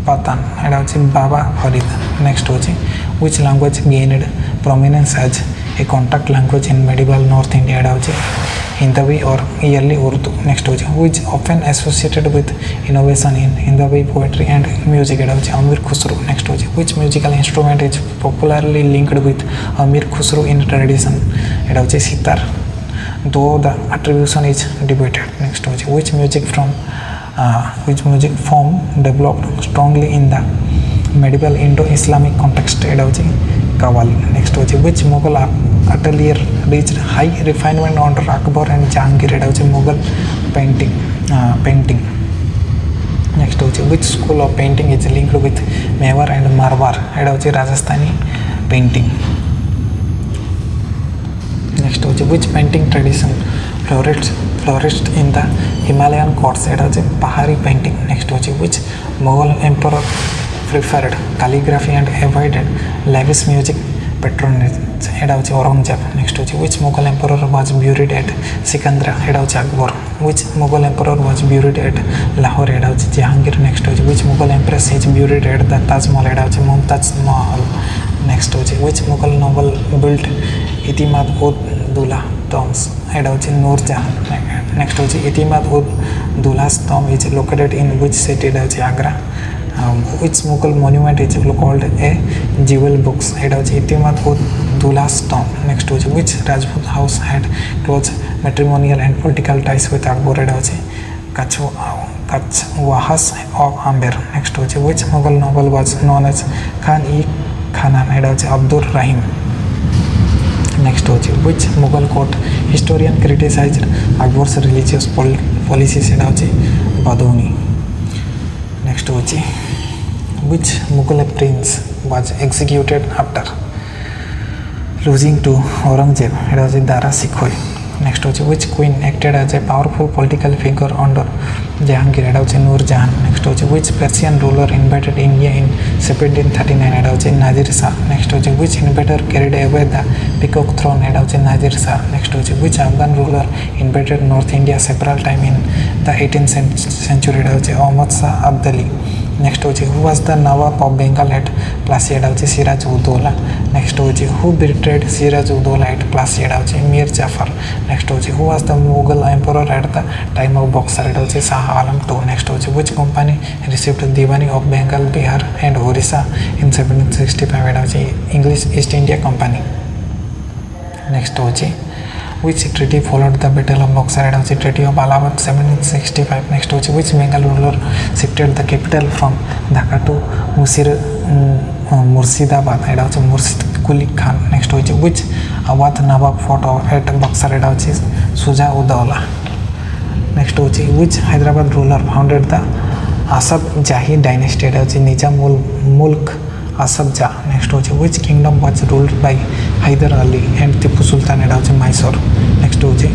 Patan? Eta hochi Baba Farid. Next hochi which language gained prominence as a contact language in medieval North India? Eta hochi Hindavi or early Urdu. Next hochi which often associated with innovation in Hindavi poetry and music? Eta hochi Amir Khusro. Next hochi which musical instrument is popularly linked with Amir Khusro in tradition? Eta hochi sitar, though the attribution is debated. Next hochi which music form developed strongly in the medieval Indo-Islamic context? Eta hochi Qawwali. Next hochi which Mughal atelier reached high refinement under Akbar and Jahangir? Eta hochi Mughal painting. Next hochi which school of painting is linked with Mewar and Marwar? Eta hochi Rajasthani painting. Next hochi which painting tradition flourished in the Himalayan courts? Eta hochi Pahari painting. Next hochi which Mughal emperor preferred calligraphy and avoided lavish music patronage? Eta hochi Aurangzeb. Next hochi which Mughal emperor was buried at Sikandra? Eta hochi Akbar. Which Mughal emperor was buried at Lahore? Eta hochi Jahangir. Next hochi which Mughal empress is buried at the Taj Mahal? Eta hochi Mumtaz Mahal. Next hochi which Mughal noble built Itimad-ud-Dula tombs? Eta hochi Nur Jahan. Next hochi Itimad-ud-Dula's tomb is located in which city? Eta hochi Agra. Which Mughal monument is called a jewel box? Eta hochi Itimad-ud-Dula's tomb. Next hochi which Rajput house had close matrimonial and political ties with Akbar? Eta hochi Kachwahas of Amber. Next hochi which Mughal noble was known as Khan-e-Khanan? Eta hochi Abdur Rahim. Next hochi which Mughal court historian criticized Akbar's religious policies? Eta hochi Badoni. Next hochi which Mughal prince was executed after losing to Aurangzeb? Eta hochi Dara Shikoh. Next hochi which queen acted as a powerful political figure under Jahangir? Eta hochi Nur Jahan. Next hochi which Persian ruler invaded India in 1739? Eta hochi Nadir Shah. Next hochi which invader carried away the peacock throne? Eta hochi Nadir Shah. Next hochi which Afghan ruler invaded North India several times in the 18th century? Eta hochi Ahmad Shah Abdali. Next होची who was the nawab of Bengal at Plassey एटा होची Siraj Uddaulah next होची who betrayed Siraj Uddaulah at Plassey एटा होची Mir Jafar next होची who was the Mughal emperor at the time of Buxar एटा होची Shah Alam II next होची which company received diwani of Bengal Bihar and Odisha in 1765 एटा होची English East India Company next होची which treaty followed the battle of Buxar एटा होची treaty of Allahabad 1765 नेक्स्ट होची which Bengal ruler shifted the capital from Dhaka to Murshidabad एटा होची मुर्शिद Quli Khan next होची which Awadh Nawab fought at Buxar एटा होची Shuja Uddaula next होची which Hyderabad ruler founded the Asaf जाही dynasty एटा होची निजाम उल मुल्क असफ जा नेक्स्ट होची which kingdom was ruled by Hyder Ali and Tipu Sultan एटा होची Mysore नेक्स्ट होची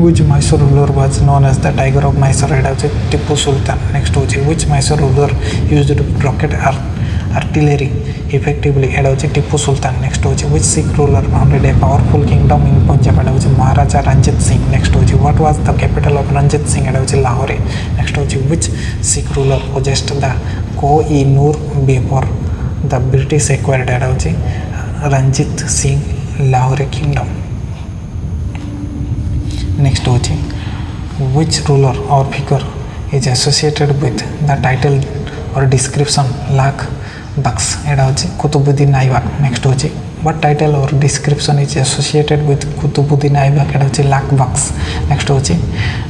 which Mysore ruler was known as the tiger of Mysore एटा होची Tipu Sultan नेक्स्ट होची which Mysore ruler used rocket artillery effectively एटा होची Tipu Sultan next होची which Sikh ruler founded a powerful kingdom in Punjab एटा होची Maharaja Ranjit Singh next होची what was the capital of Ranjit Singh एटा होची Lahore next होची which Sikh ruler possessed the Koh-i-Noor before the British acquired एटा होची Ranjit Singh Lahore kingdom next होची which ruler or figure is associated with the title or description Lakh Bakhsh एटा होची कुतुबुद्दीन ऐबक नेक्स्ट होची what title or description is associated with Qutubuddin Aibak एटा होची Lakh Bakhsh next होची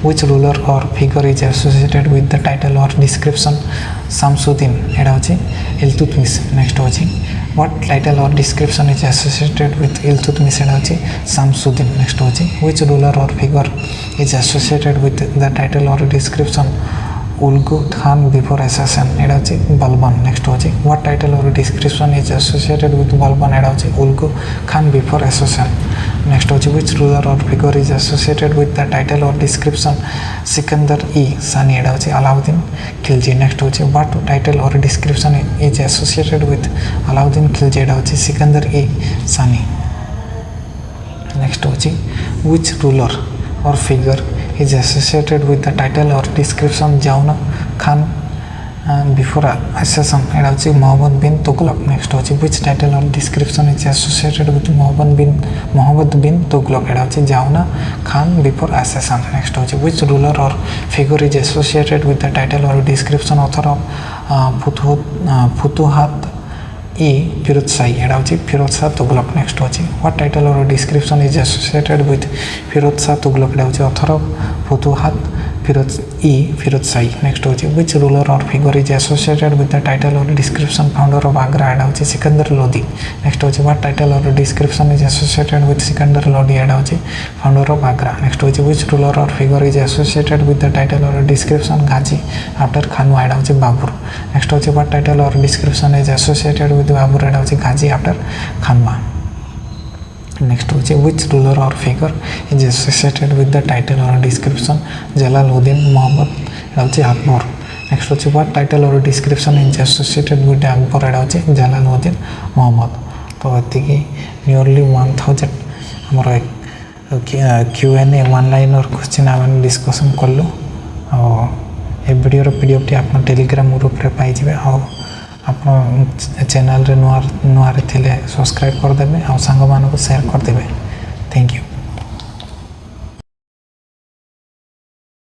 which ruler or figure is associated with the title or description Shamsuddin एटा होची Iltutmish next होची what title or description is associated with Iltutmish एटा होची Shamsuddin next होची which ruler or figure is associated with the title or description Ulugh Khan before assassin एटा होची Balban next होची what title or description is associated with Balban एटा होची Ulugh Khan before assassin next होची which ruler or figure is associated with the title or description Sikandar e Sani एटा होची Alauddin Khilji next होची what title or description is associated with Alauddin Khilji एटा होची सिकंदर ई सानी नेक्स्ट होची which ruler or figure is associated with the title or description Jauna Khan before assassin एटा होची Mohammad bin Tughlaq next होची which title or description is associated with Muhammad bin Tughlaq एटा होची Jauna Khan before assassin next होची which ruler or figure is associated with the title or description author of Futuhat i Firoz Shahi एटा होची Firoz Shah Tughlaq next होची what title or description is associated with Firoz Shah Tughlaq एटा होची author of Futuhat Firoz Shahi next होची which ruler or figure is associated with the title or description founder of Agra एटा होची Sikandar Lodi next होची what title or description is associated with Sikandar Lodi एटा होची founder of Agra next होची which ruler or figure is associated with the title or description Ghazi after Khanwa एटा होची Babur next होची what title or description is associated with Babur एटा होची Ghazi after Khanwa next होची which ruler or figure is associated with the title or description Jalaluddin Muhammad एटा होची Akbar next होची what title or description is associated with Akbar एटा होची जलालुद्दीन मोहम्मद तो एतिकी नियरली 1000 हमर QnA वन लाइन और क्वेश्चन आम डिस्कसन कलु ए वीडियो पीडीएफ टी आप टेलीग्राम ग्रुप रे पाई जिवे आप चैनल रे नुआ नुआ रे थिले सब्सक्राइब कर देबे आ संग मानको शेयर कर देबे थैंक यू।